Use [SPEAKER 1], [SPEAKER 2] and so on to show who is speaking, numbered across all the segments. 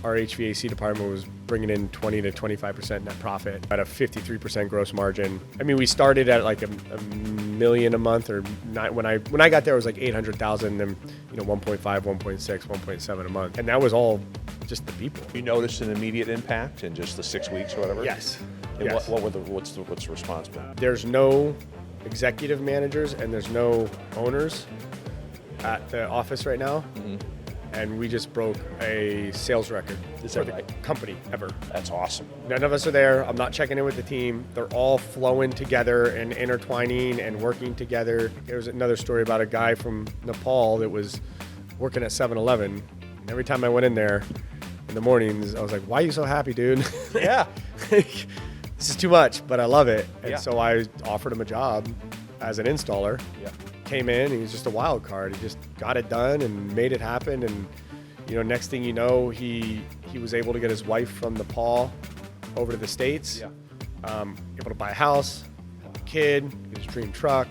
[SPEAKER 1] our HVAC department was bringing in 20 to 25% net profit at a 53% gross margin. I mean, we started at like a million a month, or not, when I got there it was like 800,000, then 1.5, 1.6, 1.7 a month, and that was all just the people.
[SPEAKER 2] You noticed an immediate impact in just the 6 weeks or whatever?
[SPEAKER 1] Yes.
[SPEAKER 2] And
[SPEAKER 1] Yes.
[SPEAKER 2] what's the response been?
[SPEAKER 1] There's no executive managers and there's no owners at the office right now.
[SPEAKER 2] Mm-hmm.
[SPEAKER 1] And we just broke a sales record for the company ever.
[SPEAKER 2] That's awesome.
[SPEAKER 1] None of us are there. I'm not checking in with the team. They're all flowing together and intertwining and working together. There was another story about a guy from Nepal that was working at 7-Eleven. Every time I went in there in the mornings, I was like, why are you so happy, dude?
[SPEAKER 2] Yeah.
[SPEAKER 1] This is too much, but I love it. And
[SPEAKER 2] Yeah.
[SPEAKER 1] so I offered him a job as an installer.
[SPEAKER 2] Yeah.
[SPEAKER 1] Came in, he was just a wild card. He just got it done and made it happen. And next thing you know, he was able to get his wife from Nepal over to the States.
[SPEAKER 2] Yeah.
[SPEAKER 1] Able to buy a house, have a kid, get his dream truck.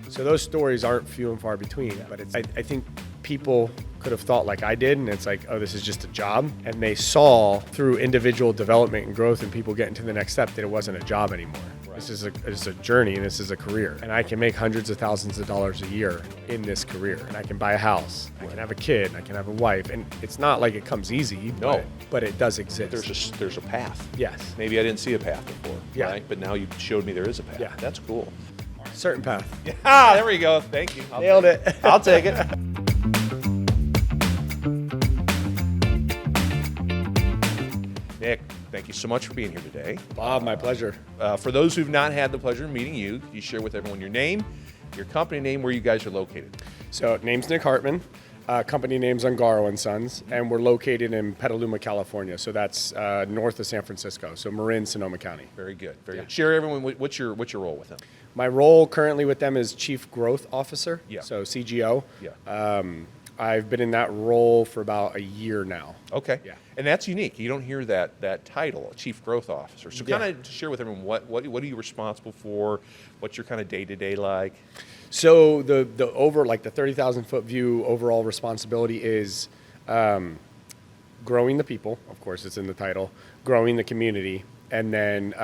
[SPEAKER 1] So those stories aren't few and far between. But I think people could have thought like I did, and it's like, oh, this is just a job. And they saw through individual development and growth and people getting to the next step that it wasn't a job anymore. Right. This is a journey, and this is a career. And I can make hundreds of thousands of dollars a year in this career. And I can buy a house, I can have a kid, and I can have a wife. And it's not like it comes easy,
[SPEAKER 2] No.
[SPEAKER 1] but it does exist.
[SPEAKER 2] There's a path.
[SPEAKER 1] Yes.
[SPEAKER 2] Maybe I didn't see a path before.
[SPEAKER 1] Yeah.
[SPEAKER 2] Right? But now you showed me there is a path.
[SPEAKER 1] Yeah.
[SPEAKER 2] That's cool.
[SPEAKER 1] Certain path.
[SPEAKER 2] Ah, there we go. Thank you.
[SPEAKER 1] Nailed it.
[SPEAKER 2] I'll take it. Nick, thank you so much for being here today.
[SPEAKER 1] Bob, my pleasure.
[SPEAKER 2] For those who've not had the pleasure of meeting you, can you share with everyone your name, your company name, where you guys are located?
[SPEAKER 1] So name's Nick Hartman. Company name's Ongaro Sons, and we're located in Petaluma, California. So that's north of San Francisco. So Marin, Sonoma County.
[SPEAKER 2] Very good. Very good. Share everyone what's your role with them?
[SPEAKER 1] My role currently with them is Chief Growth Officer.
[SPEAKER 2] Yeah.
[SPEAKER 1] So CGO.
[SPEAKER 2] Yeah.
[SPEAKER 1] I've been in that role for about a year now.
[SPEAKER 2] Okay.
[SPEAKER 1] Yeah.
[SPEAKER 2] And that's unique. You don't hear that title, Chief Growth Officer. So
[SPEAKER 1] Yeah.
[SPEAKER 2] kind of share with everyone what are you responsible for? What's your kind of day-to-day like?
[SPEAKER 1] So the over like the 30,000 foot view overall responsibility is growing the people. Of course, it's in the title. Growing the community, and then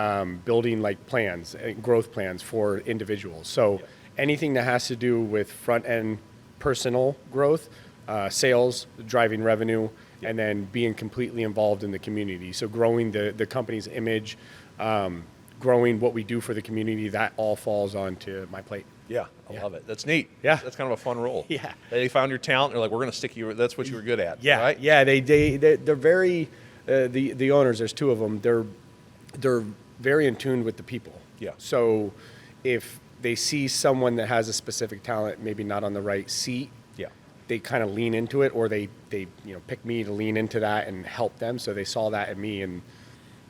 [SPEAKER 1] building like plans, growth plans for individuals. So anything that has to do with front end personal growth, sales, driving revenue, and then being completely involved in the community. So growing the company's image, growing what we do for the community, that all falls onto my plate.
[SPEAKER 2] Yeah, I love it. That's neat.
[SPEAKER 1] Yeah.
[SPEAKER 2] That's kind of a fun role.
[SPEAKER 1] Yeah.
[SPEAKER 2] They found your talent. They're like, we're going to stick you. That's what you were good at.
[SPEAKER 1] Yeah.
[SPEAKER 2] Right?
[SPEAKER 1] Yeah. They're very the owners. There's two of them. They're very in tune with the people.
[SPEAKER 2] Yeah.
[SPEAKER 1] So if they see someone that has a specific talent, maybe not on the right seat,
[SPEAKER 2] Yeah.
[SPEAKER 1] they kind of lean into it, or they pick me to lean into that and help them. So they saw that in me, and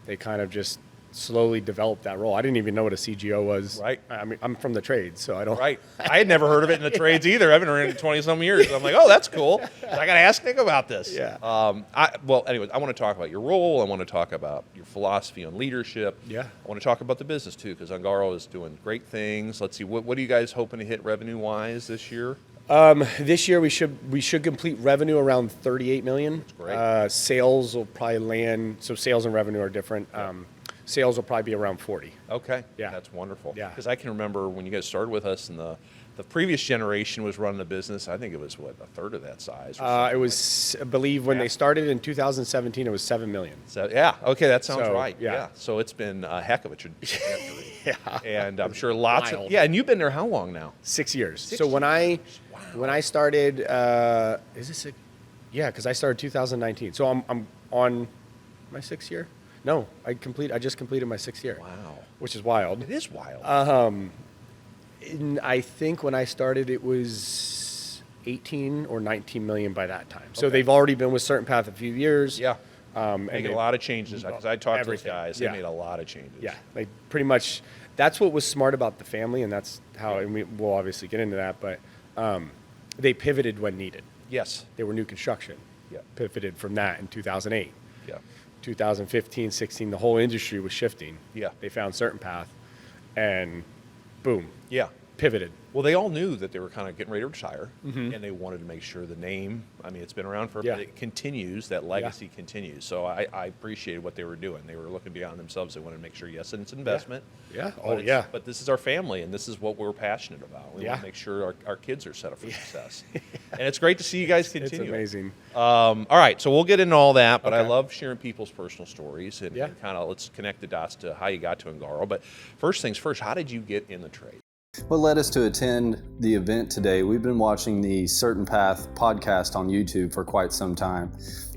[SPEAKER 1] they kind of just slowly developed that role. I didn't even know what a CGO was.
[SPEAKER 2] Right.
[SPEAKER 1] I mean, I'm from the trades, so I don't.
[SPEAKER 2] Right. I had never heard of it in the trades either. I've been around it 20-some years. I'm like, oh, that's cool. I got to ask Nick about this.
[SPEAKER 1] Yeah.
[SPEAKER 2] Well, anyways, I want to talk about your role. I want to talk about your philosophy on leadership.
[SPEAKER 1] Yeah.
[SPEAKER 2] I want to talk about the business, too, because Ongaro is doing great things. Let's see, what are you guys hoping to hit revenue-wise this year?
[SPEAKER 1] This year we should complete revenue around 38 million.
[SPEAKER 2] That's great.
[SPEAKER 1] Sales will probably land. So sales and revenue are different. Sales will probably be around 40.
[SPEAKER 2] Okay.
[SPEAKER 1] Yeah.
[SPEAKER 2] That's wonderful.
[SPEAKER 1] Yeah.
[SPEAKER 2] Because I can remember when you guys started with us, and the previous generation was running the business. I think it was, a third of that size?
[SPEAKER 1] It was, I believe, when they started in 2017, it was 7 million.
[SPEAKER 2] So, yeah. Okay, that sounds
[SPEAKER 1] So,
[SPEAKER 2] right.
[SPEAKER 1] yeah.
[SPEAKER 2] So it's been a heck of a trajectory.
[SPEAKER 1] Yeah.
[SPEAKER 2] And I'm sure lots of...
[SPEAKER 1] Wild.
[SPEAKER 2] Yeah, and you've been there how long now?
[SPEAKER 1] 6 years.
[SPEAKER 2] 6
[SPEAKER 1] So when
[SPEAKER 2] years.
[SPEAKER 1] when I started, is this yeah, because I started 2019. So I'm on my 6th year. No, I just completed my 6th year.
[SPEAKER 2] Wow.
[SPEAKER 1] Which is wild.
[SPEAKER 2] It is wild.
[SPEAKER 1] I think when I started, it was 18 or 19 million by that time. So
[SPEAKER 2] Okay.
[SPEAKER 1] they've already been with Certain Path a few years.
[SPEAKER 2] Yeah.
[SPEAKER 1] And
[SPEAKER 2] Making
[SPEAKER 1] they-
[SPEAKER 2] a lot of changes. Because I talked to those
[SPEAKER 1] everything.
[SPEAKER 2] guys.
[SPEAKER 1] Yeah.
[SPEAKER 2] They made a lot of changes.
[SPEAKER 1] Yeah, like pretty much. That's what was smart about the family, and that's how. And we'll obviously get into that, but they pivoted when needed.
[SPEAKER 2] Yes.
[SPEAKER 1] They were new construction.
[SPEAKER 2] Yeah.
[SPEAKER 1] Pivoted from that in 2008.
[SPEAKER 2] Yeah.
[SPEAKER 1] 2015, 16, the whole industry was shifting.
[SPEAKER 2] Yeah.
[SPEAKER 1] They found Certain Path, and boom.
[SPEAKER 2] Yeah.
[SPEAKER 1] pivoted.
[SPEAKER 2] Well, they all knew that they were kind of getting ready to retire, and they wanted to make sure the name, I mean, it's been around for, but it continues, that legacy continues. So I appreciated what they were doing. They were looking beyond themselves. They wanted to make sure, yes, and it's an investment. But this is our family, and this is what we're passionate about. We want to make sure our kids are set up for success. And it's great to see you guys continue.
[SPEAKER 1] It's amazing.
[SPEAKER 2] All right, so we'll get into all that, but I love sharing people's personal stories, and kind of let's connect the dots to how you got to Ongaro. But first things first, how did you get in the trade?
[SPEAKER 3] What led us to attend the event today? We've been watching the Certain Path podcast on YouTube for quite some time,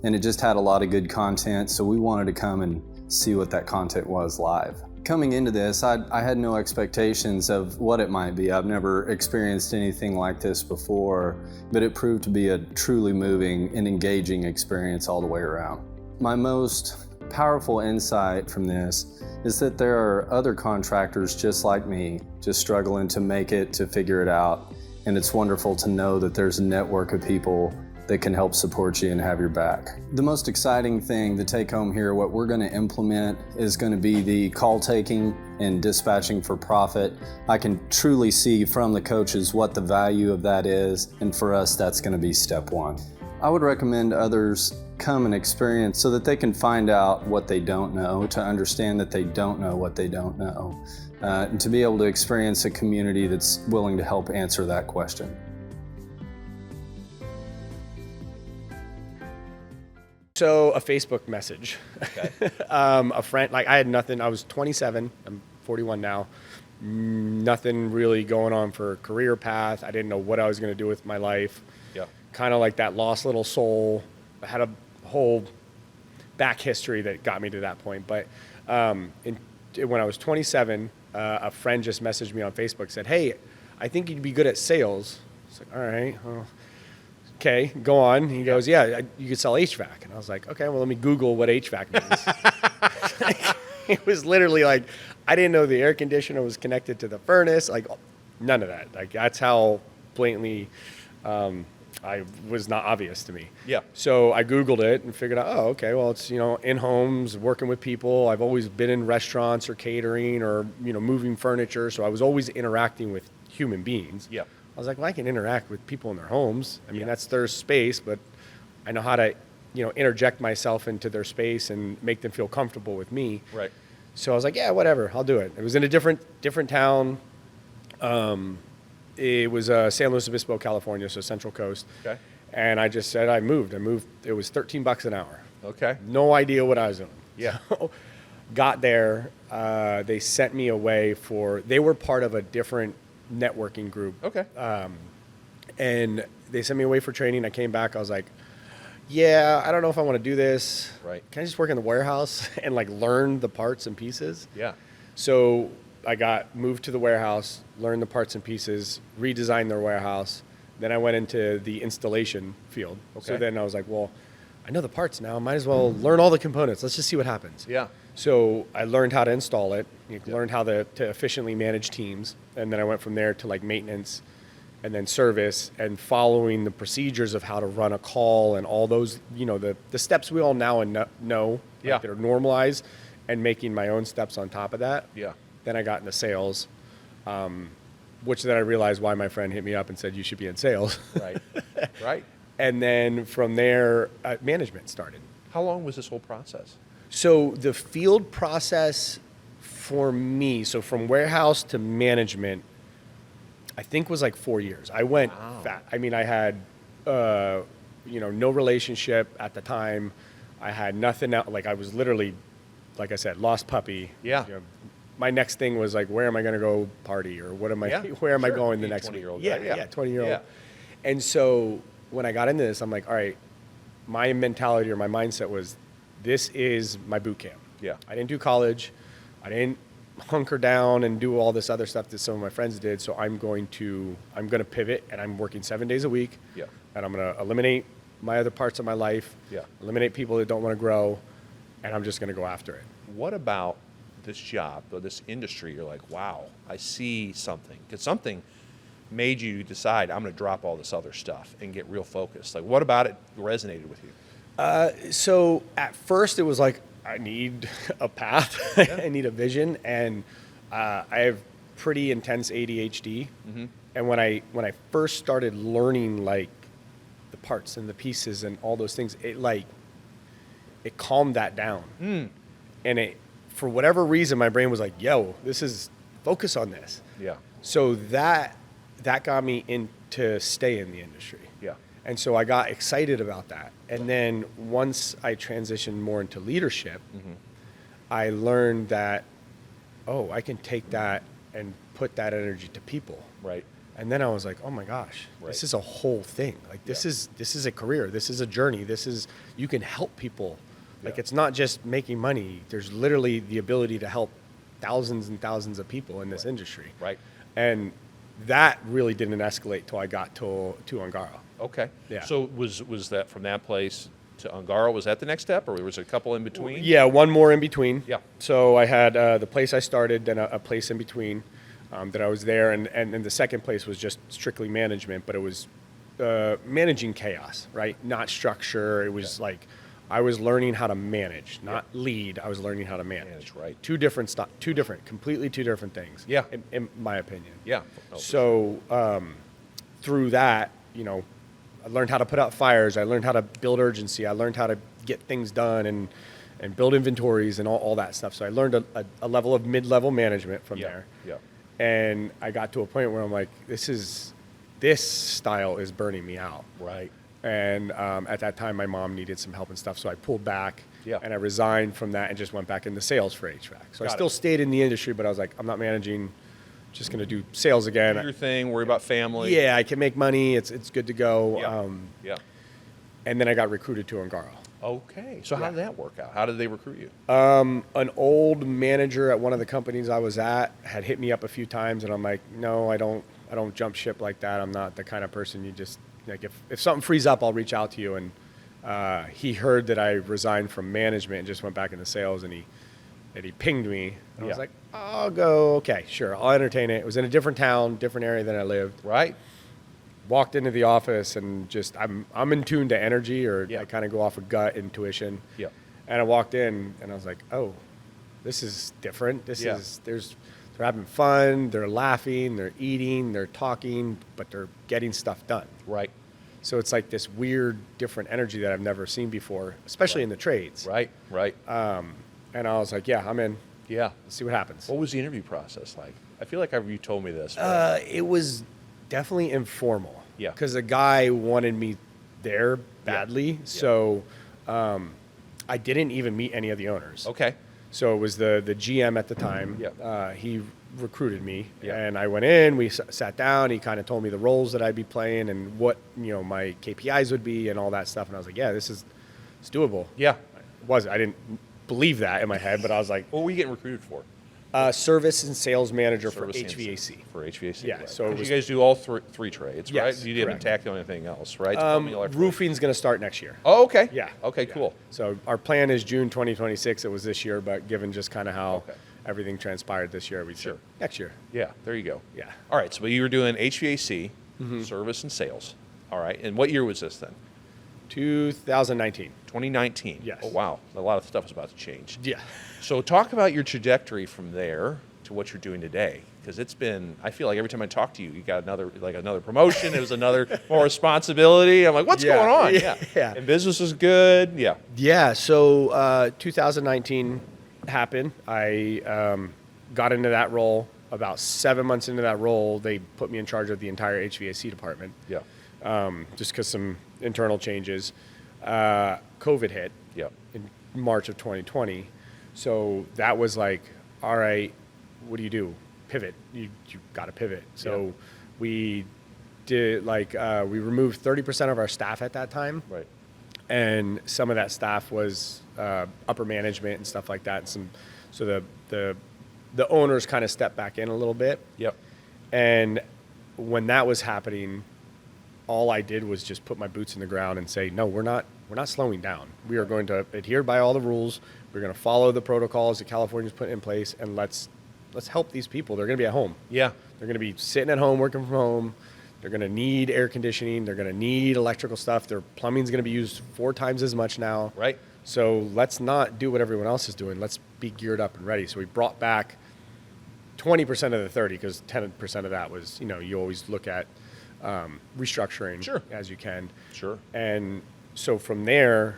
[SPEAKER 3] and it just had a lot of good content, so we wanted to come and see what that content was live. Coming into this, I had no expectations of what it might be. I've never experienced anything like this before, but it proved to be a truly moving and engaging experience all the way around. My most powerful insight from this is that there are other contractors just like me, just struggling to make it, to figure it out. And it's wonderful to know that there's a network of people that can help support you and have your back. The most exciting thing to take home here, what we're going to implement, is going to be the call taking and dispatching for profit. I can truly see from the coaches what the value of that is, and for us, that's going to be step one. I would recommend others come and experience so that they can find out what they don't know, to understand that they don't know what they don't know, and to be able to experience a community that's willing to help answer that question.
[SPEAKER 1] So a Facebook message. A friend, like I had nothing. I was 27. I'm 41 now. Nothing really going on for a career path. I didn't know what I was going to do with my life. Kind of like that lost little soul. I had a whole back history that got me to that point. But when I was 27, a friend just messaged me on Facebook, said, "Hey, I think you'd be good at sales." It's like, all right, well, okay, go on. He goes, "Yeah, you could sell HVAC." And I was like, okay, well, let me Google what HVAC means. It was literally like, I didn't know the air conditioner was connected to the furnace, like none of that. Like that's how blatantly I was not obvious to me. So I Googled it and figured out, oh, okay, well, it's, in homes, working with people. I've always been in restaurants or catering or, moving furniture. So I was always interacting with human beings. I was like, well, I can interact with people in their homes. I mean, that's their space, but I know how to, interject myself into their space and make them feel comfortable with me. So I was like, yeah, whatever, I'll do it. It was in a different town. It was San Luis Obispo, California, so Central Coast. And I just said I moved. It was $13 an hour. No idea what I was doing. So, got there. They sent me away they were part of a different networking group. And they sent me away for training. I came back. I was like, yeah, I don't know if I want to do this. Can I just work in the warehouse and learn the parts and pieces? So I got moved to the warehouse, learned the parts and pieces, redesigned their warehouse. Then I went into the installation field. So then I was like, well, I know the parts now. Might as well learn all the components. Let's just see what happens. So I learned how to install it, learned how to efficiently manage teams. And then I went from there to maintenance and then service and following the procedures of how to run a call and all those, the steps we all now know that are normalized, and making my own steps on top of that. Then I got into sales, which then I realized why my friend hit me up and said, you should be in sales. And then from there, management started.
[SPEAKER 2] How long was this whole process?
[SPEAKER 1] So the field process for me, so from warehouse to management, I think was 4 years. I went fat. I mean, I had, no relationship at the time. I had nothing else. I was literally, like I said, lost puppy. My next thing was where am I going to go party, or what am I? Where am I going the next
[SPEAKER 2] 20-year-old
[SPEAKER 1] week? 20-year-old. And so when I got into this, I'm like, all right, my mentality or my mindset was, this is my boot camp. I didn't do college. I didn't hunker down and do all this other stuff that some of my friends did. So I'm going to pivot, and I'm working 7 days a week. And I'm going to eliminate my other parts of my life. Eliminate people that don't want to grow, and I'm just going to go after it.
[SPEAKER 2] What about this job or this industry? You're like, wow, I see something. Because something made you decide, I'm going to drop all this other stuff and get real focused. What about it resonated with you?
[SPEAKER 1] So at first it was I need a path. I need a vision. And I have pretty intense ADHD. And when I first started learning like the parts and the pieces and all those things, it calmed that down. And it, for whatever reason, my brain was like, yo, focus on this.
[SPEAKER 2] Yeah.
[SPEAKER 1] So that got me into stay in the industry.
[SPEAKER 2] Yeah.
[SPEAKER 1] And so I got excited about that. And then once I transitioned more into leadership, I learned that, I can take that and put that energy to people.
[SPEAKER 2] Right.
[SPEAKER 1] And then I was like, oh my gosh, this is a whole thing. Like this is a career. This is a journey. You can help people. Like it's not just making money. There's literally the ability to help thousands and thousands of people in this industry.
[SPEAKER 2] Right.
[SPEAKER 1] And that really didn't escalate till I got to Ongaro.
[SPEAKER 2] Okay.
[SPEAKER 1] Yeah.
[SPEAKER 2] So was that from that place to Ongaro, was that the next step, or was there a couple in between?
[SPEAKER 1] Yeah, one more in between.
[SPEAKER 2] Yeah.
[SPEAKER 1] So I had the place I started, then a place in between that I was there, and the second place was just strictly management, but it was managing chaos, right? Not structure. It was like I was learning how to manage, not lead. I was learning how to manage.
[SPEAKER 2] Right.
[SPEAKER 1] Completely two different things.
[SPEAKER 2] Yeah.
[SPEAKER 1] In my opinion.
[SPEAKER 2] Yeah.
[SPEAKER 1] So through that, I learned how to put out fires. I learned how to build urgency. I learned how to get things done and build inventories and all that stuff. So I learned a level of mid-level management from there.
[SPEAKER 2] Yeah.
[SPEAKER 1] And I got to a point where I'm like, this style is burning me out.
[SPEAKER 2] Right.
[SPEAKER 1] And at that time, my mom needed some help and stuff. So I pulled back and I resigned from that and just went back into sales for HVAC. So I still stayed in the industry, but I was like, I'm not managing. Just going to do sales again.
[SPEAKER 2] Do your thing, worry about family.
[SPEAKER 1] Yeah, I can make money. It's good to go.
[SPEAKER 2] Yeah.
[SPEAKER 1] And then I got recruited to Ongaro.
[SPEAKER 2] Okay. So how did that work out? How did they recruit you?
[SPEAKER 1] An old manager at one of the companies I was at had hit me up a few times, and I'm like, no, I don't jump ship like that. I'm not the kind of person you just like. If something frees up, I'll reach out to you. And he heard that I resigned from management and just went back into sales, and he pinged me. And I was like, I'll go. Okay, sure, I'll entertain it. It was in a different town, different area than I lived.
[SPEAKER 2] Right.
[SPEAKER 1] Walked into the office and just I'm in tune to energy, or I kind of go off of gut intuition.
[SPEAKER 2] Yeah.
[SPEAKER 1] And I walked in and I was like, oh, this is different. They're having fun, they're laughing, they're eating, they're talking, but they're getting stuff done.
[SPEAKER 2] Right.
[SPEAKER 1] So it's like this weird, different energy that I've never seen before, especially in the trades.
[SPEAKER 2] Right.
[SPEAKER 1] And I was like, yeah, I'm in.
[SPEAKER 2] Yeah.
[SPEAKER 1] Let's see what happens.
[SPEAKER 2] What was the interview process like? I feel like you told me this.
[SPEAKER 1] It was definitely informal.
[SPEAKER 2] Yeah.
[SPEAKER 1] Because the guy wanted me there badly.
[SPEAKER 2] Yeah.
[SPEAKER 1] So I didn't even meet any of the owners.
[SPEAKER 2] Okay.
[SPEAKER 1] So it was the GM at the time.
[SPEAKER 2] Yeah.
[SPEAKER 1] He recruited me.
[SPEAKER 2] Yeah.
[SPEAKER 1] And I went in, we sat down, he kind of told me the roles that I'd be playing and what, my KPIs would be and all that stuff. And I was like, yeah, it's doable.
[SPEAKER 2] Yeah.
[SPEAKER 1] I didn't believe that in my head, but I was like,
[SPEAKER 2] what were you getting recruited for?
[SPEAKER 1] Service and sales manager for
[SPEAKER 2] Service and
[SPEAKER 1] HVAC.
[SPEAKER 2] For HVAC.
[SPEAKER 1] Yeah,
[SPEAKER 2] right.
[SPEAKER 1] so it was-
[SPEAKER 2] you guys do all three trades,
[SPEAKER 1] Yes,
[SPEAKER 2] right? You didn't
[SPEAKER 1] correct.
[SPEAKER 2] tackle anything else, right? Tell me electrical.
[SPEAKER 1] Roofing's going to start next year.
[SPEAKER 2] Oh, okay.
[SPEAKER 1] Yeah.
[SPEAKER 2] Okay,
[SPEAKER 1] Yeah.
[SPEAKER 2] cool.
[SPEAKER 1] So our plan is June 2026. It was this year, but given just kind of how
[SPEAKER 2] Okay.
[SPEAKER 1] everything transpired this year, we said next year.
[SPEAKER 2] Yeah, there you go.
[SPEAKER 1] Yeah.
[SPEAKER 2] All right, so you were doing HVAC, service and sales. All right, and what year was this then?
[SPEAKER 1] 2019.
[SPEAKER 2] 2019.
[SPEAKER 1] Yes.
[SPEAKER 2] Oh, wow. A lot of stuff is about to change.
[SPEAKER 1] Yeah.
[SPEAKER 2] So talk about your trajectory from there to what you're doing today, because it's been, I feel like every time I talk to you, you got another promotion. It was another more responsibility. I'm like, what's going on?
[SPEAKER 1] Yeah.
[SPEAKER 2] And business is good. Yeah.
[SPEAKER 1] Yeah. So 2019 happened. I got into that role. About 7 months into that role, they put me in charge of the entire HVAC department.
[SPEAKER 2] Yeah.
[SPEAKER 1] Just because some internal changes. COVID hit
[SPEAKER 2] Yeah.
[SPEAKER 1] in March of 2020. So that was like, all right, what do you do? Pivot. You got to pivot. So we did we removed 30% of our staff at that time.
[SPEAKER 2] Right.
[SPEAKER 1] And some of that staff was upper management and stuff like that. And so the owners kind of stepped back in a little bit.
[SPEAKER 2] Yep.
[SPEAKER 1] And when that was happening, all I did was just put my boots in the ground and say, no, we're not slowing down. We are going to adhere by all the rules. We're going to follow the protocols that California's put in place, and let's help these people. They're going to be at home.
[SPEAKER 2] Yeah.
[SPEAKER 1] They're going to be sitting at home, working from home. They're going to need air conditioning. They're going to need electrical stuff. Their plumbing's going to be used 4 times as much now.
[SPEAKER 2] Right.
[SPEAKER 1] So let's not do what everyone else is doing. Let's be geared up and ready. So we brought back 20% of the 30, because 10% of that was, you always look at restructuring
[SPEAKER 2] Sure.
[SPEAKER 1] as you can.
[SPEAKER 2] Sure.
[SPEAKER 1] And so from there,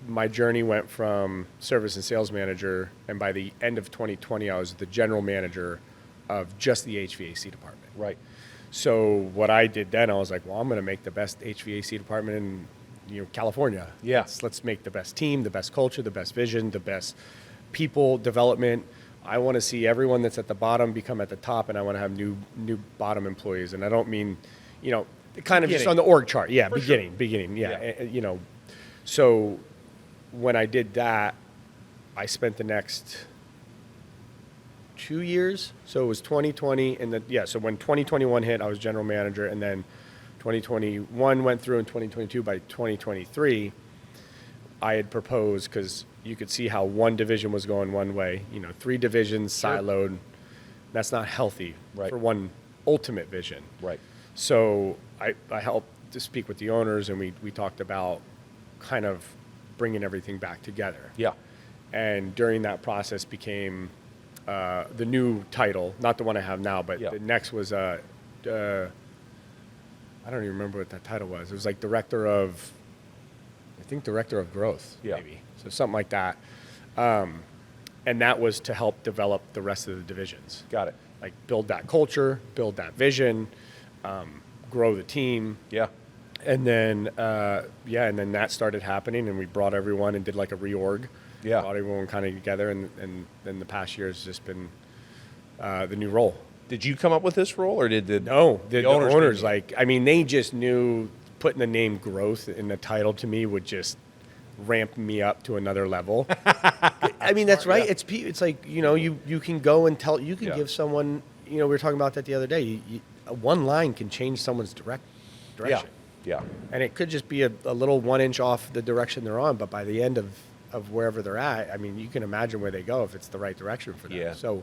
[SPEAKER 1] my journey went from service and sales manager, and by the end of 2020, I was the general manager of just the HVAC department.
[SPEAKER 2] Right.
[SPEAKER 1] So what I did then, I was like, well, I'm going to make the best HVAC department in California.
[SPEAKER 2] Yeah.
[SPEAKER 1] Let's make the best team, the best culture, the best vision, the best people development. I want to see everyone that's at the bottom become at the top, and I want to have new bottom employees. And I don't mean, kind of just on the org chart. Yeah, beginning. Yeah. So when I did that, I spent the next 2 years. So it was 2020, and so when 2021 hit, I was general manager, and then 2021 went through, and 2022. By 2023, I had proposed, because you could see how one division was going one way, 3 divisions siloed. That's not healthy for one ultimate vision.
[SPEAKER 2] Right.
[SPEAKER 1] So I helped to speak with the owners, and we talked about kind of bringing everything back together.
[SPEAKER 2] Yeah.
[SPEAKER 1] And during that process became the new title, not the one I have now, but the next was I don't even remember what that title was. It was like director of growth, maybe. So something like that. And that was to help develop the rest of the divisions.
[SPEAKER 2] Got it.
[SPEAKER 1] Like build that culture, build that vision, grow the team.
[SPEAKER 2] Yeah.
[SPEAKER 1] And then, and then that started happening, and we brought everyone and did like a reorg.
[SPEAKER 2] Yeah.
[SPEAKER 1] Brought everyone kind of together, and then the past year has just been the new role.
[SPEAKER 2] Did you come up with this role, or did the
[SPEAKER 1] owners they just knew putting the name growth in the title to me would just ramp me up to another level. That's right. Yeah. It's like, you can go and give someone, we were talking about that the other day. One line can change someone's direction.
[SPEAKER 2] Yeah.
[SPEAKER 1] And it could just be a little 1 inch off the direction they're on, but by the end of wherever they're at, you can imagine where they go if it's the right direction for them.
[SPEAKER 2] Yeah.
[SPEAKER 1] So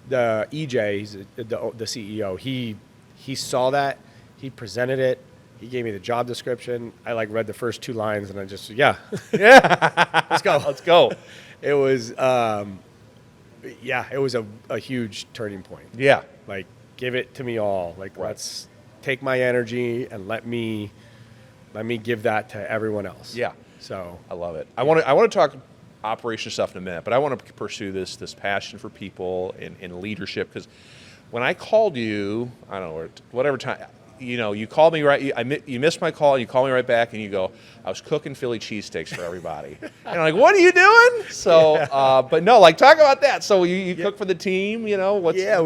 [SPEAKER 1] the EJ, he's the CEO, he saw that, he presented it, he gave me the job description. I read the first 2 lines, and I just, let's go. It was, it was a huge turning point.
[SPEAKER 2] Yeah.
[SPEAKER 1] Give it to me all. Let's take my energy and let me give that to everyone else.
[SPEAKER 2] Yeah.
[SPEAKER 1] So
[SPEAKER 2] I love it. I want to talk operation stuff in a minute, but I want to pursue this passion for people and leadership, because when I called you, I don't know, whatever time, you called me you missed my call, and you called me right back, and you go, I was cooking Philly cheesesteaks for everybody. And I'm like, what are you doing? So, but no, talk about that. So you cook for the team, we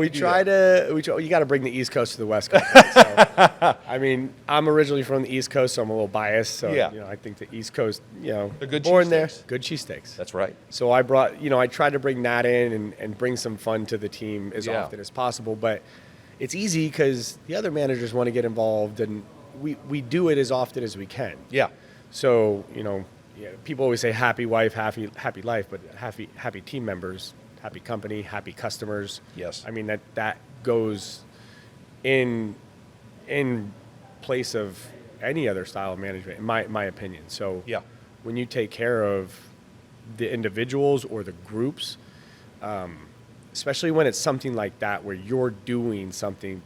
[SPEAKER 1] try to, you got to bring the East Coast to the West Coast. So, I'm originally from the East Coast, so I'm a little biased. So, I think the East Coast,
[SPEAKER 2] they're good
[SPEAKER 1] born there,
[SPEAKER 2] cheesesteaks.
[SPEAKER 1] good cheesesteaks.
[SPEAKER 2] That's right.
[SPEAKER 1] So I brought, I tried to bring that in and bring some fun to the team as often as possible, but it's easy because the other managers want to get involved, and we do it as often as we can.
[SPEAKER 2] Yeah.
[SPEAKER 1] So, people always say happy wife, happy life, but happy team members, happy company, happy customers.
[SPEAKER 2] Yes.
[SPEAKER 1] That goes in place of any other style of management, in my opinion. So when you take care of the individuals or the groups, especially when it's something like that where you're doing something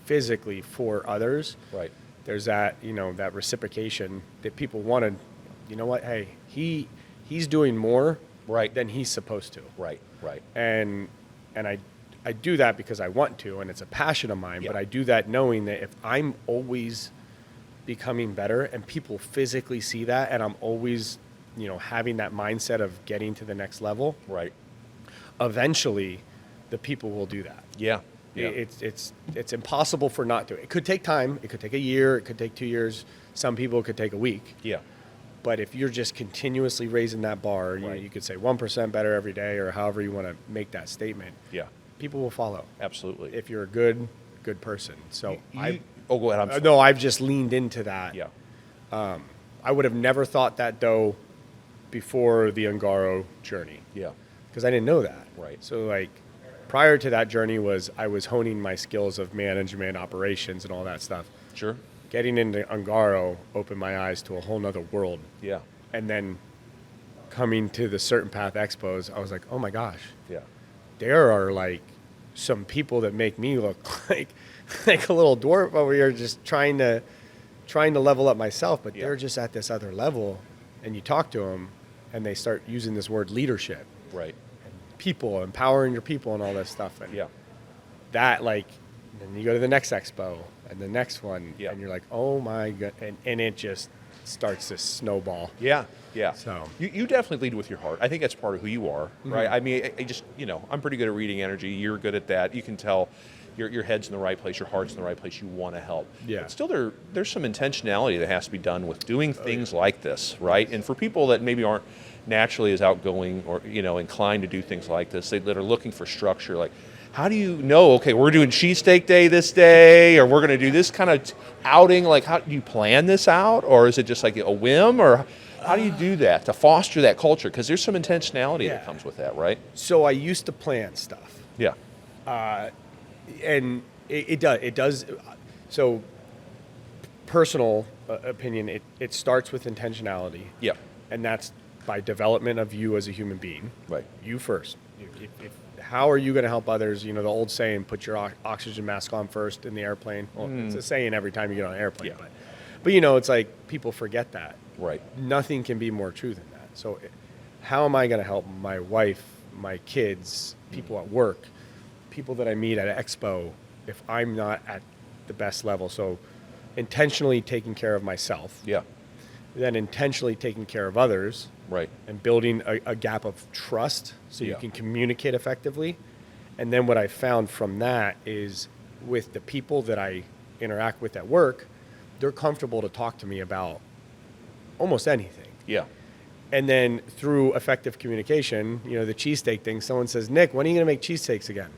[SPEAKER 1] physically for others,
[SPEAKER 2] right?
[SPEAKER 1] There's that, that reciprocation that people wanted. You know what? Hey, he's doing more than he's supposed to.
[SPEAKER 2] Right.
[SPEAKER 1] And I do that because I want to, and it's a passion of mine. But I do that knowing that if I'm always becoming better, and people physically see that, and I'm always, having that mindset of getting to the next level,
[SPEAKER 2] right?
[SPEAKER 1] Eventually, the people will do that.
[SPEAKER 2] Yeah.
[SPEAKER 1] It's impossible for not to. It could take time. It could take a year. It could take 2 years. Some people it could take a week.
[SPEAKER 2] Yeah.
[SPEAKER 1] But if you're just continuously raising that bar, you could say 1% better every day, or however you want to make that statement.
[SPEAKER 2] Yeah.
[SPEAKER 1] People will follow.
[SPEAKER 2] Absolutely.
[SPEAKER 1] If you're a good person. So
[SPEAKER 2] go ahead. I'm sorry.
[SPEAKER 1] No, I've just leaned into that.
[SPEAKER 2] Yeah.
[SPEAKER 1] I would have never thought that though before the Ongaro journey.
[SPEAKER 2] Yeah.
[SPEAKER 1] Because I didn't know that.
[SPEAKER 2] Right.
[SPEAKER 1] So prior to that journey I was honing my skills of management, operations, and all that stuff.
[SPEAKER 2] Sure.
[SPEAKER 1] Getting into Ongaro opened my eyes to a whole nother world.
[SPEAKER 2] Yeah.
[SPEAKER 1] And then coming to the Certain Path Expos, I was like, oh my gosh.
[SPEAKER 2] Yeah.
[SPEAKER 1] There are some people that make me look like a little dwarf over here, just trying to level up myself, but they're just at this other level. And you talk to them, and they start using this word leadership,
[SPEAKER 2] right?
[SPEAKER 1] And people, empowering your people, and all that stuff. And that, like, then you go to the next expo and the next one, and you're like, oh my god, and it just starts this snowball.
[SPEAKER 2] Yeah.
[SPEAKER 1] So
[SPEAKER 2] you definitely lead with your heart. I think that's part of who you are, right? I mean, I just, I'm pretty good at reading energy. You're good at that. You can tell your head's in the right place, your heart's in the right place. You want to help.
[SPEAKER 1] Yeah.
[SPEAKER 2] But still, there's some intentionality that has to be done with doing things like this, right? And for people that maybe aren't naturally as outgoing or inclined to do things like this, that are looking for structure, like, how do you know, okay, we're doing cheesesteak day this day, or we're going to do this kind of outing? Like, how do you plan this out? Or is it just like a whim? Or how do you do that to foster that culture? Because there's some intentionality that comes with that, right?
[SPEAKER 1] So I used to plan stuff.
[SPEAKER 2] Yeah.
[SPEAKER 1] And it does. So personal opinion, it starts with intentionality.
[SPEAKER 2] Yeah.
[SPEAKER 1] And that's by development of you as a human being.
[SPEAKER 2] Right.
[SPEAKER 1] You first. How are you going to help others? The old saying, put your oxygen mask on first in the airplane. Well, it's a saying every time you get on an airplane.
[SPEAKER 2] Yeah.
[SPEAKER 1] But it's like people forget that.
[SPEAKER 2] Right.
[SPEAKER 1] Nothing can be more true than that. So how am I going to help my wife, my kids, people at work, people that I meet at an expo, if I'm not at the best level? So intentionally taking care of myself.
[SPEAKER 2] Yeah.
[SPEAKER 1] Then intentionally taking care of others.
[SPEAKER 2] Right.
[SPEAKER 1] And building a gap of trust so you can communicate effectively. And then what I found from that is with the people that I interact with at work, they're comfortable to talk to me about almost anything.
[SPEAKER 2] Yeah.
[SPEAKER 1] And then through effective communication, the cheesesteak thing, someone says, Nick, when are you going to make cheesesteaks again?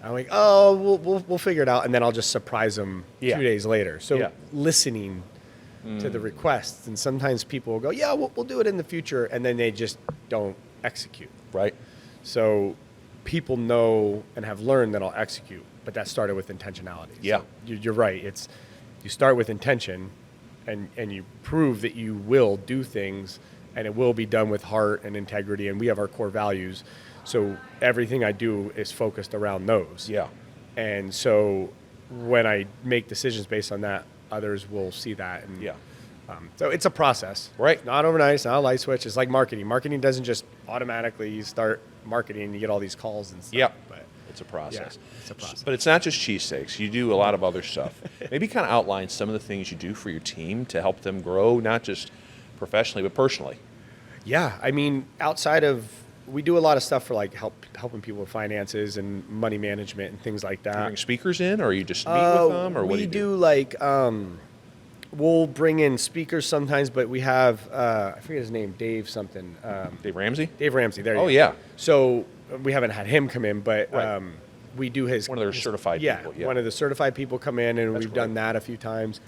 [SPEAKER 1] I'm like, oh, we'll figure it out. And then I'll just surprise them 2 days later. So listening to the requests. And sometimes people will go, yeah, we'll do it in the future. And then they just don't execute.
[SPEAKER 2] Right.
[SPEAKER 1] So people know and have learned that I'll execute. But that started with intentionality.
[SPEAKER 2] Yeah.
[SPEAKER 1] So you're right. You start with intention and you prove that you will do things and it will be done with heart and integrity. And we have our core values. So everything I do is focused around those.
[SPEAKER 2] Yeah.
[SPEAKER 1] And so when I make decisions based on that, others will see that. And so it's a process.
[SPEAKER 2] Right.
[SPEAKER 1] It's not overnight. It's not a light switch. It's like marketing. Marketing doesn't just automatically start marketing and you get all these calls and stuff.
[SPEAKER 2] Yeah.
[SPEAKER 1] But
[SPEAKER 2] it's a process.
[SPEAKER 1] Yeah, it's a process.
[SPEAKER 2] But it's not just cheesesteaks. You do a lot of other stuff. Maybe kind of outline some of the things you do for your team to help them grow, not just professionally, but personally.
[SPEAKER 1] Yeah. I mean, we do a lot of stuff for like helping people with finances and money management and things like that.
[SPEAKER 2] Do you bring speakers in, or you just meet with them, or what do you do?
[SPEAKER 1] We do like, we'll bring in speakers sometimes, but we have, I forget his name, Dave something.
[SPEAKER 2] Dave Ramsey?
[SPEAKER 1] Dave Ramsey, there you go.
[SPEAKER 2] Oh, yeah.
[SPEAKER 1] So we haven't had him come in, but we do his.
[SPEAKER 2] One of their certified people. Yeah,
[SPEAKER 1] one of the certified people come in, and we've done that a few times.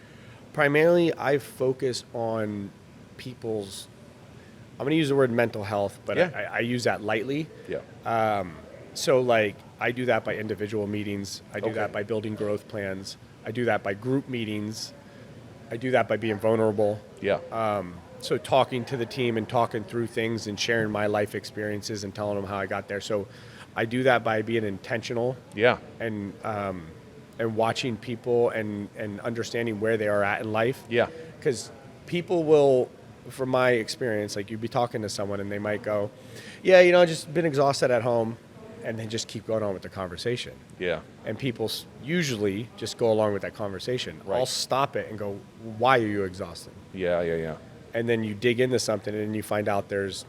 [SPEAKER 1] Primarily, I focus on people's, I'm going to use the word mental health, but I use that lightly.
[SPEAKER 2] Yeah.
[SPEAKER 1] So like I do that by individual meetings. I do that by building growth plans. I do that by group meetings. I do that by being vulnerable.
[SPEAKER 2] Yeah.
[SPEAKER 1] So talking to the team and talking through things and sharing my life experiences and telling them how I got there. So I do that by being intentional.
[SPEAKER 2] Yeah.
[SPEAKER 1] And watching people and understanding where they are at in life.
[SPEAKER 2] Yeah.
[SPEAKER 1] Because people will, from my experience, like you'd be talking to someone and they might go, yeah, I've just been exhausted at home, and then just keep going on with the conversation.
[SPEAKER 2] Yeah.
[SPEAKER 1] And people usually just go along with that conversation.
[SPEAKER 2] Right.
[SPEAKER 1] I'll stop it and go, why are you exhausted?
[SPEAKER 2] Yeah.
[SPEAKER 1] And then you dig into something and you find out there's,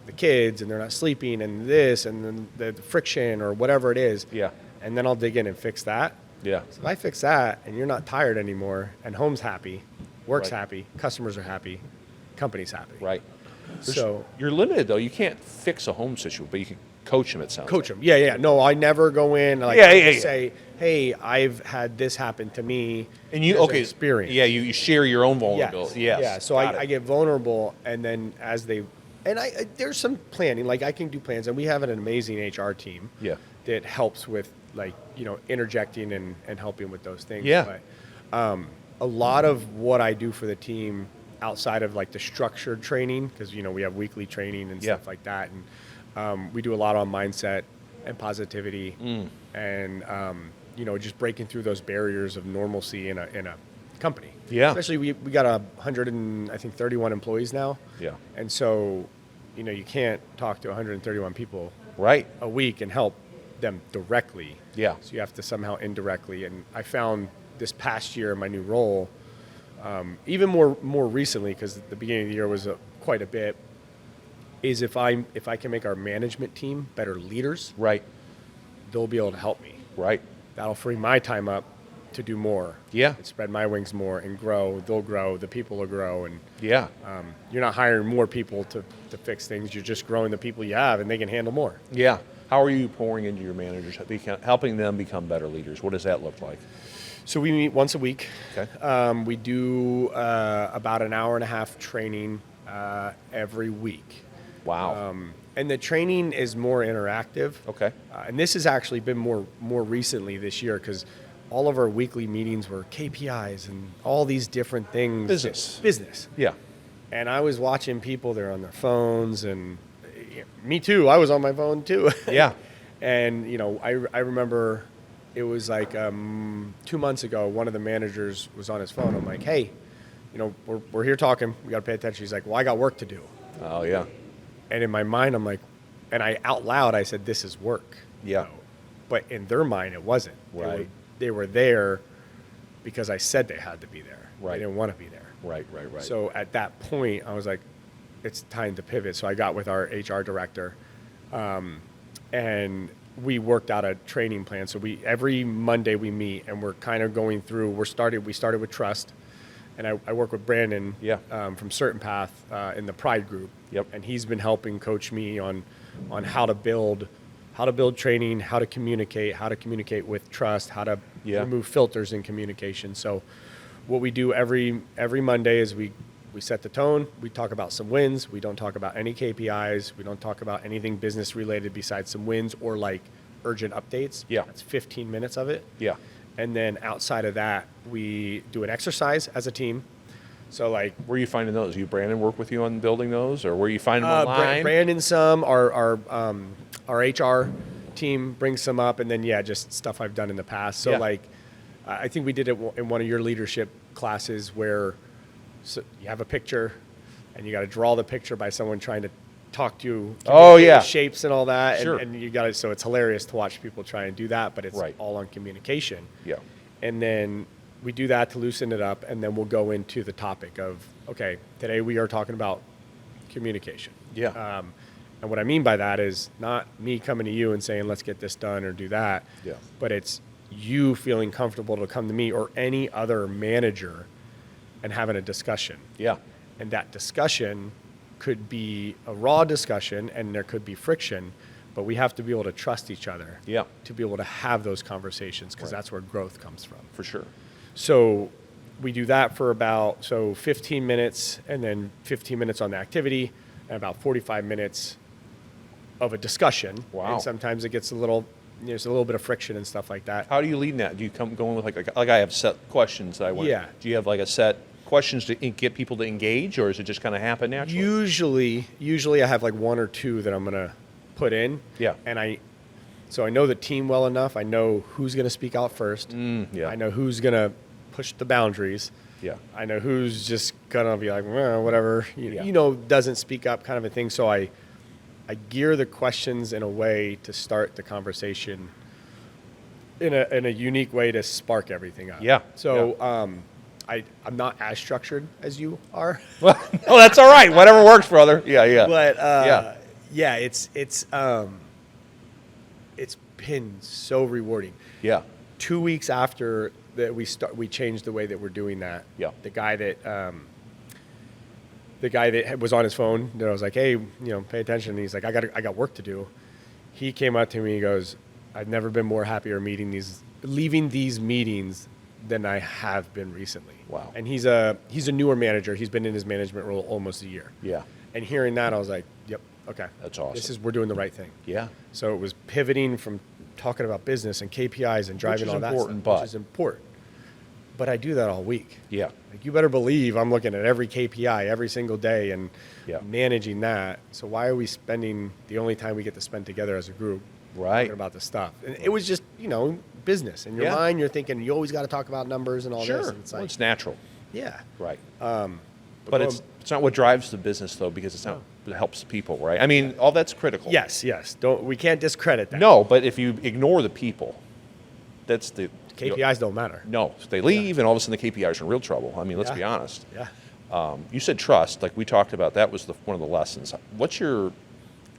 [SPEAKER 1] the kids and they're not sleeping and this and then the friction or whatever it is.
[SPEAKER 2] Yeah.
[SPEAKER 1] And then I'll dig in and fix that.
[SPEAKER 2] Yeah.
[SPEAKER 1] So if I fix that and you're not tired anymore and home's happy, work's happy, customers are happy, company's happy.
[SPEAKER 2] Right.
[SPEAKER 1] So
[SPEAKER 2] you're limited though. You can't fix a home situation, but you can coach them. It sounds
[SPEAKER 1] coach
[SPEAKER 2] like.
[SPEAKER 1] them. Yeah. No, I never go in. Like, say, hey, I've had this happen to me.
[SPEAKER 2] And you
[SPEAKER 1] experience.
[SPEAKER 2] Yeah, you share your own vulnerability. Yes.
[SPEAKER 1] Yeah. So I get vulnerable, and then there's some planning. Like I can do plans, and we have an amazing HR team.
[SPEAKER 2] Yeah.
[SPEAKER 1] That helps with interjecting and helping with those things.
[SPEAKER 2] Yeah.
[SPEAKER 1] But a lot of what I do for the team outside of like the structured training, because we have weekly training and stuff like that, and we do a lot on mindset and positivity, and just breaking through those barriers of normalcy in a company.
[SPEAKER 2] Yeah.
[SPEAKER 1] Especially we got 131 employees now.
[SPEAKER 2] Yeah.
[SPEAKER 1] And so, you can't talk to 131 people
[SPEAKER 2] Right.
[SPEAKER 1] a week and help them directly.
[SPEAKER 2] Yeah.
[SPEAKER 1] So you have to somehow indirectly. And I found this past year in my new role, even more recently, because the beginning of the year was quite a bit, is if I can make our management team better leaders,
[SPEAKER 2] Right.
[SPEAKER 1] they'll be able to help me.
[SPEAKER 2] Right.
[SPEAKER 1] That'll free my time up to do more.
[SPEAKER 2] Yeah.
[SPEAKER 1] And spread my wings more and grow. They'll grow. The people will grow. And
[SPEAKER 2] Yeah.
[SPEAKER 1] you're not hiring more people to fix things. You're just growing the people you have, and they can handle more.
[SPEAKER 2] Yeah. How are you pouring into your managers, helping them become better leaders? What does that look like?
[SPEAKER 1] So we meet once a week.
[SPEAKER 2] Okay.
[SPEAKER 1] We do about an hour and a half training every week.
[SPEAKER 2] Wow.
[SPEAKER 1] And the training is more interactive.
[SPEAKER 2] Okay.
[SPEAKER 1] And this has actually been more recently this year, because all of our weekly meetings were KPIs and all these different things. Business.
[SPEAKER 2] Yeah.
[SPEAKER 1] And I was watching people, they're on their phones, and me too, I was on my phone too.
[SPEAKER 2] Yeah.
[SPEAKER 1] And, I remember it was like 2 months ago, one of the managers was on his phone. I'm like, hey, we're here talking. We got to pay attention. He's like, well, I got work to do.
[SPEAKER 2] Oh, yeah.
[SPEAKER 1] And in my mind, I'm like, and I out loud, I said, this is work.
[SPEAKER 2] Yeah.
[SPEAKER 1] But in their mind, it wasn't.
[SPEAKER 2] Right.
[SPEAKER 1] They were there because I said they had to be there.
[SPEAKER 2] Right.
[SPEAKER 1] They didn't want to be there.
[SPEAKER 2] Right.
[SPEAKER 1] So at that point, I was like, it's time to pivot. So I got with our HR director, and we worked out a training plan. So every Monday we meet, and we're kind of going through. We started with trust, and I work with Brandon from Certain Path in the Pride group.
[SPEAKER 2] Yep.
[SPEAKER 1] And he's been helping coach me on how to build training, how to communicate with trust, how to remove filters in communication. So what we do every Monday is we set the tone. We talk about some wins. We don't talk about any KPIs. We don't talk about anything business related besides some wins or like urgent updates.
[SPEAKER 2] Yeah.
[SPEAKER 1] That's 15 minutes of it.
[SPEAKER 2] Yeah.
[SPEAKER 1] And then outside of that, we do an exercise as a team. So like,
[SPEAKER 2] where are you finding those? You Brandon work with you on building those, or where you find them online?
[SPEAKER 1] Brandon, our HR team brings some up, and then just stuff I've done in the past. So like, I think we did it in one of your leadership classes where you have a picture, and you got to draw the picture by someone trying to talk to you.
[SPEAKER 2] Oh yeah,
[SPEAKER 1] shapes and all that.
[SPEAKER 2] Sure.
[SPEAKER 1] And you got to. So it's hilarious to watch people try and do that, but it's all on communication.
[SPEAKER 2] Yeah. And
[SPEAKER 1] then we do that to loosen it up, and then we'll go into the topic of, okay, today we are talking about communication.
[SPEAKER 2] Yeah.
[SPEAKER 1] And what I mean by that is not me coming to you and saying, let's get this done or do that.
[SPEAKER 2] Yeah.
[SPEAKER 1] But it's you feeling comfortable to come to me or any other manager and having a discussion.
[SPEAKER 2] Yeah.
[SPEAKER 1] And that discussion could be a raw discussion, and there could be friction, but we have to be able to trust each other.
[SPEAKER 2] Yeah.
[SPEAKER 1] To be able to have those conversations, because that's where growth comes from.
[SPEAKER 2] For sure.
[SPEAKER 1] So we do that for about 15 minutes, and then 15 minutes on the activity, and about 45 minutes of a discussion.
[SPEAKER 2] Wow.
[SPEAKER 1] And sometimes it gets there's a little bit of friction and stuff like that.
[SPEAKER 2] How do you lead in that? Do you go in with like I have set questions that I want?
[SPEAKER 1] Yeah.
[SPEAKER 2] Do you have like a set questions to get people to engage, or is it just kind of happen naturally?
[SPEAKER 1] Usually I have like one or two that I'm gonna put in.
[SPEAKER 2] Yeah.
[SPEAKER 1] And I know the team well enough. I know who's gonna speak out first.
[SPEAKER 2] Yeah.
[SPEAKER 1] I know who's gonna push the boundaries.
[SPEAKER 2] Yeah.
[SPEAKER 1] I know who's just gonna be like, well, whatever, doesn't speak up, kind of a thing. So I gear the questions in a way to start the conversation in a unique way to spark everything up.
[SPEAKER 2] Yeah.
[SPEAKER 1] So I'm not as structured as you are.
[SPEAKER 2] Well, no, that's all right. Whatever works, brother. Yeah.
[SPEAKER 1] But it's been so rewarding.
[SPEAKER 2] Yeah.
[SPEAKER 1] 2 weeks after that we changed the way that we're doing that.
[SPEAKER 2] Yeah.
[SPEAKER 1] The guy that was on his phone, that I was like, hey, pay attention. And he's like, I got work to do. He came up to me, he goes, I've never been more happier leaving these meetings than I have been recently.
[SPEAKER 2] Wow.
[SPEAKER 1] And he's a newer manager. He's been in his management role almost a year.
[SPEAKER 2] Yeah.
[SPEAKER 1] And hearing that, I was like, yep, okay.
[SPEAKER 2] That's awesome.
[SPEAKER 1] We're doing the right thing.
[SPEAKER 2] Yeah.
[SPEAKER 1] So it was pivoting from talking about business and KPIs and driving all that stuff, which is important. But I do that all week.
[SPEAKER 2] Yeah.
[SPEAKER 1] Like, you better believe I'm looking at every KPI every single day and managing that. So why are we spending the only time we get to spend together as a group
[SPEAKER 2] Right.
[SPEAKER 1] talking about the stuff. And it was just, business. In your mind, you're thinking you always got to talk about numbers and all this. And it's
[SPEAKER 2] Well,
[SPEAKER 1] like,
[SPEAKER 2] it's natural.
[SPEAKER 1] yeah.
[SPEAKER 2] Right.
[SPEAKER 1] But
[SPEAKER 2] it's not what drives the business, though, because it's not what helps people, right? I mean, all that's critical.
[SPEAKER 1] Yes. We can't discredit that.
[SPEAKER 2] No, but if you ignore the people, that's the...
[SPEAKER 1] KPIs don't matter.
[SPEAKER 2] No. So they leave, and all of a sudden the KPIs are in real trouble. I mean, let's be honest.
[SPEAKER 1] Yeah.
[SPEAKER 2] You said trust, like we talked about. That was one of the lessons. What's your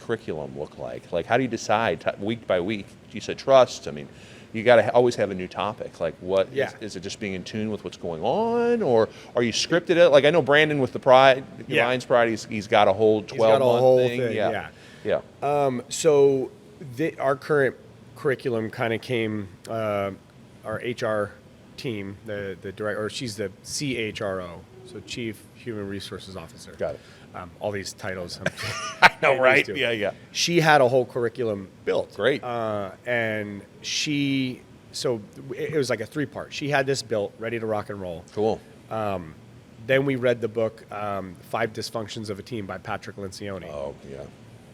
[SPEAKER 2] curriculum look like? Like, how do you decide week by week? You said trust. I mean, you got to always have a new topic. Like, what is it? Just being in tune with what's going on, or are you scripted it? Like, I know Brandon with the Lion's Pride. He's got a whole 12-month thing. Yeah.
[SPEAKER 1] So our current curriculum kind of came. Our HR team, the director, or she's the CHRO, so Chief Human Resources Officer.
[SPEAKER 2] Got it.
[SPEAKER 1] All these titles.
[SPEAKER 2] I know, right? Yeah.
[SPEAKER 1] She had a whole curriculum built.
[SPEAKER 2] Great.
[SPEAKER 1] And so it was like a 3-part. She had this built, ready to rock and roll.
[SPEAKER 2] Cool.
[SPEAKER 1] Then we read the book, 5 Dysfunctions of a Team by Patrick Lencioni.
[SPEAKER 2] Oh, yeah.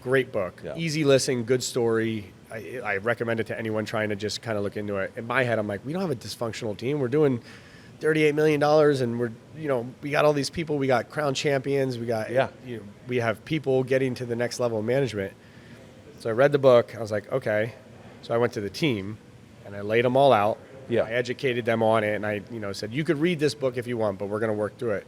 [SPEAKER 1] Great book.
[SPEAKER 2] Yeah.
[SPEAKER 1] Easy listen, good story. I recommend it to anyone trying to just kind of look into it. In my head, I'm like, we don't have a dysfunctional team. We're doing $38 million, and we got all these people. We got crown champions. We got, we have people getting to the next level of management. So I read the book. I was like, okay. So I went to the team, and I laid them all out.
[SPEAKER 2] Yeah.
[SPEAKER 1] I educated them on it, and I, said, you could read this book if you want, but we're going to work through it.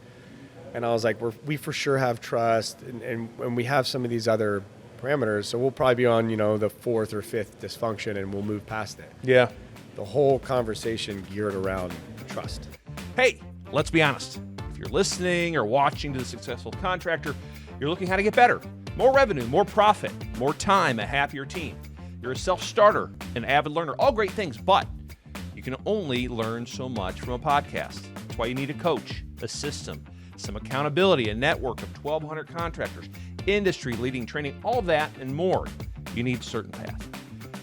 [SPEAKER 1] And I was like, we for sure have trust, and we have some of these other parameters, so we'll probably be on, the 4th or 5th dysfunction, and we'll move past it.
[SPEAKER 2] Yeah.
[SPEAKER 1] The whole conversation geared around trust.
[SPEAKER 2] Hey, let's be honest. If you're listening or watching to the successful contractor, you're looking how to get better. More revenue, more profit, more time, a happier team. You're a self-starter, an avid learner, all great things, but you can only learn so much from a podcast. That's why you need a coach, a system, some accountability, a network of 1,200 contractors, industry-leading training, all of that and more. You need Certain Path.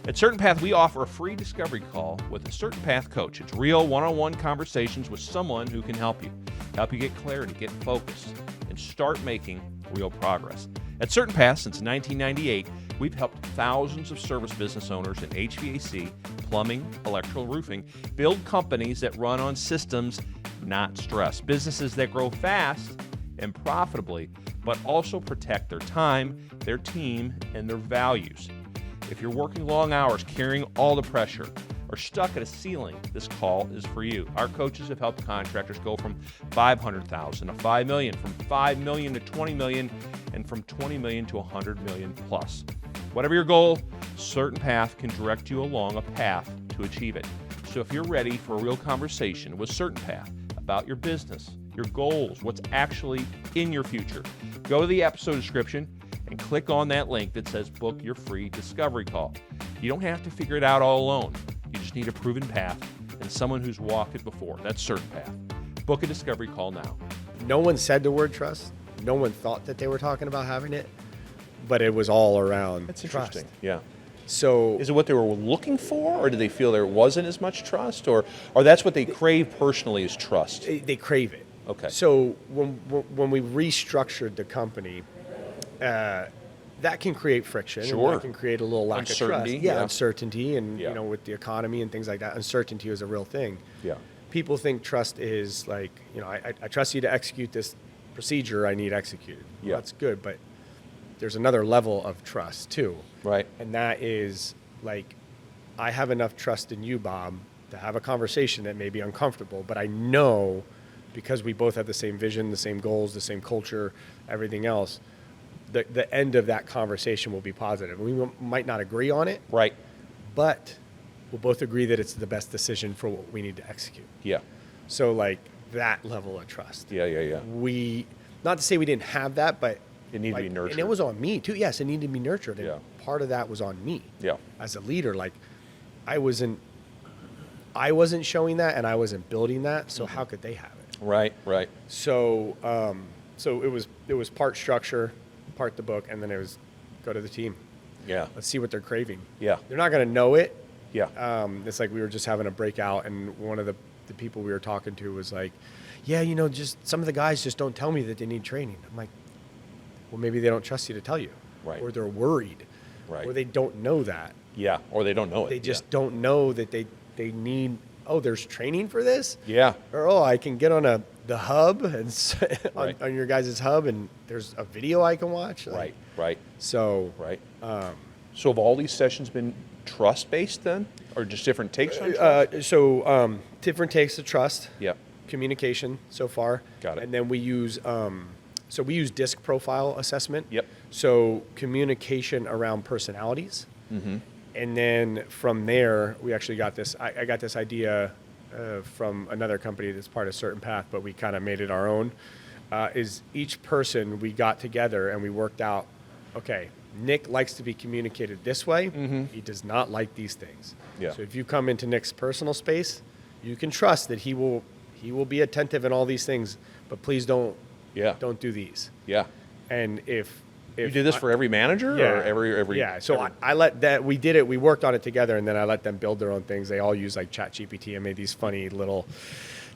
[SPEAKER 2] At Certain Path, we offer a free discovery call with a Certain Path coach. It's real one-on-one conversations with someone who can help you get clarity, get focused, and start making real progress. At Certain Path, since 1998, we've helped thousands of service business owners in HVAC, plumbing, electrical, roofing, build companies that run on systems, not stress. Businesses that grow fast and profitably, but also protect their time, their team, and their values. If you're working long hours, carrying all the pressure, or stuck at a ceiling, this call is for you. Our coaches have helped contractors go from $500,000 to $5 million, from $5 million to $20 million, and from $20 million to $100 million plus. Whatever your goal, Certain Path can direct you along a path to achieve it. So if you're ready for a real conversation with Certain Path about your business, your goals, what's actually in your future, go to the episode description and click on that link that says book your free discovery call. You don't have to figure it out all alone. You just need a proven path and someone who's walked it before. That's Certain Path. Book a discovery call now.
[SPEAKER 1] No one said the word trust. No one thought that they were talking about having it, but it was all around
[SPEAKER 2] That's
[SPEAKER 1] trust.
[SPEAKER 2] interesting. Yeah.
[SPEAKER 1] So
[SPEAKER 2] is it what they were looking for, or did they feel there wasn't as much trust, or that's what they crave personally is trust?
[SPEAKER 1] They crave it.
[SPEAKER 2] Okay.
[SPEAKER 1] So when we restructured the company, that can create friction.
[SPEAKER 2] Sure.
[SPEAKER 1] And that can create a little lack of trust.
[SPEAKER 2] Yeah.
[SPEAKER 1] Uncertainty, and with the economy and things like that, uncertainty is a real thing.
[SPEAKER 2] Yeah.
[SPEAKER 1] People think trust is like, I trust you to execute this procedure I need executed. Well,
[SPEAKER 2] Yeah.
[SPEAKER 1] that's good, but there's another level of trust too.
[SPEAKER 2] Right.
[SPEAKER 1] And that is like, I have enough trust in you, Bob, to have a conversation that may be uncomfortable, but I know because we both have the same vision, the same goals, the same culture, everything else, the end of that conversation will be positive. We might not agree on it,
[SPEAKER 2] Right.
[SPEAKER 1] but we'll both agree that it's the best decision for what we need to execute.
[SPEAKER 2] Yeah.
[SPEAKER 1] So like that level of trust.
[SPEAKER 2] Yeah.
[SPEAKER 1] We, not to say we didn't have that, but
[SPEAKER 2] It needed to be nurtured.
[SPEAKER 1] And it was on me too. Yes, it needed to be nurtured. And
[SPEAKER 2] Yeah.
[SPEAKER 1] part of that was on me.
[SPEAKER 2] Yeah. As
[SPEAKER 1] a leader, like I wasn't showing that, and I wasn't building that. So how could they have it?
[SPEAKER 2] Right.
[SPEAKER 1] So it was part structure, part the book, and then it was go to the team.
[SPEAKER 2] Yeah.
[SPEAKER 1] Let's see what they're craving.
[SPEAKER 2] Yeah.
[SPEAKER 1] They're not going to know it.
[SPEAKER 2] Yeah.
[SPEAKER 1] It's like we were just having a breakout, and one of the people we were talking to was like, yeah, just some of the guys just don't tell me that they need training. I'm like, well, maybe they don't trust you to tell you.
[SPEAKER 2] Right.
[SPEAKER 1] Or they're worried.
[SPEAKER 2] Right.
[SPEAKER 1] or they don't know that.
[SPEAKER 2] Yeah, or they don't know it.
[SPEAKER 1] They just don't know that they need, oh, there's training for this?
[SPEAKER 2] Yeah.
[SPEAKER 1] Or, oh, I can get on the hub and
[SPEAKER 2] Right.
[SPEAKER 1] on your guys' hub and there's a video I can watch. Like,
[SPEAKER 2] Right.
[SPEAKER 1] So,
[SPEAKER 2] Right. So have all these sessions been trust-based then? Or just different takes on trust?
[SPEAKER 1] Different takes of trust.
[SPEAKER 2] Yeah.
[SPEAKER 1] Communication so far.
[SPEAKER 2] Got it.
[SPEAKER 1] And then we use disc profile assessment.
[SPEAKER 2] Yep.
[SPEAKER 1] So communication around personalities.
[SPEAKER 2] Mm-hmm.
[SPEAKER 1] And then from there, we actually got this. I got this idea from another company that's part of Certain Path, but we kind of made it our own. Is each person we got together and we worked out, okay, Nick likes to be communicated this way.
[SPEAKER 2] Mm-hmm.
[SPEAKER 1] He does not like these things.
[SPEAKER 2] Yeah.
[SPEAKER 1] So if you come into Nick's personal space, you can trust that he will be attentive in all these things, but please don't do these.
[SPEAKER 2] Yeah.
[SPEAKER 1] And if
[SPEAKER 2] You did this for every manager or every
[SPEAKER 1] yeah. So I let that, we did it, we worked on it together, and then I let them build their own things. They all use like ChatGPT and made these funny little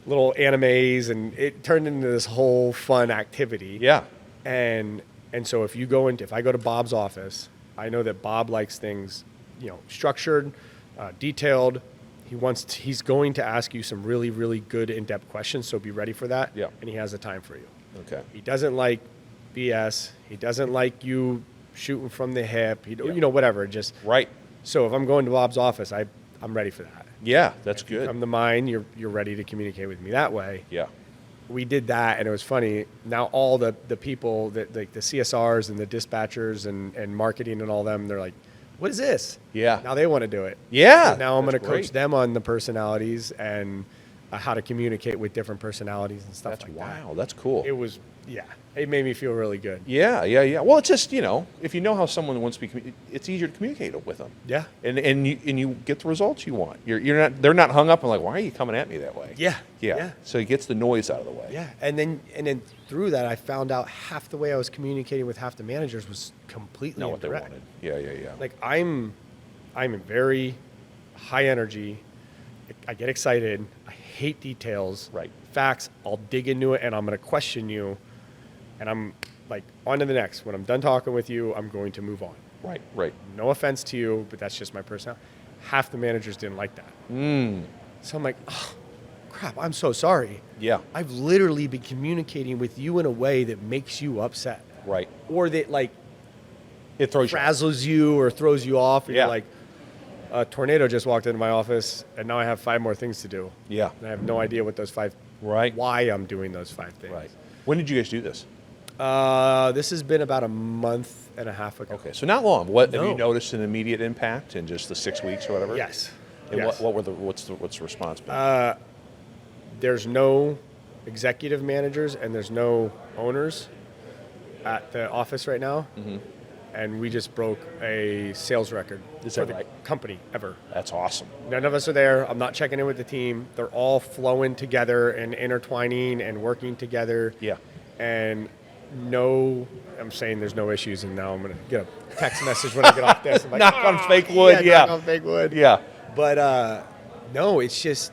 [SPEAKER 1] animes, and it turned into this whole fun activity.
[SPEAKER 2] Yeah.
[SPEAKER 1] And so if I go to Bob's office, I know that Bob likes things, structured, detailed. He's going to ask you some really, really good in-depth questions, so be ready for that.
[SPEAKER 2] Yeah.
[SPEAKER 1] And he has the time for you.
[SPEAKER 2] Okay.
[SPEAKER 1] He doesn't like BS. He doesn't like you shooting from the hip. Whatever. Just
[SPEAKER 2] Right.
[SPEAKER 1] So if I'm going to Bob's office, I'm ready for that.
[SPEAKER 2] Yeah, that's good.
[SPEAKER 1] I'm the mine. You're ready to communicate with me that way.
[SPEAKER 2] Yeah.
[SPEAKER 1] We did that, and it was funny. Now all the people that like the CSRs and the dispatchers and marketing and all them, they're like, "What is this?"
[SPEAKER 2] Yeah.
[SPEAKER 1] Now they want to do it.
[SPEAKER 2] Yeah.
[SPEAKER 1] So now I'm going to
[SPEAKER 2] that's
[SPEAKER 1] coach
[SPEAKER 2] great.
[SPEAKER 1] them on the personalities and how to communicate with different personalities and stuff
[SPEAKER 2] That's
[SPEAKER 1] like
[SPEAKER 2] wow.
[SPEAKER 1] that.
[SPEAKER 2] That's cool.
[SPEAKER 1] It was, it made me feel really good.
[SPEAKER 2] Yeah. Well, it's just, if you know how someone wants to be, it's easier to communicate with them.
[SPEAKER 1] Yeah.
[SPEAKER 2] And you get the results you want. They're not hung up on like, why are you coming at me that way?
[SPEAKER 1] Yeah.
[SPEAKER 2] So it gets the noise out of the way.
[SPEAKER 1] Yeah. And then through that, I found out half the way I was communicating with half the managers was completely
[SPEAKER 2] Know what they
[SPEAKER 1] incorrect.
[SPEAKER 2] wanted. Yeah.
[SPEAKER 1] Like I'm very high energy. I get excited. I hate details.
[SPEAKER 2] Right.
[SPEAKER 1] Facts. I'll dig into it and I'm going to question you. And I'm like, on to the next. When I'm done talking with you, I'm going to move on.
[SPEAKER 2] Right.
[SPEAKER 1] No offense to you, but that's just my personality. Half the managers didn't like that. So I'm like, oh, crap, I'm so sorry.
[SPEAKER 2] Yeah.
[SPEAKER 1] I've literally been communicating with you in a way that makes you upset.
[SPEAKER 2] Right.
[SPEAKER 1] Or that like
[SPEAKER 2] It throws you.
[SPEAKER 1] frazzles you or throws you off. And
[SPEAKER 2] Yeah.
[SPEAKER 1] You're like, a tornado just walked into my office and now I have 5 more things to do.
[SPEAKER 2] Yeah.
[SPEAKER 1] And I have no idea what those 5,
[SPEAKER 2] Right.
[SPEAKER 1] why I'm doing those 5 things.
[SPEAKER 2] Right. When did you guys do this?
[SPEAKER 1] This has been about a month and a half ago.
[SPEAKER 2] Okay, so not long. What have
[SPEAKER 1] No.
[SPEAKER 2] you noticed an immediate impact in just the 6 weeks or whatever?
[SPEAKER 1] Yes.
[SPEAKER 2] And
[SPEAKER 1] Yes.
[SPEAKER 2] what's the response been?
[SPEAKER 1] There's no executive managers and there's no owners at the office right now. Mm-hmm. And we just broke a sales record
[SPEAKER 2] Is
[SPEAKER 1] for
[SPEAKER 2] that
[SPEAKER 1] the
[SPEAKER 2] right?
[SPEAKER 1] company ever.
[SPEAKER 2] That's awesome.
[SPEAKER 1] None of us are there. I'm not checking in with the team. They're all flowing together and intertwining and working together.
[SPEAKER 2] Yeah.
[SPEAKER 1] And I'm saying there's no issues, and now I'm going to get a text message when I get off this. I'm like,
[SPEAKER 2] Knock on fake wood, yeah.
[SPEAKER 1] Knock on fake wood.
[SPEAKER 2] Yeah.
[SPEAKER 1] But no, it's just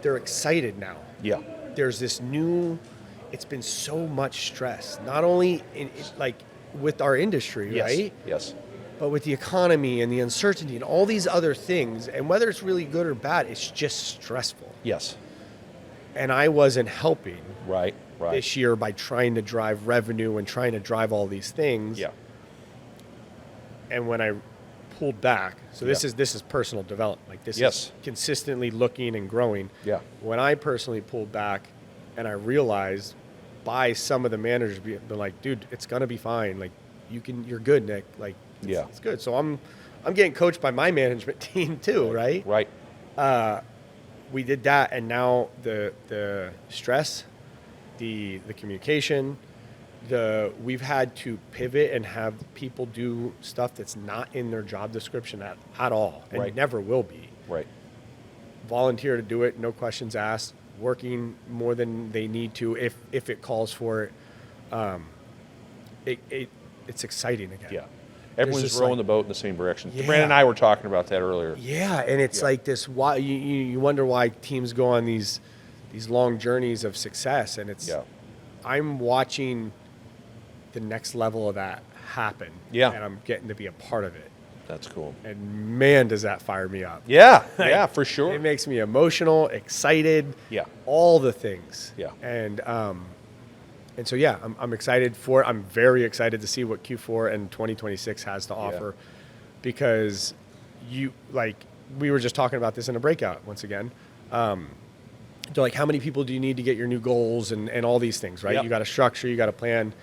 [SPEAKER 1] they're excited now.
[SPEAKER 2] Yeah.
[SPEAKER 1] There's this new. It's been so much stress, not only like with our industry,
[SPEAKER 2] Yes.
[SPEAKER 1] right?
[SPEAKER 2] Yes.
[SPEAKER 1] But with the economy and the uncertainty and all these other things, and whether it's really good or bad, it's just stressful.
[SPEAKER 2] Yes.
[SPEAKER 1] And I wasn't helping
[SPEAKER 2] Right.
[SPEAKER 1] this year by trying to drive revenue and trying to drive all these things.
[SPEAKER 2] Yeah.
[SPEAKER 1] And when I pulled back, so this
[SPEAKER 2] Yeah.
[SPEAKER 1] is personal development. Like this
[SPEAKER 2] Yes.
[SPEAKER 1] is consistently looking and growing.
[SPEAKER 2] Yeah.
[SPEAKER 1] When I personally pulled back and I realized by some of the managers being like, dude, it's gonna be fine. Like you're good, Nick. Like it's good. So I'm getting coached by my management team too, right?
[SPEAKER 2] Right.
[SPEAKER 1] We did that, and now the stress, the communication, we've had to pivot and have people do stuff that's not in their job description at all, and
[SPEAKER 2] Right.
[SPEAKER 1] never will be.
[SPEAKER 2] Right.
[SPEAKER 1] Volunteer to do it, no questions asked, working more than they need to if it calls for it. It's exciting again.
[SPEAKER 2] Yeah. Everyone's
[SPEAKER 1] just
[SPEAKER 2] rowing
[SPEAKER 1] like-
[SPEAKER 2] the boat in the same direction.
[SPEAKER 1] Yeah.
[SPEAKER 2] Brandon and I were talking about that earlier.
[SPEAKER 1] Yeah, and it's like this. Why you wonder why teams go on these long journeys of success, and it's.
[SPEAKER 2] Yeah.
[SPEAKER 1] I'm watching the next level of that happen.
[SPEAKER 2] Yeah.
[SPEAKER 1] And I'm getting to be a part of it.
[SPEAKER 2] That's cool.
[SPEAKER 1] And man, does that fire me up.
[SPEAKER 2] Yeah, yeah, for sure.
[SPEAKER 1] It makes me emotional, excited.
[SPEAKER 2] Yeah.
[SPEAKER 1] All the things.
[SPEAKER 2] Yeah.
[SPEAKER 1] And so yeah, I'm excited for it. I'm very excited to see what Q4 and 2026 has to offer, because we were just talking about this in a breakout once again. They're like, how many people do you need to get your new goals and all these things, right?
[SPEAKER 2] Yep.
[SPEAKER 1] You got a structure, you got a plan.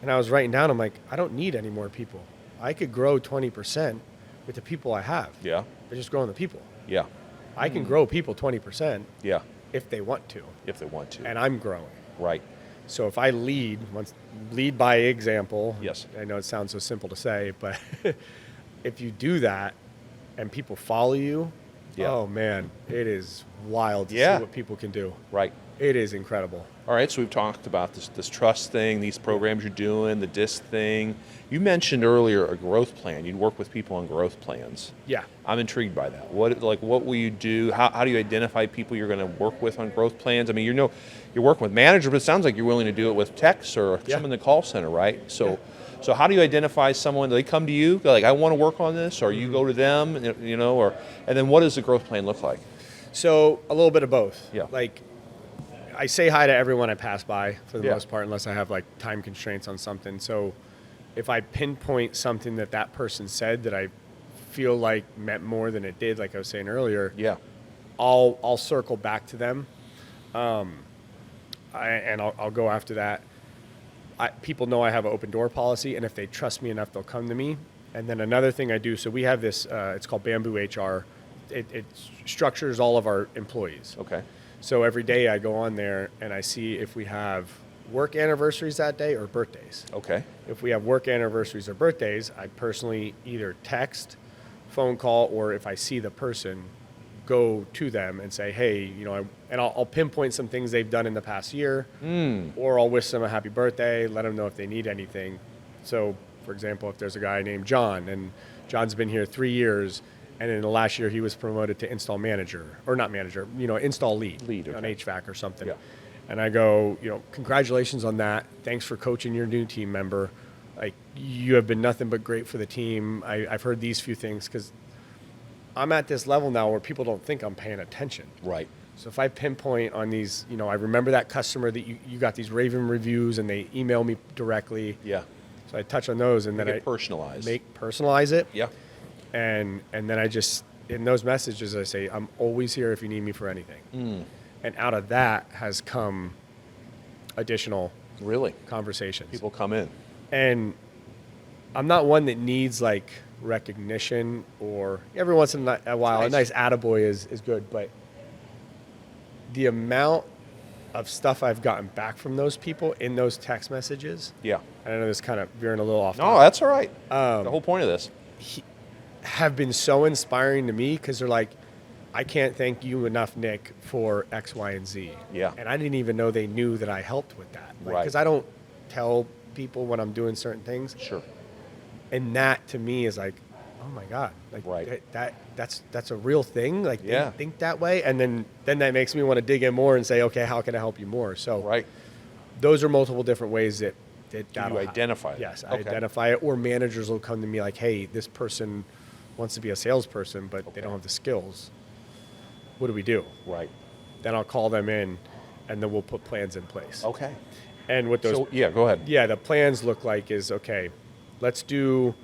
[SPEAKER 1] And I was writing down, I'm like, I don't need any more people. I could grow 20% with the people I have.
[SPEAKER 2] Yeah.
[SPEAKER 1] They're just growing the people.
[SPEAKER 2] Yeah.
[SPEAKER 1] I can grow people 20%
[SPEAKER 2] Yeah.
[SPEAKER 1] if they want to.
[SPEAKER 2] If they want to.
[SPEAKER 1] And I'm growing.
[SPEAKER 2] Right.
[SPEAKER 1] So if I lead by example.
[SPEAKER 2] Yes.
[SPEAKER 1] I know it sounds so simple to say, but if you do that and people follow you, oh man, it is wild to see what people can do.
[SPEAKER 2] Right.
[SPEAKER 1] It is incredible.
[SPEAKER 2] All right, so we've talked about this trust thing, these programs you're doing, the DISC thing. You mentioned earlier a growth plan. You'd work with people on growth plans.
[SPEAKER 1] Yeah.
[SPEAKER 2] I'm intrigued by that. What will you do? How do you identify people you're going to work with on growth plans? I mean, you're working with managers, but it sounds like you're willing to do it with techs or some in the call center, right? So how do you identify someone? Do they come to you, like, I want to work on this, or you go to them, and then what does the growth plan look like?
[SPEAKER 1] So a little bit of both.
[SPEAKER 2] Yeah.
[SPEAKER 1] Like, I say hi to everyone I pass by for the
[SPEAKER 2] Yeah.
[SPEAKER 1] most part, unless I have like time constraints on something. So if I pinpoint something that person said that I feel like meant more than it did, like I was saying earlier, I'll circle back to them, and I'll go after that. People know I have an open door policy, and if they trust me enough, they'll come to me. And then another thing I do, so we have this, it's called Bamboo HR. It structures all of our employees.
[SPEAKER 2] Okay.
[SPEAKER 1] So every day I go on there and I see if we have work anniversaries that day or birthdays.
[SPEAKER 2] Okay.
[SPEAKER 1] If we have work anniversaries or birthdays, I personally either text, phone call, or if I see the person, go to them and say, hey, I'll pinpoint some things they've done in the past year, or I'll wish them a happy birthday, let them know if they need anything. So, for example, if there's a guy named John, and John's been here 3 years, and in the last year he was promoted to install manager, or not manager, install lead on HVAC or something.
[SPEAKER 2] Yeah.
[SPEAKER 1] And I go, congratulations on that. Thanks for coaching your new team member. Like, you have been nothing but great for the team. I've heard these few things, because I'm at this level now where people don't think I'm paying attention.
[SPEAKER 2] Right.
[SPEAKER 1] So if I pinpoint on these, I remember that customer that you got these raving reviews and they email me directly.
[SPEAKER 2] Yeah.
[SPEAKER 1] So I touch on those, and then I personalize it.
[SPEAKER 2] Yeah.
[SPEAKER 1] And then I just, in those messages, I say, I'm always here if you need me for anything. And out of that has come additional conversations.
[SPEAKER 2] People come in.
[SPEAKER 1] And I'm not one that needs like recognition, or every once in a while, a nice attaboy is good. But the amount of stuff I've gotten back from those people in those text messages.
[SPEAKER 2] Yeah.
[SPEAKER 1] I know this kind of veering a little off.
[SPEAKER 2] No, that's all right. The whole point of this.
[SPEAKER 1] Have been so inspiring to me, because they're like, I can't thank you enough, Nick, for X, Y, and Z.
[SPEAKER 2] Yeah.
[SPEAKER 1] And I didn't even know they knew that I helped with that.
[SPEAKER 2] Right.
[SPEAKER 1] Because I don't tell people when I'm doing certain things.
[SPEAKER 2] Sure.
[SPEAKER 1] And that to me is like, oh my God, like that's a real thing. Like, they think that way. And then that makes me want to dig in more and say, okay, how can I help you more? So those are multiple different ways that
[SPEAKER 2] you identify it.
[SPEAKER 1] Yes, I identify it. Or managers will come to me like, hey, this person wants to be a salesperson, but they don't have the skills. What do we do?
[SPEAKER 2] Right.
[SPEAKER 1] Then I'll call them in, and then we'll put plans in place.
[SPEAKER 2] Okay.
[SPEAKER 1] And what those...
[SPEAKER 2] So, go ahead.
[SPEAKER 1] Yeah, the plans look like is, okay, let's do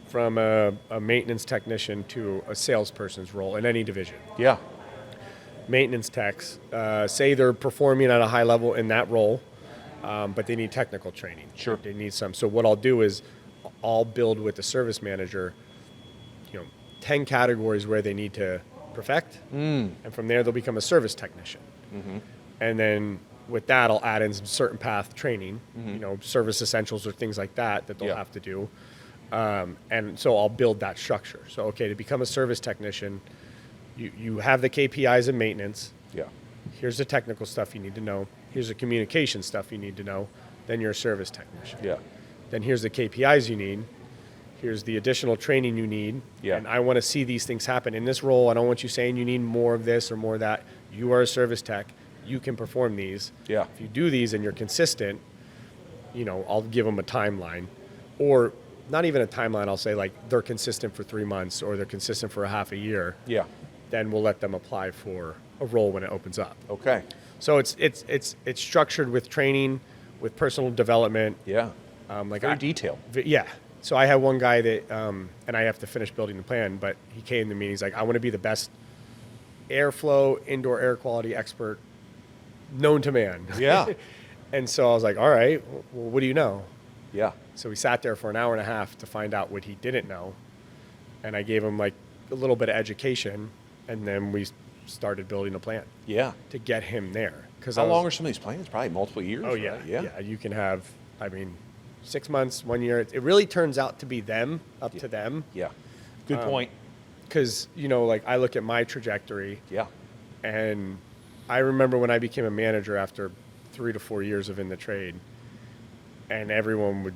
[SPEAKER 1] from a maintenance technician to a salesperson's role in any division.
[SPEAKER 2] Yeah.
[SPEAKER 1] Maintenance techs, say they're performing at a high level in that role, but they need technical training.
[SPEAKER 2] Sure.
[SPEAKER 1] They need some. So what I'll do is I'll build with the service manager, 10 categories where they need to perfect, and from there they'll become a service technician. And then with that, I'll add in some certain path training, service essentials or things like that they'll have to do. And so I'll build that structure. So, okay, to become a service technician, you have the KPIs and maintenance.
[SPEAKER 2] Yeah.
[SPEAKER 1] Here's the technical stuff you need to know. Here's the communication stuff you need to know. Then you're a service technician.
[SPEAKER 2] Yeah.
[SPEAKER 1] Then here's the KPIs you need. Here's the additional training you need.
[SPEAKER 2] Yeah.
[SPEAKER 1] And I want to see these things happen in this role. I don't want you saying you need more of this or more of that. You are a service tech. You can perform these.
[SPEAKER 2] Yeah.
[SPEAKER 1] If you do these and you're consistent, I'll give them a timeline, or not even a timeline. I'll say like they're consistent for 3 months or they're consistent for a half a year.
[SPEAKER 2] Yeah.
[SPEAKER 1] Then we'll let them apply for a role when it opens up.
[SPEAKER 2] Okay.
[SPEAKER 1] So it's structured with training, with personal development.
[SPEAKER 2] Yeah. Very detailed.
[SPEAKER 1] Yeah. So I had one guy that, and I have to finish building the plan, but he came to me and he's like, I want to be the best airflow, indoor air quality expert known to man.
[SPEAKER 2] Yeah.
[SPEAKER 1] And so I was like, all right, well, what do you know?
[SPEAKER 2] Yeah.
[SPEAKER 1] So we sat there for an hour and a half to find out what he didn't know. And I gave him like a little bit of education, and then we started building a plan.
[SPEAKER 2] Yeah.
[SPEAKER 1] To get him there.
[SPEAKER 2] How long are some of these plans? Probably multiple years.
[SPEAKER 1] Oh, yeah.
[SPEAKER 2] Right? Yeah.
[SPEAKER 1] Yeah. You can have, 6 months, 1 year. It really turns out to be up to them.
[SPEAKER 2] Yeah. Good point.
[SPEAKER 1] Because, like I look at my trajectory.
[SPEAKER 2] Yeah.
[SPEAKER 1] And I remember when I became a manager after 3 to 4 years of in the trade, and everyone would,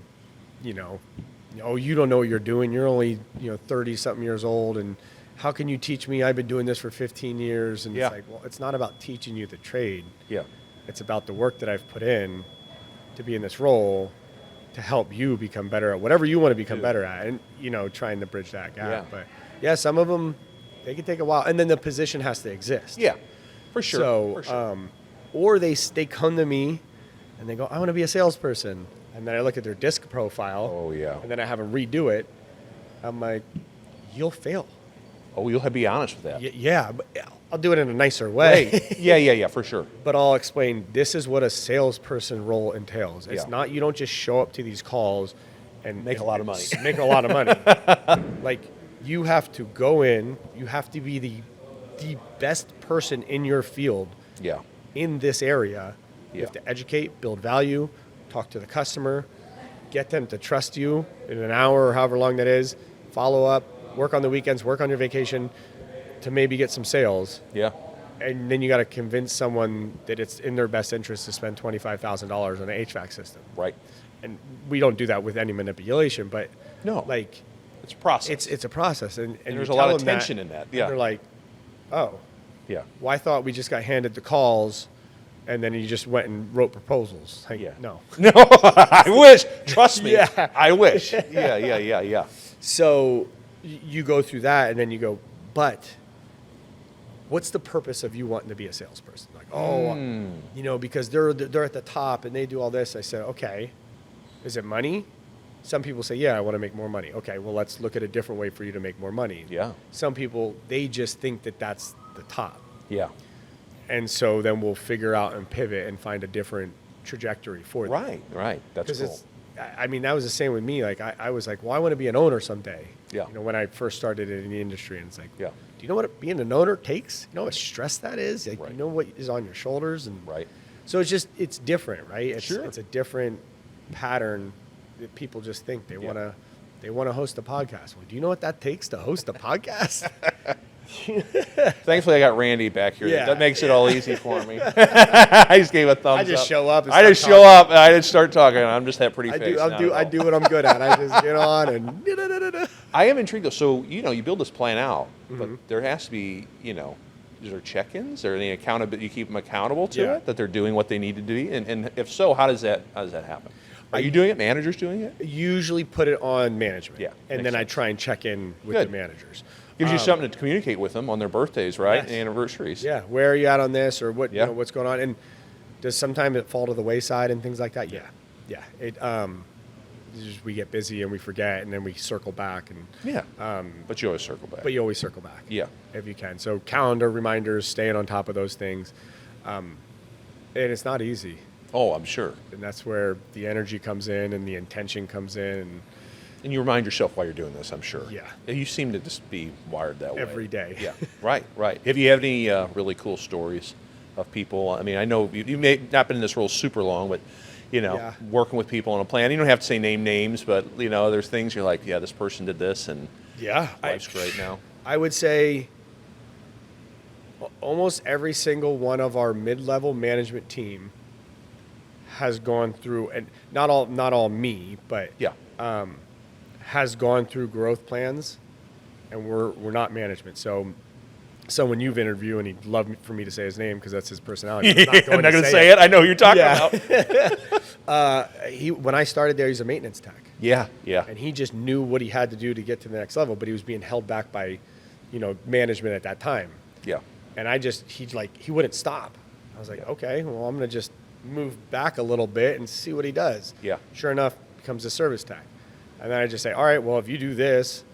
[SPEAKER 1] oh, you don't know what you're doing. You're only, 30 something years old. And how can you teach me? I've been doing this for 15 years. And
[SPEAKER 2] Yeah.
[SPEAKER 1] it's like, well, it's not about teaching you the trade.
[SPEAKER 2] Yeah.
[SPEAKER 1] It's about the work that I've put in to be in this role to help you become better at whatever you want to become better at, and trying to bridge that gap.
[SPEAKER 2] Yeah.
[SPEAKER 1] But yeah, some of them, they can take a while, and then the position has to exist.
[SPEAKER 2] Yeah. For sure.
[SPEAKER 1] So,
[SPEAKER 2] For sure.
[SPEAKER 1] or they come to me and they go, I want to be a salesperson, and then I look at their disc profile.
[SPEAKER 2] Oh, yeah.
[SPEAKER 1] And then I have them redo it. I'm like, you'll fail.
[SPEAKER 2] Oh, you'll have to be honest with that.
[SPEAKER 1] Yeah, but I'll do it in a nicer way.
[SPEAKER 2] Right. Yeah, for sure.
[SPEAKER 1] But I'll explain, this is what a salesperson role entails. It's not, you don't just show up to these calls and
[SPEAKER 2] Make a lot of money.
[SPEAKER 1] Make a lot of money. Like, you have to go in, you have to be the best person in your field.
[SPEAKER 2] Yeah.
[SPEAKER 1] In this area. You
[SPEAKER 2] Yeah.
[SPEAKER 1] have to educate, build value, talk to the customer, get them to trust you in an hour or however long that is, follow up, work on the weekends, work on your vacation to maybe get some sales.
[SPEAKER 2] Yeah.
[SPEAKER 1] And then you got to convince someone that it's in their best interest to spend $25,000 on an HVAC system.
[SPEAKER 2] Right.
[SPEAKER 1] And we don't do that with any manipulation, but
[SPEAKER 2] No.
[SPEAKER 1] like
[SPEAKER 2] It's a process.
[SPEAKER 1] it's a process. And
[SPEAKER 2] there's
[SPEAKER 1] you
[SPEAKER 2] a lot
[SPEAKER 1] tell
[SPEAKER 2] of
[SPEAKER 1] them that,
[SPEAKER 2] tension in that.
[SPEAKER 1] and
[SPEAKER 2] Yeah.
[SPEAKER 1] they're like, oh,
[SPEAKER 2] Yeah.
[SPEAKER 1] well, I thought we just got handed the calls and then you just went and wrote proposals. Like,
[SPEAKER 2] Yeah.
[SPEAKER 1] no.
[SPEAKER 2] No, I wish. Trust me.
[SPEAKER 1] Yeah.
[SPEAKER 2] I wish. Yeah.
[SPEAKER 1] So you go through that and then you go, but what's the purpose of you wanting to be a salesperson? Like, because they're at the top and they do all this. I said, okay, is it money? Some people say, yeah, I want to make more money. Okay, well, let's look at a different way for you to make more money.
[SPEAKER 2] Yeah.
[SPEAKER 1] Some people, they just think that that's the top.
[SPEAKER 2] Yeah.
[SPEAKER 1] And so then we'll figure out and pivot and find a different trajectory for them.
[SPEAKER 2] Right. That's cool.
[SPEAKER 1] That was the same with me. Like, I was like, well, I want to be an owner someday.
[SPEAKER 2] Yeah.
[SPEAKER 1] When I first started in the industry, and it's like,
[SPEAKER 2] Yeah.
[SPEAKER 1] do you know what being an owner takes? You know what stress that is? Like,
[SPEAKER 2] Right.
[SPEAKER 1] you know what is on your shoulders? And
[SPEAKER 2] Right.
[SPEAKER 1] so it's different, right?
[SPEAKER 2] Sure.
[SPEAKER 1] It's a different pattern that people just think they want to host a podcast. Well, do you know what that takes to host a podcast?
[SPEAKER 2] Thankfully, I got Randy back here.
[SPEAKER 1] Yeah,
[SPEAKER 2] That makes it all easy for me. I just gave a thumbs up.
[SPEAKER 1] I just show up. And
[SPEAKER 2] I just
[SPEAKER 1] start
[SPEAKER 2] show
[SPEAKER 1] talking.
[SPEAKER 2] up and I just start talking. I'm just that pretty face.
[SPEAKER 1] I do what I'm good at. I just get on and.
[SPEAKER 2] I am intrigued though. So you build this plan out,
[SPEAKER 1] Mm-hmm.
[SPEAKER 2] but there has to be is there check-ins? Is there any accountability? You keep them accountable to
[SPEAKER 1] Yeah.
[SPEAKER 2] it, that they're doing what they need to do, and if so, how does that happen? Are you doing it? Managers doing it?
[SPEAKER 1] Usually put it on management.
[SPEAKER 2] Yeah,
[SPEAKER 1] And
[SPEAKER 2] makes
[SPEAKER 1] then I
[SPEAKER 2] sense.
[SPEAKER 1] try and check in with
[SPEAKER 2] Good.
[SPEAKER 1] the managers.
[SPEAKER 2] Gives you something to communicate with them on their birthdays, right?
[SPEAKER 1] Yes.
[SPEAKER 2] And anniversaries.
[SPEAKER 1] Yeah. Where are you at on this, or what?
[SPEAKER 2] Yeah.
[SPEAKER 1] What's going on? And does sometimes it fall to the wayside and things like that? Yeah. Yeah. It we get busy and we forget, and then we circle back, and
[SPEAKER 2] Yeah. But you always circle back.
[SPEAKER 1] but you always circle back.
[SPEAKER 2] Yeah.
[SPEAKER 1] If you can. So calendar reminders, staying on top of those things, and it's not easy.
[SPEAKER 2] Oh, I'm sure.
[SPEAKER 1] And that's where the energy comes in and the intention comes in.
[SPEAKER 2] And you remind yourself why you're doing this, I'm sure.
[SPEAKER 1] Yeah.
[SPEAKER 2] You seem to just be wired that way.
[SPEAKER 1] Every day.
[SPEAKER 2] Yeah. Right. Have you had any really cool stories of people? I mean, I know you may not been in this role super long, but,
[SPEAKER 1] Yeah.
[SPEAKER 2] working with people on a plan. You don't have to say names, but, there's things you're like, yeah, this person did this, and
[SPEAKER 1] Yeah.
[SPEAKER 2] life's great now.
[SPEAKER 1] I would say almost every single one of our mid-level management team has gone through, and not all me, but
[SPEAKER 2] Yeah.
[SPEAKER 1] has gone through growth plans, and we're not management. So someone you've interviewed, and he'd love for me to say his name because that's his personality.
[SPEAKER 2] I'm not going to say it. I know who you're talking about.
[SPEAKER 1] When I started there, he's a maintenance tech.
[SPEAKER 2] Yeah, yeah.
[SPEAKER 1] And he just knew what he had to do to get to the next level, but he was being held back by, management at that time.
[SPEAKER 2] Yeah.
[SPEAKER 1] And he wouldn't stop. I was like, okay, well, I'm going to just move back a little bit and see what he does.
[SPEAKER 2] Yeah.
[SPEAKER 1] Sure enough, becomes a service tech. And then I just say, all right, well, if you do this,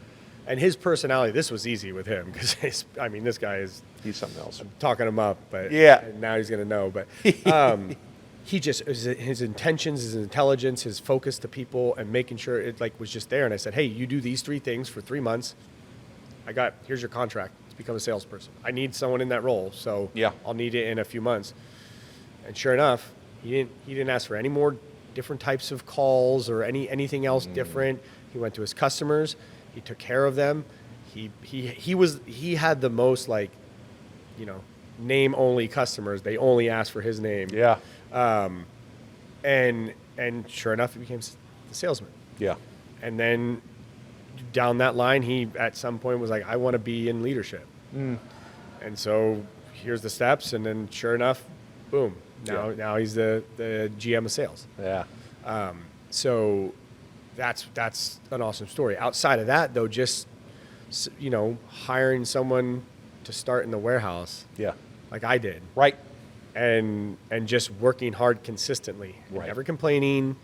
[SPEAKER 1] and his personality, this was easy with him because, this guy is...
[SPEAKER 2] He's something else.
[SPEAKER 1] I'm talking him up, but
[SPEAKER 2] yeah.
[SPEAKER 1] Now he's going to know. But his intentions, his intelligence, his focus to people and making sure it was just there. And I said, hey, you do these 3 things for 3 months. Here's your contract to become a salesperson. I need someone in that role, so I'll need it in a few months. And sure enough, he didn't ask for any more different types of calls or anything else different. He went to his customers. He took care of them. He had the most name only customers. They only asked for his name.
[SPEAKER 2] Yeah.
[SPEAKER 1] And sure enough, he became the salesman.
[SPEAKER 2] Yeah.
[SPEAKER 1] And then down that line, he at some point was like, I want to be in leadership. And so here's the steps. And then sure enough, boom. Now he's the GM of sales.
[SPEAKER 2] Yeah.
[SPEAKER 1] So that's an awesome story. Outside of that, though, just, hiring someone to start in the warehouse.
[SPEAKER 2] Yeah.
[SPEAKER 1] Like I did.
[SPEAKER 2] Right.
[SPEAKER 1] And just working hard consistently.
[SPEAKER 2] Right.
[SPEAKER 1] Never complaining.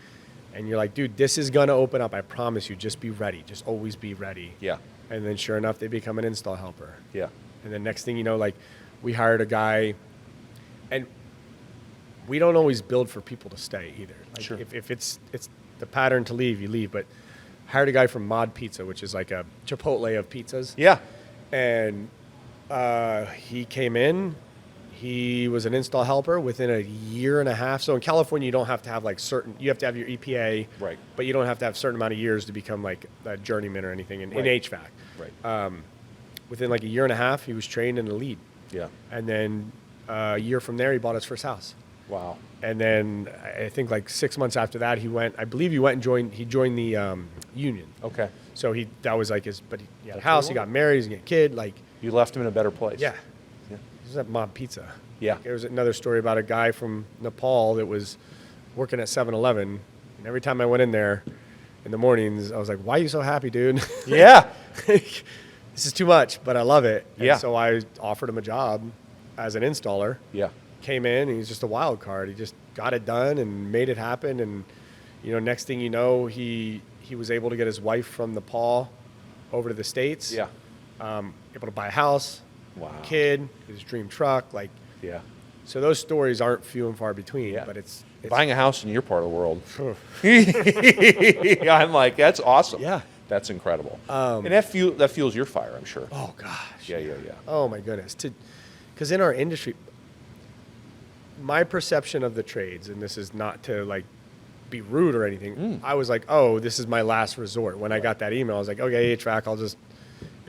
[SPEAKER 1] And you're like, dude, this is going to open up. I promise you. Just be ready. Just always be ready.
[SPEAKER 2] Yeah.
[SPEAKER 1] And then sure enough, they become an install helper.
[SPEAKER 2] Yeah.
[SPEAKER 1] And then next thing you know, we hired a guy. And we don't always build for people to stay either.
[SPEAKER 2] Sure.
[SPEAKER 1] If it's the pattern to leave, you leave. But hired a guy from Mod Pizza, which is like a Chipotle of pizzas.
[SPEAKER 2] Yeah.
[SPEAKER 1] And he came in. He was an install helper within a year and a half. So in California, you don't have to have you have to have your EPA,
[SPEAKER 2] right?
[SPEAKER 1] But you don't have to have a certain amount of years to become like a journeyman or anything in HVAC.
[SPEAKER 2] Right.
[SPEAKER 1] Within like a year and a half, he was trained in the lead.
[SPEAKER 2] Yeah.
[SPEAKER 1] And then a year from there, he bought his first house.
[SPEAKER 2] Wow.
[SPEAKER 1] And then I think 6 months after that, he joined the union.
[SPEAKER 2] Okay.
[SPEAKER 1] So he had a house, he got married, he's getting a kid.
[SPEAKER 2] You left him in a better place.
[SPEAKER 1] Yeah. He was at Mod Pizza.
[SPEAKER 2] Yeah.
[SPEAKER 1] There was another story about a guy from Nepal that was working at 7-Eleven. And every time I went in there in the mornings, I was like, why are you so happy, dude?
[SPEAKER 2] Yeah.
[SPEAKER 1] This is too much, but I love it.
[SPEAKER 2] Yeah.
[SPEAKER 1] And so I offered him a job as an installer.
[SPEAKER 2] Yeah.
[SPEAKER 1] Came in, and he's just a wild card. He just got it done and made it happen. And, next thing you know, he was able to get his wife from Nepal over to the States.
[SPEAKER 2] Yeah.
[SPEAKER 1] Able to buy a house.
[SPEAKER 2] Wow.
[SPEAKER 1] Kid, his dream truck.
[SPEAKER 2] Yeah.
[SPEAKER 1] So those stories aren't few and far between.
[SPEAKER 2] Yeah.
[SPEAKER 1] But it's
[SPEAKER 2] buying a house in your part of the world. I'm like, that's awesome.
[SPEAKER 1] Yeah.
[SPEAKER 2] That's incredible. And that fuels your fire, I'm sure.
[SPEAKER 1] Oh gosh.
[SPEAKER 2] Yeah.
[SPEAKER 1] Oh my goodness. Because in our industry, my perception of the trades, and this is not to be rude or anything. I was like, oh, this is my last resort. When I got that email, I was like, okay, HVAC, I'll just,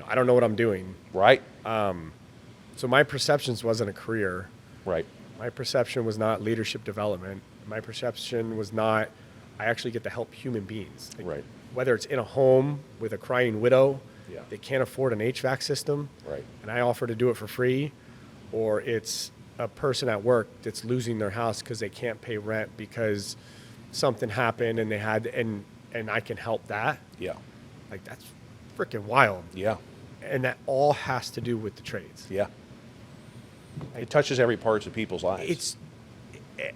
[SPEAKER 1] I don't know what I'm doing.
[SPEAKER 2] Right.
[SPEAKER 1] So my perceptions wasn't a career.
[SPEAKER 2] Right.
[SPEAKER 1] My perception was not leadership development. My perception was not, I actually get to help human beings.
[SPEAKER 2] Right.
[SPEAKER 1] Whether it's in a home with a crying widow that can't afford an HVAC system,
[SPEAKER 2] right,
[SPEAKER 1] and I offer to do it for free, or it's a person at work that's losing their house because they can't pay rent because something happened and they had, and I can help that.
[SPEAKER 2] Yeah.
[SPEAKER 1] That's freaking wild.
[SPEAKER 2] Yeah.
[SPEAKER 1] And that all has to do with the trades.
[SPEAKER 2] Yeah. It touches every part of people's lives.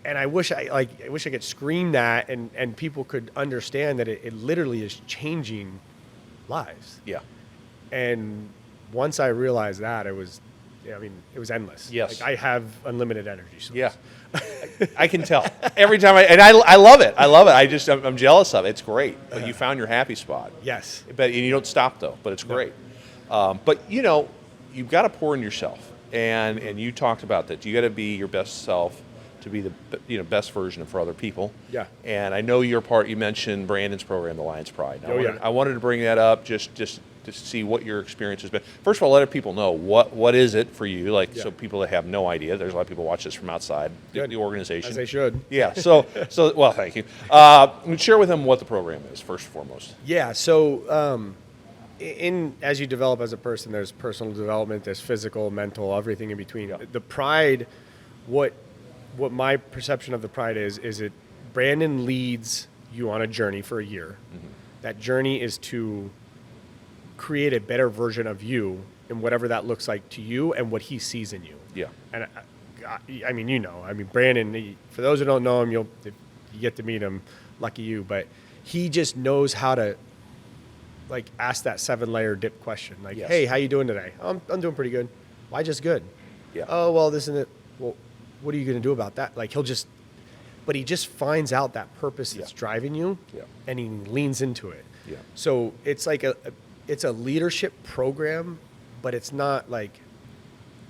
[SPEAKER 1] And I wish I could scream that and people could understand that it literally is changing lives.
[SPEAKER 2] Yeah.
[SPEAKER 1] And once I realized that, it was endless.
[SPEAKER 2] Yes.
[SPEAKER 1] I have unlimited energy source.
[SPEAKER 2] Yeah. I can tell every time I love it. I'm jealous of it. It's great. But you found your happy spot.
[SPEAKER 1] Yes.
[SPEAKER 2] But you don't stop though, but it's great. But you've got to pour in yourself. And you talked about that. You got to be your best self to be the best version for other people.
[SPEAKER 1] Yeah.
[SPEAKER 2] And I know your part. You mentioned Brandon's program, the Lions Pride.
[SPEAKER 1] I
[SPEAKER 2] wanted to bring that up just to see what your experience has been. First of all, let people know what is it for you, so people that have no idea. There's a lot of people watch this from outside the organization.
[SPEAKER 1] As they should.
[SPEAKER 2] Yeah. So well, thank you. Share with them what the program is first and foremost.
[SPEAKER 1] Yeah. So. As you develop as a person, there's personal development, there's physical, mental, everything in between. Yeah. The pride, what my perception of the pride is it Brandon leads you on a journey for a year. Mm-hmm. That journey is to create a better version of you and whatever that looks like to you and what he sees in you.
[SPEAKER 2] Yeah.
[SPEAKER 1] And I mean, Brandon, for those who don't know him, if you get to meet him, lucky you, but he just knows how to like ask that 7-layer dip question. Like, yes. Hey, how you doing today? I'm doing pretty good. Why just good?
[SPEAKER 2] Yeah.
[SPEAKER 1] Oh, well, this and it. Well, what are you going to do about that? Like but he just finds out that purpose that's driving you, and he leans into it.
[SPEAKER 2] Yeah.
[SPEAKER 1] So it's like it's a leadership program, but it's not like,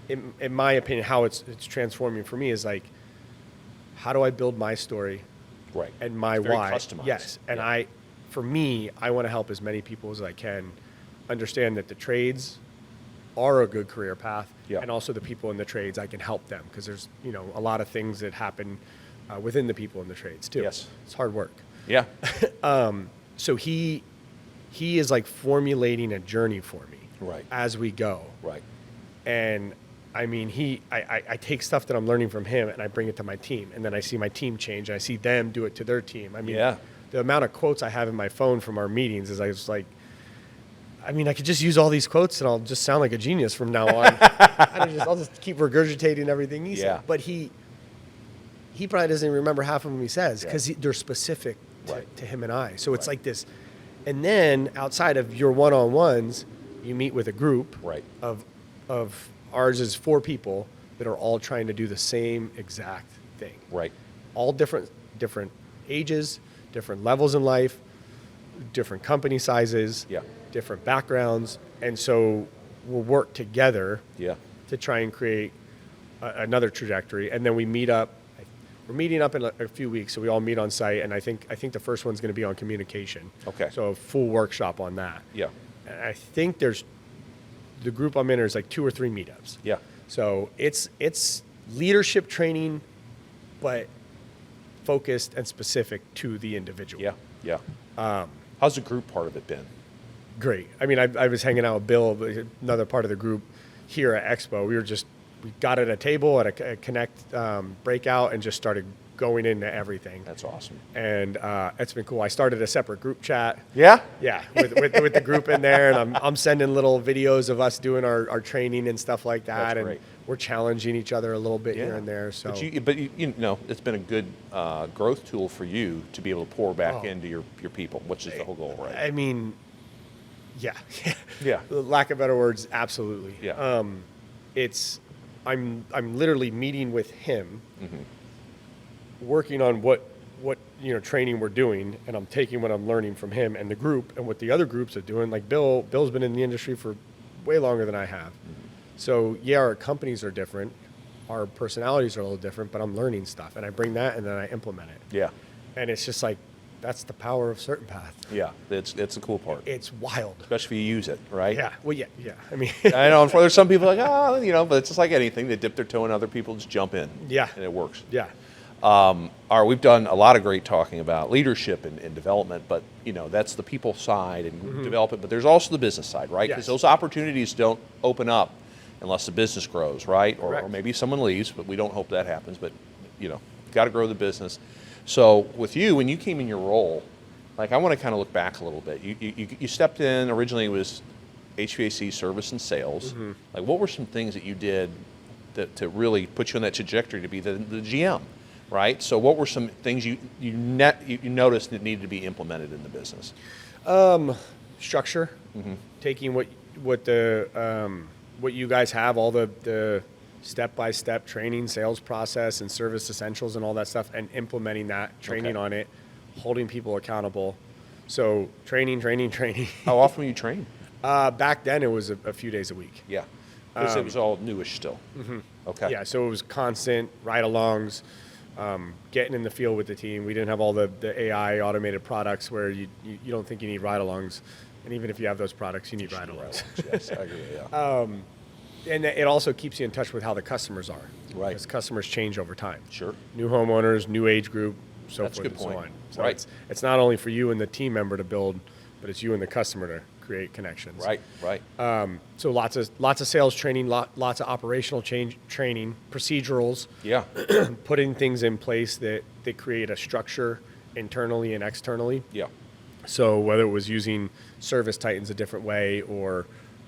[SPEAKER 1] in my opinion, how it's transforming for me is like, how do I build my story,
[SPEAKER 2] right?
[SPEAKER 1] And my
[SPEAKER 2] it's very
[SPEAKER 1] why?
[SPEAKER 2] Customized.
[SPEAKER 1] Yes, and I want to help as many people as I can understand that the trades are a good career path, and also the people in the trades, I can help them because there's a lot of things that happen within the people in the trades too.
[SPEAKER 2] Yes,
[SPEAKER 1] it's hard work.
[SPEAKER 2] Yeah.
[SPEAKER 1] So he is like formulating a journey for me,
[SPEAKER 2] right,
[SPEAKER 1] as we go,
[SPEAKER 2] right.
[SPEAKER 1] And I mean, I take stuff that I'm learning from him and I bring it to my team, and then I see my team change, and I see them do it to their team. I mean, the amount of quotes I have in my phone from our meetings is like, I mean, I could just use all these quotes and I'll just sound like a genius from now on. I'll just keep regurgitating everything he said. But he probably doesn't even remember half of them he says because they're specific to him and I. So it's like this. And then outside of your one-on-ones, you meet with a group of ours is 4 people that are all trying to do the same exact thing.
[SPEAKER 2] Right.
[SPEAKER 1] All different ages, different levels in life, different company sizes, different backgrounds. And so we'll work together to try and create another trajectory. And then we meet up. We're meeting up in a few weeks, so we all meet on site. And I think the first one's going to be on communication.
[SPEAKER 2] Okay.
[SPEAKER 1] So a full workshop on that.
[SPEAKER 2] Yeah.
[SPEAKER 1] And I think the group I'm in is like 2 or 3 meetups.
[SPEAKER 2] Yeah.
[SPEAKER 1] So it's leadership training, but focused and specific to the individual.
[SPEAKER 2] Yeah. Yeah. How's the group part of it been?
[SPEAKER 1] Great. I mean, I was hanging out with Bill, another part of the group here at Expo. We got at a table at a Connect breakout and just started going into everything.
[SPEAKER 2] That's awesome.
[SPEAKER 1] And it's been cool. I started a separate group chat.
[SPEAKER 2] Yeah?
[SPEAKER 1] Yeah, with the group in there, and I'm sending little videos of us doing our training and stuff like that.
[SPEAKER 2] That's
[SPEAKER 1] and
[SPEAKER 2] great.
[SPEAKER 1] We're challenging each other a little bit here and there. So,
[SPEAKER 2] but it's been a good growth tool for you to be able to pour back into your people, which is the whole goal, right?
[SPEAKER 1] I mean, yeah.
[SPEAKER 2] Yeah.
[SPEAKER 1] Lack of better words, absolutely.
[SPEAKER 2] Yeah.
[SPEAKER 1] I'm literally meeting with him, working on what training we're doing, and I'm taking what I'm learning from him and the group and what the other groups are doing. Like Bill's been in the industry for way longer than I have. So our companies are different, our personalities are a little different, but I'm learning stuff, and I bring that and then I implement it.
[SPEAKER 2] Yeah.
[SPEAKER 1] And it's just like, that's the power of Certain Path.
[SPEAKER 2] Yeah, it's the cool part.
[SPEAKER 1] It's wild.
[SPEAKER 2] Especially if you use it, right?
[SPEAKER 1] Yeah, well, yeah. I mean,
[SPEAKER 2] I know, there's some people like, but it's just like anything. They dip their toe in, other people just jump in.
[SPEAKER 1] Yeah.
[SPEAKER 2] And it works.
[SPEAKER 1] Yeah.
[SPEAKER 2] We've done a lot of great talking about leadership and development, but, that's the people side and development, but there's also the business side, right? Because those opportunities don't open up unless the business grows, right? Or maybe someone leaves, but we don't hope that happens, but, got to grow the business. So with you, when you came in your role, like I want to kind of look back a little bit. You stepped in, originally it was HVAC service and sales. Like what were some things that you did to really put you on that trajectory to be the GM, right? So what were some things you noticed that needed to be implemented in the business?
[SPEAKER 1] Structure, taking what you guys have, all the step-by-step training, sales process, and service essentials and all that stuff, and implementing that, training on it, holding people accountable. So training.
[SPEAKER 2] How often were you trained?
[SPEAKER 1] Back then, it was a few days a week.
[SPEAKER 2] Yeah, because it was all newish still. Okay.
[SPEAKER 1] Yeah, so it was constant ride-alongs, getting in the field with the team. We didn't have all the AI automated products where you don't think you need ride-alongs. And even if you have those products, you need ride-alongs.
[SPEAKER 2] Yes, I agree, yeah.
[SPEAKER 1] And it also keeps you in touch with how the customers are.
[SPEAKER 2] Right.
[SPEAKER 1] Because customers change over time.
[SPEAKER 2] Sure.
[SPEAKER 1] New homeowners, new age group, so
[SPEAKER 2] That's
[SPEAKER 1] forth
[SPEAKER 2] a good
[SPEAKER 1] and so
[SPEAKER 2] point.
[SPEAKER 1] on. So
[SPEAKER 2] Right.
[SPEAKER 1] it's not only for you and the team member to build but it's you and the customer to create connections.
[SPEAKER 2] Right.
[SPEAKER 1] So lots of sales training, lots of operational training, procedurals.
[SPEAKER 2] Yeah.
[SPEAKER 1] Putting things in place that create a structure internally and externally.
[SPEAKER 2] Yeah.
[SPEAKER 1] So whether it was using Service Titans a different way or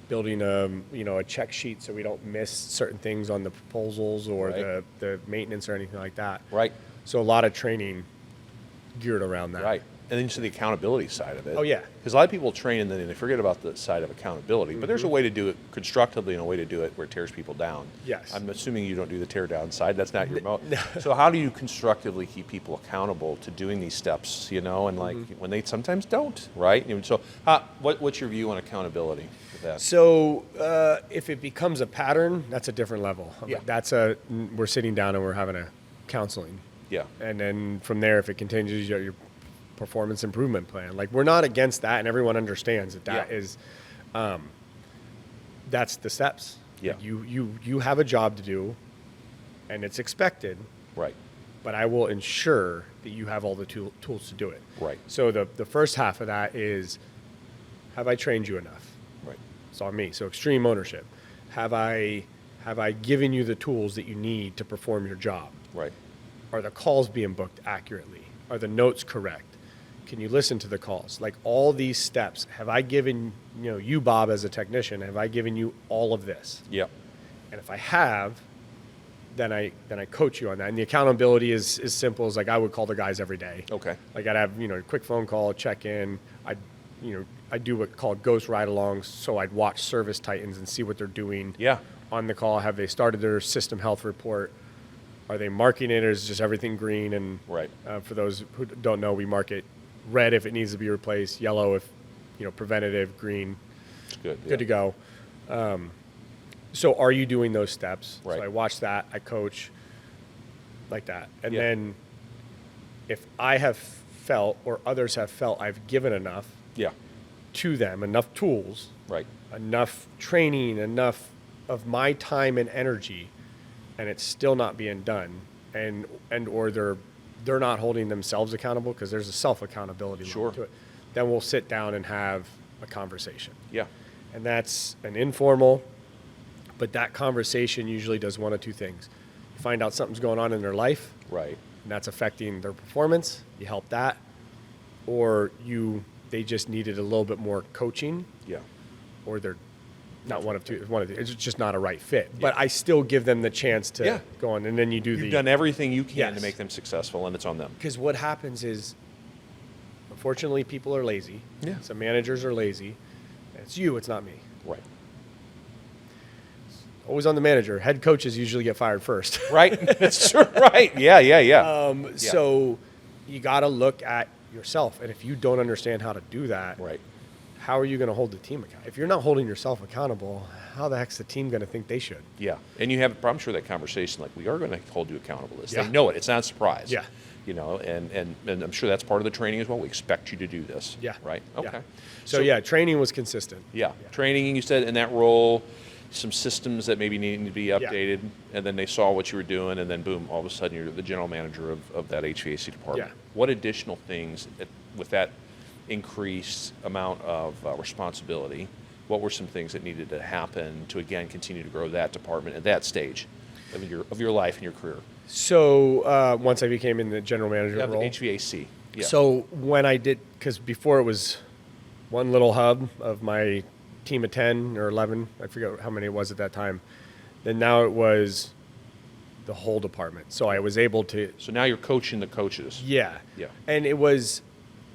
[SPEAKER 1] building a check sheet so we don't miss certain things on the proposals or
[SPEAKER 2] Right.
[SPEAKER 1] the maintenance or anything like that.
[SPEAKER 2] Right.
[SPEAKER 1] So a lot of training geared around that.
[SPEAKER 2] Right. And then to the accountability side of it.
[SPEAKER 1] Oh, yeah.
[SPEAKER 2] Because a lot of people train and then they forget about the side of accountability. But there's a way to do it constructively and a way to do it where it tears people down.
[SPEAKER 1] Yes.
[SPEAKER 2] I'm assuming you don't do the tear down side. That's not your So how do you constructively keep people accountable to doing these steps, and like when they sometimes don't, right? So what's your view on accountability with that?
[SPEAKER 1] So if it becomes a pattern, that's a different level.
[SPEAKER 2] Yeah.
[SPEAKER 1] We're sitting down and we're having a counseling.
[SPEAKER 2] Yeah.
[SPEAKER 1] And then from there, if it continues, your performance improvement plan. Like, we're not against that, and everyone understands that is, that's the steps.
[SPEAKER 2] Yeah.
[SPEAKER 1] Like you have a job to do, and it's expected.
[SPEAKER 2] Right.
[SPEAKER 1] But I will ensure that you have all the tools to do it.
[SPEAKER 2] Right.
[SPEAKER 1] So the first half of that is, have I trained you enough?
[SPEAKER 2] Right.
[SPEAKER 1] It's on me. So extreme ownership. Have I given you the tools that you need to perform your job?
[SPEAKER 2] Right.
[SPEAKER 1] Are the calls being booked accurately? Are the notes correct? Can you listen to the calls? Like, all these steps, have I given, you, Bob, as a technician, have I given you all of this?
[SPEAKER 2] Yeah.
[SPEAKER 1] And if I have, then I coach you on that. And the accountability is as simple as, like, I would call the guys every day.
[SPEAKER 2] Okay.
[SPEAKER 1] Like, I'd have, a quick phone call, check in. I do what's called ghost ride-alongs, so I'd watch Service Titans and see what they're doing.
[SPEAKER 2] Yeah.
[SPEAKER 1] On the call. Have they started their system health report? Are they marking it, or is just everything green? And
[SPEAKER 2] Right.
[SPEAKER 1] For those who don't know, we mark it red if it needs to be replaced, yellow if, preventative, green,
[SPEAKER 2] Good.
[SPEAKER 1] good to go. So are you doing those steps?
[SPEAKER 2] Right.
[SPEAKER 1] So I watch that, I coach like that. And
[SPEAKER 2] Yeah.
[SPEAKER 1] then if I have felt, or others have felt, I've given enough
[SPEAKER 2] Yeah.
[SPEAKER 1] to them, enough tools,
[SPEAKER 2] Right.
[SPEAKER 1] enough training, enough of my time and energy, and it's still not being done, or they're not holding themselves accountable, because there's a self-accountability
[SPEAKER 2] Sure.
[SPEAKER 1] level to it, then we'll sit down and have a conversation.
[SPEAKER 2] Yeah.
[SPEAKER 1] And that's an informal, but that conversation usually does one of two things. You find out something's going on in their life,
[SPEAKER 2] Right.
[SPEAKER 1] and that's affecting their performance, you help that, or they just needed a little bit more coaching,
[SPEAKER 2] Yeah.
[SPEAKER 1] or they're not one of two. It's just not a right fit. But I still give them the chance to go on, and then
[SPEAKER 2] You've done everything you can
[SPEAKER 1] Yes.
[SPEAKER 2] to make them successful, and it's on them.
[SPEAKER 1] Because what happens is, unfortunately, people are lazy.
[SPEAKER 2] Yeah.
[SPEAKER 1] Some managers are lazy. It's you, it's not me.
[SPEAKER 2] Right.
[SPEAKER 1] Always on the manager. Head coaches usually get fired first.
[SPEAKER 2] Right. That's true. Right. Yeah.
[SPEAKER 1] So you got to look at yourself. And if you don't understand how to do that,
[SPEAKER 2] Right.
[SPEAKER 1] how are you going to hold the team accountable? If you're not holding yourself accountable, how the heck's the team going to think they should?
[SPEAKER 2] Yeah. And you have, I'm sure, that conversation, like, we are going to hold you accountable to this.
[SPEAKER 1] Yeah.
[SPEAKER 2] They know it. It's not a surprise.
[SPEAKER 1] Yeah.
[SPEAKER 2] And I'm sure that's part of the training as well. We expect you to do this.
[SPEAKER 1] Yeah.
[SPEAKER 2] Right.
[SPEAKER 1] Yeah.
[SPEAKER 2] Okay.
[SPEAKER 1] So training was consistent.
[SPEAKER 2] Yeah. Training, you said, in that role, some systems that maybe needed to be updated, and then they saw what you were doing, and then boom, all of a sudden you're the general manager of that HVAC department.
[SPEAKER 1] Yeah.
[SPEAKER 2] What additional things, with that increased amount of responsibility, what were some things that needed to happen to, again, continue to grow that department at that stage of your life and your career?
[SPEAKER 1] So once I became in the general manager
[SPEAKER 2] Yeah,
[SPEAKER 1] role.
[SPEAKER 2] the HVAC. Yeah.
[SPEAKER 1] So when I did, because before it was one little hub of my team of 10 or 11, I forget how many it was at that time. Then now it was the whole department. So I was able to.
[SPEAKER 2] So now you're coaching the coaches.
[SPEAKER 1] Yeah.
[SPEAKER 2] Yeah.
[SPEAKER 1] And it was,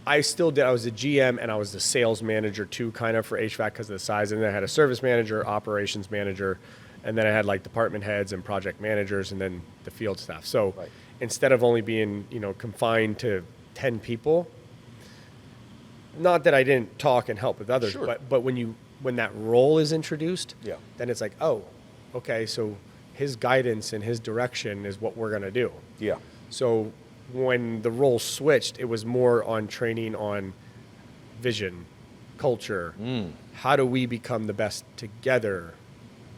[SPEAKER 1] I still did, I was the GM and I was the sales manager too, kind of, for HVAC because of the size. And then I had a service manager, operations manager, and then I had like department heads and project managers and then the field staff. So
[SPEAKER 2] Right.
[SPEAKER 1] instead of only being, confined to 10 people, not that I didn't talk and help with others,
[SPEAKER 2] Sure.
[SPEAKER 1] but when that role is introduced,
[SPEAKER 2] Yeah.
[SPEAKER 1] then it's like, oh, okay, so his guidance and his direction is what we're going to do.
[SPEAKER 2] Yeah.
[SPEAKER 1] So when the role switched, it was more on training on vision, culture. How do we become the best together?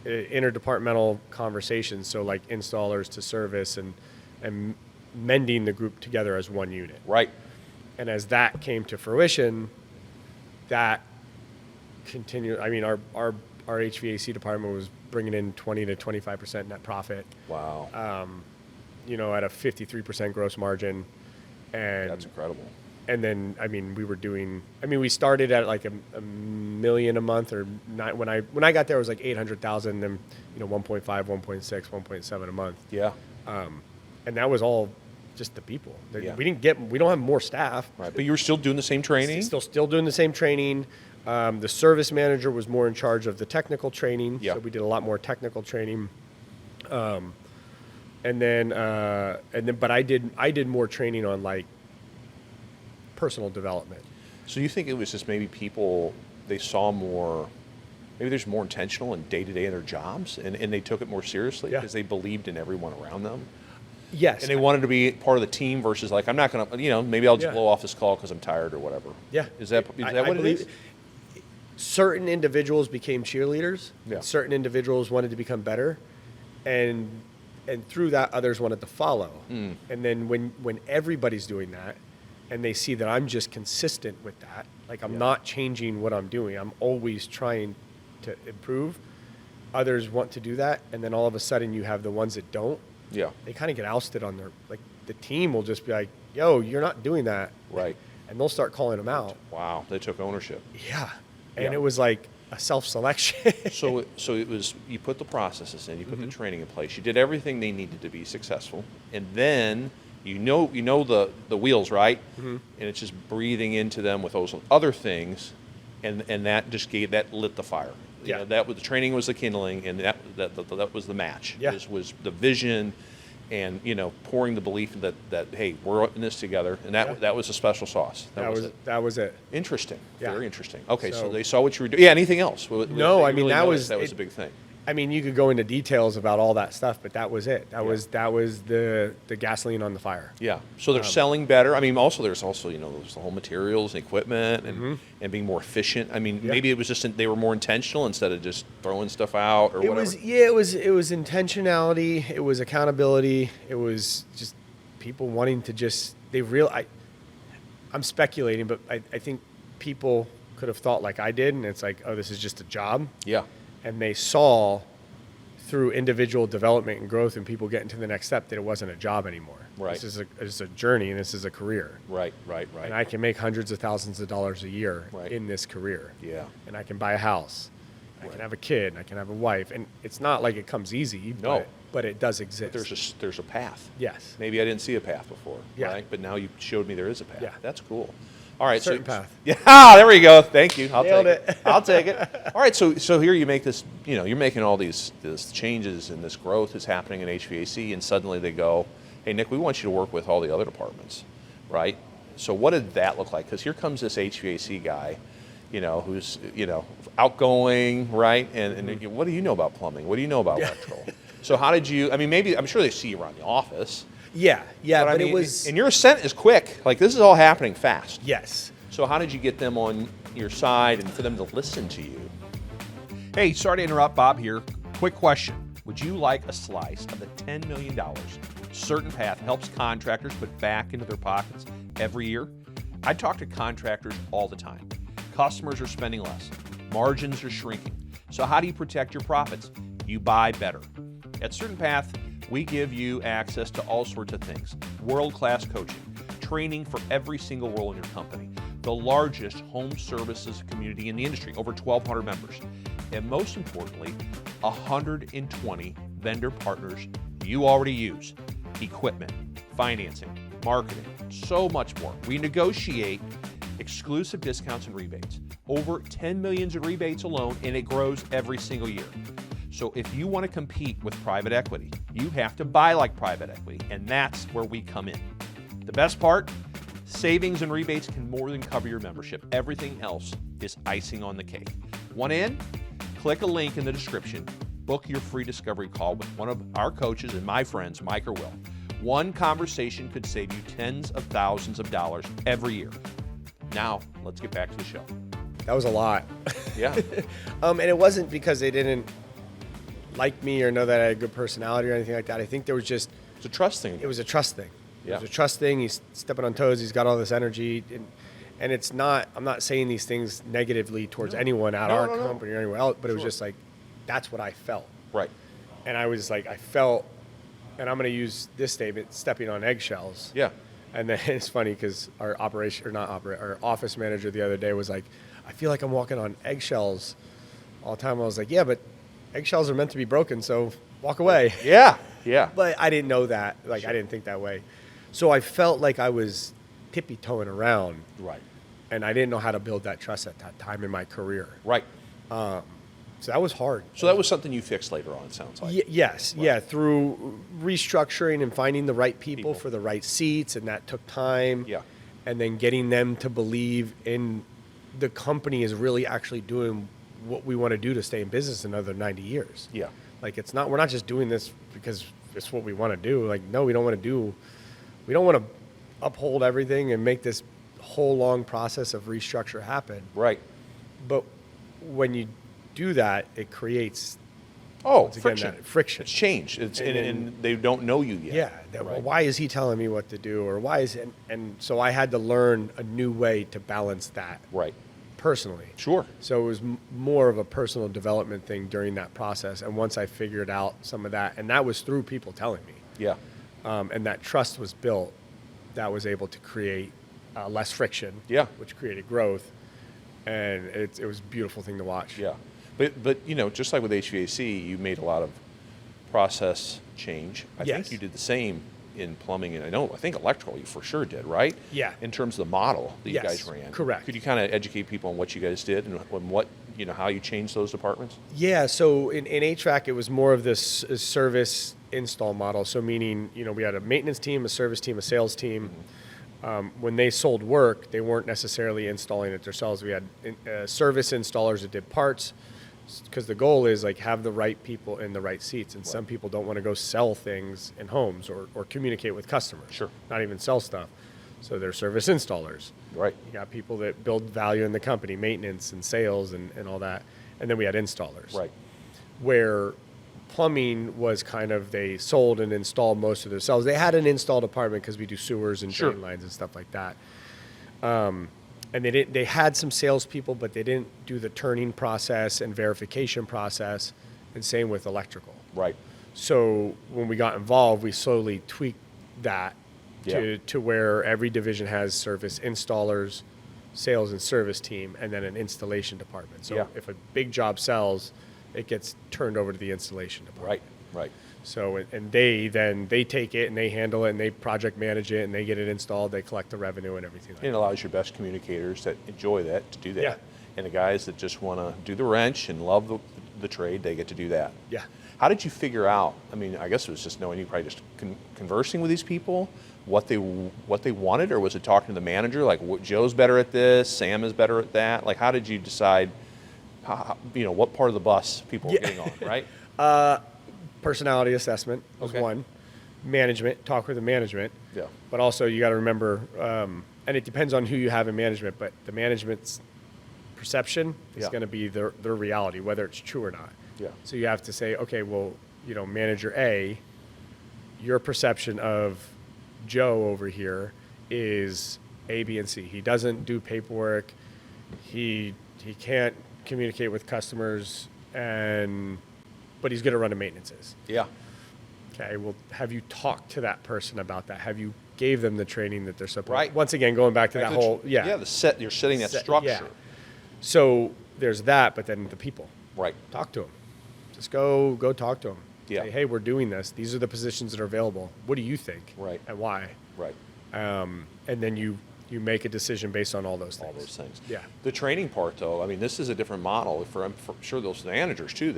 [SPEAKER 1] Interdepartmental conversations, so like installers to service and mending the group together as one unit.
[SPEAKER 2] Right.
[SPEAKER 1] And as that came to fruition, that continued. I mean, our HVAC department was bringing in 20 to 25% net profit.
[SPEAKER 2] Wow.
[SPEAKER 1] At a 53% gross margin. And
[SPEAKER 2] That's incredible.
[SPEAKER 1] And then, we started at like a million a month, or not. When I got there, it was like 800,000, then 1.5, 1.6, 1.7 a month.
[SPEAKER 2] Yeah.
[SPEAKER 1] And that was all just the people.
[SPEAKER 2] Yeah.
[SPEAKER 1] We don't have more staff.
[SPEAKER 2] Right. But you were still doing the same training?
[SPEAKER 1] Still doing the same training. The service manager was more in charge of the technical training.
[SPEAKER 2] Yeah.
[SPEAKER 1] So we did a lot more technical training. But I did more training on like personal development.
[SPEAKER 2] So you think it was just maybe people, they saw more, maybe there's more intentional and day-to-day in their jobs, and they took it more seriously because they believed in everyone around them?
[SPEAKER 1] Yes.
[SPEAKER 2] And they wanted to be part of the team versus like, I'm not going to, maybe I'll just blow off this call because I'm tired or whatever.
[SPEAKER 1] Yeah.
[SPEAKER 2] Is that what it is?
[SPEAKER 1] Certain individuals became cheerleaders.
[SPEAKER 2] Yeah.
[SPEAKER 1] Certain individuals wanted to become better. And through that, others wanted to follow. And then when everybody's doing that, and they see that I'm just consistent with that, like I'm not changing what I'm doing, I'm always trying to improve, others want to do that, and then all of a sudden you have the ones that don't.
[SPEAKER 2] Yeah.
[SPEAKER 1] They kind of get ousted on their, like the team will just be like, yo, you're not doing that.
[SPEAKER 2] Right.
[SPEAKER 1] And they'll start calling them out.
[SPEAKER 2] Wow. They took ownership.
[SPEAKER 1] Yeah. And
[SPEAKER 2] Yeah.
[SPEAKER 1] it was like a self-selection.
[SPEAKER 2] So it was, you put the processes in, you put the training in place, you did everything they needed to be successful, and then you know the wheels, right? And it's just breathing into them with those other things, and that just lit the fire.
[SPEAKER 1] Yeah.
[SPEAKER 2] That was the training, was the kindling, and that was the match.
[SPEAKER 1] Yeah.
[SPEAKER 2] Was the vision, and pouring the belief that hey, we're in this together, and that was a special sauce.
[SPEAKER 1] That was it.
[SPEAKER 2] Interesting.
[SPEAKER 1] Yeah.
[SPEAKER 2] Very interesting. Okay, so
[SPEAKER 1] So-
[SPEAKER 2] they saw what you were doing. Yeah. Anything else?
[SPEAKER 1] No, I mean, that was
[SPEAKER 2] a big thing.
[SPEAKER 1] I mean, you could go into details about all that stuff, but that was it. That was the gasoline on the fire.
[SPEAKER 2] Yeah. So they're selling better. I mean, there's also there's the whole materials and equipment and being more efficient. I mean, maybe it was just they were more intentional instead of just throwing stuff out or whatever.
[SPEAKER 1] It was intentionality. It was accountability. It was just people wanting to just I'm speculating, but I think people could have thought like I did, and it's like, oh, this is just a job.
[SPEAKER 2] Yeah.
[SPEAKER 1] And they saw through individual development and growth and people getting to the next step that it wasn't a job anymore.
[SPEAKER 2] Right.
[SPEAKER 1] This is a journey, and this is a career.
[SPEAKER 2] Right.
[SPEAKER 1] And I can make hundreds of thousands of dollars a year
[SPEAKER 2] Right.
[SPEAKER 1] in this career.
[SPEAKER 2] Yeah.
[SPEAKER 1] And I can buy a house. I can have a kid. I can have a wife. And it's not like it comes easy.
[SPEAKER 2] No.
[SPEAKER 1] But it does exist.
[SPEAKER 2] But there's a path.
[SPEAKER 1] Yes.
[SPEAKER 2] Maybe I didn't see a path before.
[SPEAKER 1] Yeah.
[SPEAKER 2] Right. But now you showed me there is a path.
[SPEAKER 1] Yeah.
[SPEAKER 2] That's cool. All right.
[SPEAKER 1] Certain path.
[SPEAKER 2] Yeah. There we go. Thank you. I'll
[SPEAKER 1] Nailed
[SPEAKER 2] take
[SPEAKER 1] it.
[SPEAKER 2] I'll take it. All right. So here you make this. You're making all these changes, and this growth is happening in HVAC, and suddenly they go, "Hey, Nick, we want you to work with all the other departments," right? So what did that look like? Because here comes this HVAC guy, who's outgoing, right? And what do you know about plumbing? What do you know about electrical? So how did you? I mean, maybe I'm sure they see you around the office.
[SPEAKER 1] Yeah. But
[SPEAKER 2] I mean,
[SPEAKER 1] it was.
[SPEAKER 2] and your ascent is quick. Like this is all happening fast.
[SPEAKER 1] Yes.
[SPEAKER 2] So how did you get them on your side and for them to listen to you? Hey, sorry to interrupt, Bob here. Quick question. Would you like a slice of the $10 million Certain Path helps contractors put back into their pockets every year? I talk to contractors all the time. Customers are spending less. Margins are shrinking. So how do you protect your profits? You buy better. At Certain Path, we give you access to all sorts of things. World-class coaching, training for every single role in your company, the largest home services community in the industry, over 1,200 members, and most importantly, 120 vendor partners you already use, equipment, financing, marketing, so much more. We negotiate exclusive discounts and rebates, over 10 million in rebates alone, and it grows every single year. So if you want to compete with private equity, you have to buy like private equity, and that's where we come in. The best part, savings and rebates can more than cover your membership. Everything else is icing on the cake. Want in? Click a link in the description. Book your free discovery call with one of our coaches and my friends, Mike or Will. One conversation could save you tens of thousands of dollars every year. Now, let's get back to the show.
[SPEAKER 1] That was a lot.
[SPEAKER 2] Yeah.
[SPEAKER 1] And it wasn't because they didn't like me or know that I had a good personality or anything like that. I think there was just...
[SPEAKER 2] It's a trust thing.
[SPEAKER 1] It was a trust thing.
[SPEAKER 2] Yeah.
[SPEAKER 1] It was a trust thing. He's stepping on toes. He's got all this energy. And it's not, I'm not saying these things negatively towards anyone at our company or anywhere else, but it was just like, that's what I felt.
[SPEAKER 2] Right.
[SPEAKER 1] And I was like, I felt, and I'm going to use this statement, stepping on eggshells.
[SPEAKER 2] Yeah.
[SPEAKER 1] And then it's funny because our our office manager the other day was like, I feel like I'm walking on eggshells all the time. I was like, yeah, but eggshells are meant to be broken, so walk away.
[SPEAKER 2] Yeah. Yeah.
[SPEAKER 1] But I didn't know that. Like, I didn't think that way. So I felt like I was tippy-toeing around.
[SPEAKER 2] Right.
[SPEAKER 1] And I didn't know how to build that trust at that time in my career.
[SPEAKER 2] Right.
[SPEAKER 1] So that was hard.
[SPEAKER 2] So that was something you fixed later on, it sounds like.
[SPEAKER 1] Yes.
[SPEAKER 2] Right.
[SPEAKER 1] Yeah. Through restructuring and finding the right people for the right seats, and that took time.
[SPEAKER 2] Yeah.
[SPEAKER 1] And then getting them to believe in the company is really actually doing what we want to do to stay in business another 90 years.
[SPEAKER 2] Yeah.
[SPEAKER 1] Like, we're not just doing this because it's what we want to do. Like, no, we don't want to uphold everything and make this whole long process of restructure happen.
[SPEAKER 2] Right.
[SPEAKER 1] But when you do that, it creates
[SPEAKER 2] friction.
[SPEAKER 1] That friction.
[SPEAKER 2] It's change. And they don't know you yet.
[SPEAKER 1] Yeah.
[SPEAKER 2] Right.
[SPEAKER 1] Why is he telling me what to do, or why is and so I had to learn a new way to balance that.
[SPEAKER 2] Right.
[SPEAKER 1] Personally.
[SPEAKER 2] Sure.
[SPEAKER 1] So it was more of a personal development thing during that process. And once I figured out some of that, and that was through people telling me.
[SPEAKER 2] Yeah.
[SPEAKER 1] And that trust was built, that was able to create less friction.
[SPEAKER 2] Yeah.
[SPEAKER 1] Which created growth, and it was a beautiful thing to watch.
[SPEAKER 2] Yeah. But you know, just like with HVAC, you made a lot of process change. I think you did the same in plumbing, and I think electrical you for sure did, right?
[SPEAKER 1] Yeah.
[SPEAKER 2] In terms of the model that you guys ran.
[SPEAKER 1] Correct.
[SPEAKER 2] Could you kind of educate people on what you guys did and what, how you changed those departments?
[SPEAKER 1] Yeah, so in HVAC, it was more of this service install model. So meaning, we had a maintenance team, a service team, a sales team. When they sold work, they weren't necessarily installing it themselves. We had service installers that did parts, because the goal is like have the right people in the right seats. And some people don't want to go sell things in homes or communicate with customers.
[SPEAKER 2] Sure.
[SPEAKER 1] Not even sell stuff. So they're service installers.
[SPEAKER 2] Right.
[SPEAKER 1] You got people that build value in the company, maintenance and sales and all that. And then we had installers.
[SPEAKER 2] Right.
[SPEAKER 1] Where plumbing was kind of, they sold and installed most of themselves. They had an install department because we do sewers and drain lines and stuff like that. And they had some salespeople, but they didn't do the turning process and verification process, and same with electrical.
[SPEAKER 2] Right.
[SPEAKER 1] So when we got involved, we slowly tweaked that to where every division has service installers, sales and service team, and then an installation department. So if a big job sells, it gets turned over to the installation department.
[SPEAKER 2] Right.
[SPEAKER 1] So, and they take it and they handle it and they project manage it and they get it installed, they collect the revenue and everything like that.
[SPEAKER 2] It allows your best communicators that enjoy that to do that.
[SPEAKER 1] Yeah.
[SPEAKER 2] And the guys that just want to do the wrench and love the trade, they get to do that.
[SPEAKER 1] Yeah.
[SPEAKER 2] How did you figure out, I guess it was just knowing you, probably just conversing with these people, what they wanted, or was it talking to the manager, like Joe's better at this, Sam is better at that? Like, how did you decide, what part of the bus people were getting on, right?
[SPEAKER 1] Personality assessment was one. Management, talk with the management.
[SPEAKER 2] Yeah.
[SPEAKER 1] But also you got to remember, and it depends on who you have in management, but the management's perception is going to be their reality, whether it's true or not.
[SPEAKER 2] Yeah.
[SPEAKER 1] So you have to say, okay, well, manager A, your perception of Joe over here is A, B, and C. He doesn't do paperwork. He can't communicate with customers, but he's good at running maintenances.
[SPEAKER 2] Yeah.
[SPEAKER 1] Okay, well, have you talked to that person about that? Have you gave them the training that they're supposed to?
[SPEAKER 2] Right.
[SPEAKER 1] Once again, going back to that whole,
[SPEAKER 2] you're setting that structure.
[SPEAKER 1] Yeah. So there's that, but then the people.
[SPEAKER 2] Right.
[SPEAKER 1] Talk to them. Just go talk to them.
[SPEAKER 2] Yeah.
[SPEAKER 1] Say, hey, we're doing this. These are the positions that are available. What do you think?
[SPEAKER 2] Right.
[SPEAKER 1] And why?
[SPEAKER 2] Right.
[SPEAKER 1] And then you make a decision based on all those things.
[SPEAKER 2] All those things.
[SPEAKER 1] Yeah.
[SPEAKER 2] The training part, though, this is a different model. I'm sure those managers, too,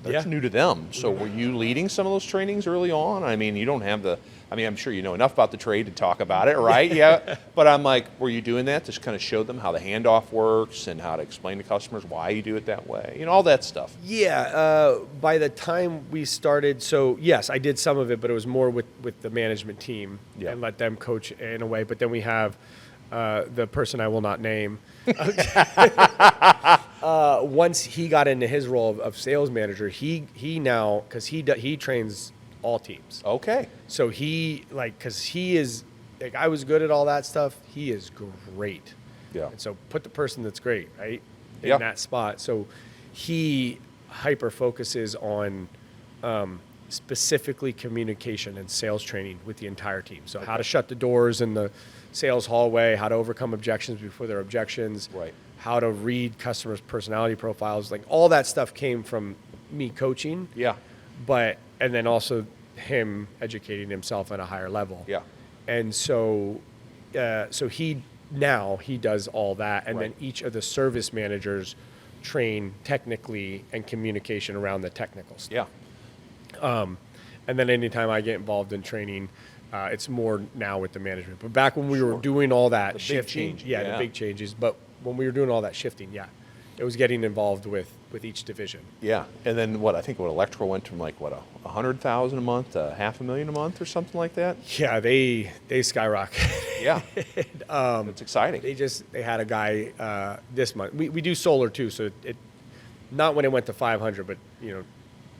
[SPEAKER 2] that's new to them. So were you leading some of those trainings early on? You don't have I'm sure you know enough about the trade to talk about it, right? Yeah. But I'm like, were you doing that to kind of show them how the handoff works and how to explain to customers why you do it that way? All that stuff.
[SPEAKER 1] Yeah. By the time we started, so yes, I did some of it, but it was more with the management team and let them coach in a way. But then we have the person I will not name. Once he got into his role of sales manager, he now, because he trains all teams.
[SPEAKER 2] Okay.
[SPEAKER 1] So because he is, I was good at all that stuff, he is great
[SPEAKER 2] Yeah.
[SPEAKER 1] And so put the person that's great, right, in
[SPEAKER 2] Yeah.
[SPEAKER 1] that spot. So he hyper focuses on specifically communication and sales training with the entire team. So how to shut the doors in the sales hallway, how to overcome objections before they're objections,
[SPEAKER 2] Right.
[SPEAKER 1] how to read customers' personality profiles. Like all that stuff came from me coaching.
[SPEAKER 2] Yeah.
[SPEAKER 1] And then also him educating himself at a higher level.
[SPEAKER 2] Yeah.
[SPEAKER 1] And so he does all that, and
[SPEAKER 2] Right.
[SPEAKER 1] then each of the service managers train technically and communication around the technical stuff.
[SPEAKER 2] Yeah.
[SPEAKER 1] And then anytime I get involved in training, it's more now with the management. But back when we were doing all that
[SPEAKER 2] The big
[SPEAKER 1] shifting,
[SPEAKER 2] change,
[SPEAKER 1] the
[SPEAKER 2] yeah.
[SPEAKER 1] big changes. But when we were doing all that shifting, it was getting involved with each division.
[SPEAKER 2] Yeah. And then I think electrical went from like $100,000 a month to $500,000 a month or something like that.
[SPEAKER 1] Yeah, they skyrocketed.
[SPEAKER 2] Yeah. It's exciting.
[SPEAKER 1] They had a guy this month. We do solar too, so it not when it went to 500, but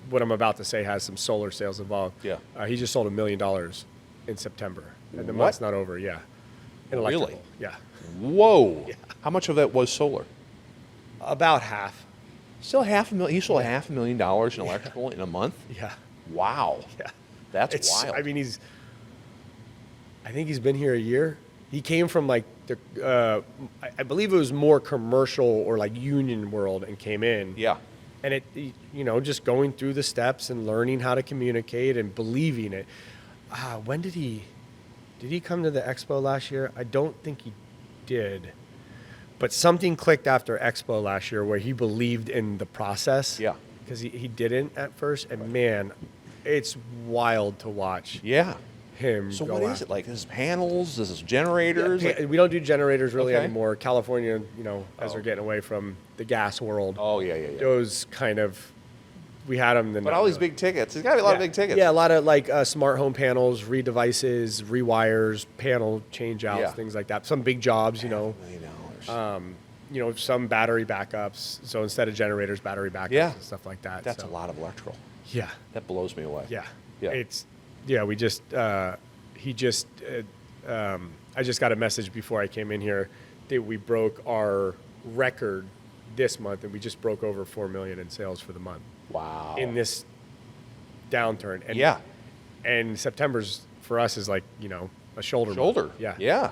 [SPEAKER 1] what I'm about to say has some solar sales involved.
[SPEAKER 2] Yeah.
[SPEAKER 1] He just sold $1 million in September, and the
[SPEAKER 2] What?
[SPEAKER 1] month's not over. Yeah. In electrical.
[SPEAKER 2] Really?
[SPEAKER 1] Yeah.
[SPEAKER 2] Whoa.
[SPEAKER 1] Yeah.
[SPEAKER 2] How much of that was solar?
[SPEAKER 1] About half.
[SPEAKER 2] Still $500,000. He sold $500,000 in electrical in a month.
[SPEAKER 1] Yeah.
[SPEAKER 2] Wow.
[SPEAKER 1] Yeah.
[SPEAKER 2] That's wild.
[SPEAKER 1] I mean, I think he's been here a year. He came from like I believe it was more commercial or like union world and came in.
[SPEAKER 2] Yeah.
[SPEAKER 1] And just going through the steps and learning how to communicate and believing it. When did he come to the expo last year? I don't think he did. But something clicked after expo last year where he believed in the process.
[SPEAKER 2] Yeah.
[SPEAKER 1] Because he didn't at first. And man, it's wild to watch
[SPEAKER 2] Yeah.
[SPEAKER 1] him
[SPEAKER 2] So
[SPEAKER 1] go
[SPEAKER 2] what is
[SPEAKER 1] after.
[SPEAKER 2] it? Like, this is panels? This is generators?
[SPEAKER 1] Yeah,
[SPEAKER 2] Like-
[SPEAKER 1] we don't do generators really
[SPEAKER 2] Okay.
[SPEAKER 1] anymore. California, as they're getting away from the gas world.
[SPEAKER 2] Oh, yeah.
[SPEAKER 1] Those kind of, we had them.
[SPEAKER 2] But all these big tickets. There's got to be a lot of big tickets.
[SPEAKER 1] Yeah, a lot of like smart home panels, read devices, rewires, panel change outs,
[SPEAKER 2] Yeah.
[SPEAKER 1] things like that. Some big jobs,
[SPEAKER 2] $500,000.
[SPEAKER 1] some battery backups. So instead of generators, battery backups
[SPEAKER 2] Yeah.
[SPEAKER 1] and stuff like that.
[SPEAKER 2] That's
[SPEAKER 1] So,
[SPEAKER 2] a lot of electrical.
[SPEAKER 1] Yeah.
[SPEAKER 2] That blows me away.
[SPEAKER 1] Yeah.
[SPEAKER 2] Yeah.
[SPEAKER 1] We just, I just got a message before I came in here that we broke our record this month, and we just broke over 4 million in sales for the month
[SPEAKER 2] Wow.
[SPEAKER 1] in this downturn. And
[SPEAKER 2] Yeah.
[SPEAKER 1] And September's for us is like, a shoulder.
[SPEAKER 2] Shoulder.
[SPEAKER 1] month. Yeah.
[SPEAKER 2] Yeah.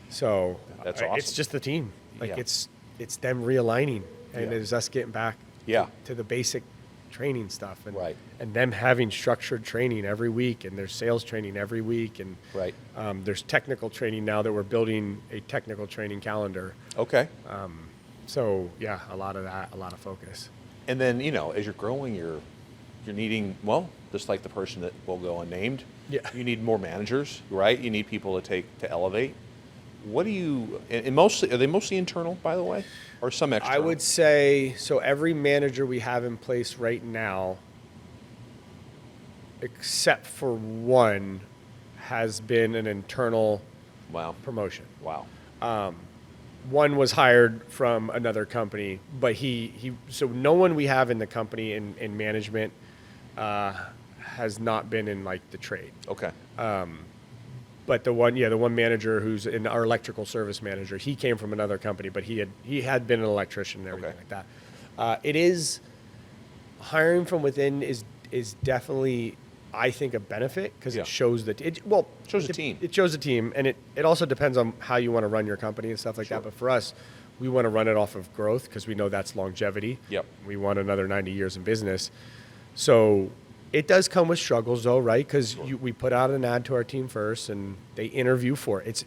[SPEAKER 1] So
[SPEAKER 2] That's
[SPEAKER 1] it's
[SPEAKER 2] awesome.
[SPEAKER 1] just the team. Like
[SPEAKER 2] Yeah.
[SPEAKER 1] it's them realigning, and
[SPEAKER 2] Yeah.
[SPEAKER 1] it's us getting back
[SPEAKER 2] Yeah.
[SPEAKER 1] to the basic training stuff, and
[SPEAKER 2] Right.
[SPEAKER 1] and them having structured training every week, and there's sales training every week, and
[SPEAKER 2] Right.
[SPEAKER 1] there's technical training now that we're building a technical training calendar.
[SPEAKER 2] Okay.
[SPEAKER 1] So yeah, a lot of that, a lot of focus.
[SPEAKER 2] And then, as you're growing, you're needing, just like the person that will go unnamed.
[SPEAKER 1] Yeah.
[SPEAKER 2] You need more managers, right? You need people to elevate. What do you, and mostly, are they mostly internal, by the way, or some external?
[SPEAKER 1] I would say, so every manager we have in place right now, except for one, has been an internal
[SPEAKER 2] Wow.
[SPEAKER 1] promotion.
[SPEAKER 2] Wow.
[SPEAKER 1] One was hired from another company, but so no one we have in the company in management has not been in like the trade.
[SPEAKER 2] Okay.
[SPEAKER 1] But the one manager who's in our electrical service manager, he came from another company, but he had been an electrician and everything
[SPEAKER 2] Okay.
[SPEAKER 1] like that. It is hiring from within is definitely, I think, a benefit because
[SPEAKER 2] Yeah.
[SPEAKER 1] it shows that
[SPEAKER 2] Shows the team.
[SPEAKER 1] It shows the team, and it also depends on how you want to run your company and stuff like
[SPEAKER 2] Sure.
[SPEAKER 1] that. But for us, we want to run it off of growth because we know that's longevity.
[SPEAKER 2] Yep.
[SPEAKER 1] We want another 90 years in business. So it does come with struggles, though, right? Because we put out an ad to our team first, and they interview for it.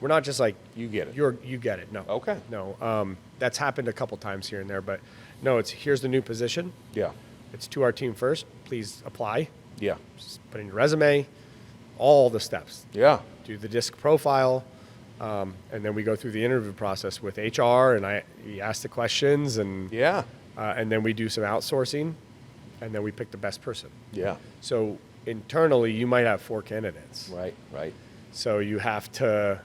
[SPEAKER 1] We're not just like
[SPEAKER 2] You get it.
[SPEAKER 1] You get it. No.
[SPEAKER 2] Okay.
[SPEAKER 1] No. That's happened a couple times here and there, but no. It's here's the new position.
[SPEAKER 2] Yeah.
[SPEAKER 1] It's to our team first. Please apply.
[SPEAKER 2] Yeah.
[SPEAKER 1] Just put in your resume, all the steps.
[SPEAKER 2] Yeah.
[SPEAKER 1] Do the disc profile, and then we go through the interview process with HR, and we ask the questions, and
[SPEAKER 2] Yeah.
[SPEAKER 1] and then we do some outsourcing, and then we pick the best person.
[SPEAKER 2] Yeah.
[SPEAKER 1] So internally, you might have 4 candidates.
[SPEAKER 2] Right. Right.
[SPEAKER 1] So you have to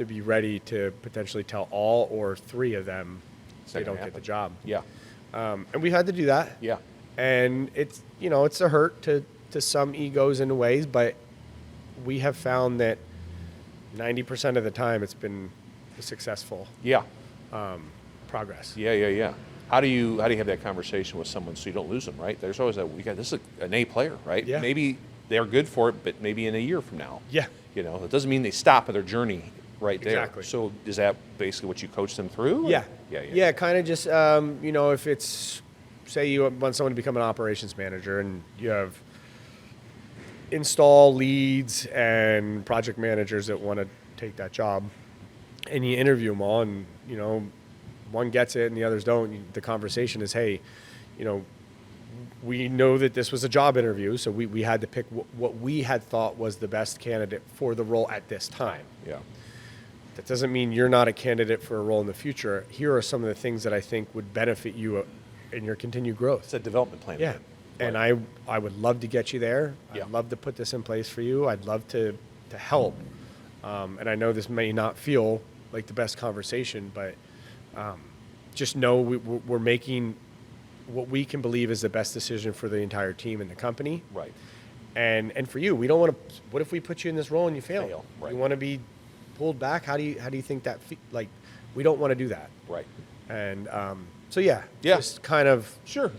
[SPEAKER 1] be ready to potentially tell all or 3 of them
[SPEAKER 2] It's
[SPEAKER 1] they
[SPEAKER 2] not gonna
[SPEAKER 1] don't get the
[SPEAKER 2] happen.
[SPEAKER 1] job.
[SPEAKER 2] Yeah.
[SPEAKER 1] And we've had to do that.
[SPEAKER 2] Yeah.
[SPEAKER 1] And it's it's a hurt to some egos in ways, but we have found that 90% of the time it's been a successful
[SPEAKER 2] Yeah.
[SPEAKER 1] progress.
[SPEAKER 2] Yeah. How do you have that conversation with someone so you don't lose them, right? There's always this is an A player, right?
[SPEAKER 1] Yeah.
[SPEAKER 2] Maybe they're good for it, but maybe in a year from now.
[SPEAKER 1] Yeah.
[SPEAKER 2] That doesn't mean they stop at their journey right there.
[SPEAKER 1] Exactly.
[SPEAKER 2] So is that basically what you coach them through?
[SPEAKER 1] Yeah.
[SPEAKER 2] Yeah.
[SPEAKER 1] Kind of just, if it's, say you want someone to become an operations manager and you have install leads and project managers that want to take that job, and you interview them all, and one gets it and the others don't. The conversation is, hey, we know that this was a job interview, so we had to pick what we had thought was the best candidate for the role at this time.
[SPEAKER 2] Yeah.
[SPEAKER 1] That doesn't mean you're not a candidate for a role in the future. Here are some of the things that I think would benefit you in your continued growth.
[SPEAKER 2] It's a development plan.
[SPEAKER 1] Yeah.
[SPEAKER 2] Right.
[SPEAKER 1] And I would love to get you there.
[SPEAKER 2] Yeah.
[SPEAKER 1] I'd love to put this in place for you. I'd love to help. And I know this may not feel like the best conversation, but just know we're making what we can believe is the best decision for the entire team and the company.
[SPEAKER 2] Right.
[SPEAKER 1] And for you, we don't want to. What if we put you in this role and you fail?
[SPEAKER 2] Right.
[SPEAKER 1] You want to be pulled back. How do you think that? We don't want to do that.
[SPEAKER 2] Right.
[SPEAKER 1] And so yeah.
[SPEAKER 2] Yeah.
[SPEAKER 1] Just kind of.
[SPEAKER 2] Sure.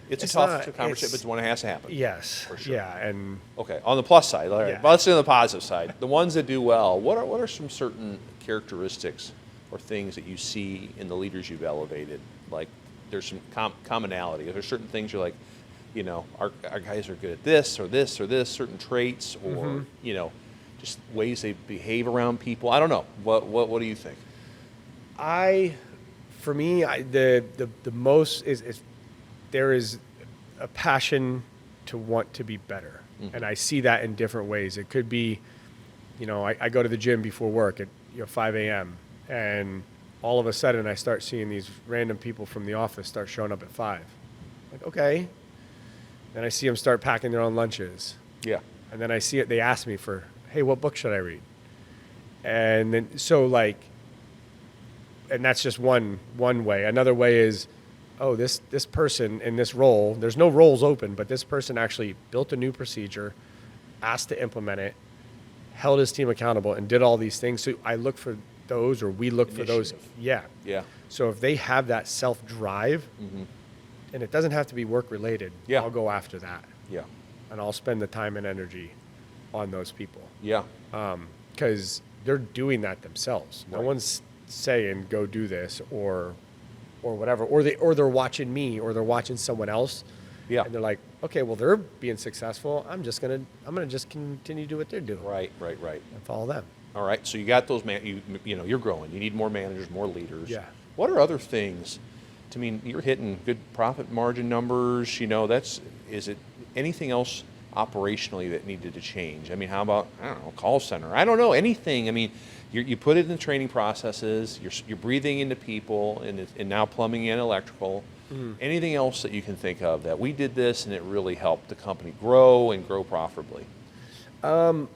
[SPEAKER 2] It's a
[SPEAKER 1] It's
[SPEAKER 2] tough
[SPEAKER 1] not-
[SPEAKER 2] conversation,
[SPEAKER 1] it's-
[SPEAKER 2] but one that has to happen.
[SPEAKER 1] Yes.
[SPEAKER 2] For sure.
[SPEAKER 1] Yeah. And
[SPEAKER 2] Okay. On the plus side, all right.
[SPEAKER 1] Yeah.
[SPEAKER 2] Well, let's say on the positive side. The ones that do well, what are some certain characteristics or things that you see in the leaders you've elevated? Like there's some commonality. There's certain things you're like, our guys are good at this or this or this, certain traits or, just ways they behave around people. I don't know. What do you think?
[SPEAKER 1] For me, the most is there is a passion to want to be better.
[SPEAKER 2] Mm-hmm.
[SPEAKER 1] And I see that in different ways. It could be, I go to the gym before work at 5 a.m. and all of a sudden I start seeing these random people from the office start showing up at 5. Like, okay. Then I see them start packing their own lunches.
[SPEAKER 2] Yeah.
[SPEAKER 1] And then I see it, they ask me for, hey, what book should I read? And then, and that's just one way. Another way is, oh, this person in this role, there's no roles open, but this person actually built a new procedure, asked to implement it, held his team accountable, and did all these things. So I look for those, or we look for those.
[SPEAKER 2] Initiative.
[SPEAKER 1] Yeah.
[SPEAKER 2] Yeah.
[SPEAKER 1] So if they have that self-drive, and it doesn't have to be work-related,
[SPEAKER 2] Yeah.
[SPEAKER 1] I'll go after that.
[SPEAKER 2] Yeah.
[SPEAKER 1] And I'll spend the time and energy on those people.
[SPEAKER 2] Yeah.
[SPEAKER 1] Because they're doing that themselves. No
[SPEAKER 2] Right.
[SPEAKER 1] one's saying go do this or whatever, or they're watching me, or they're watching someone else.
[SPEAKER 2] Yeah.
[SPEAKER 1] And they're like, okay, well, they're being successful. I'm gonna just continue to do what they're doing.
[SPEAKER 2] Right.
[SPEAKER 1] And follow them.
[SPEAKER 2] All right. So you got those you're growing. You need more managers, more leaders.
[SPEAKER 1] Yeah.
[SPEAKER 2] What are other things? You're hitting good profit margin numbers. Is it anything else operationally that needed to change? How about, I don't know, call center? I don't know, anything. You put it in the training processes. You're breathing into people, and now plumbing and electrical. Anything else that you can think of that we did this and it really helped the company grow and grow profitably?
[SPEAKER 1] We're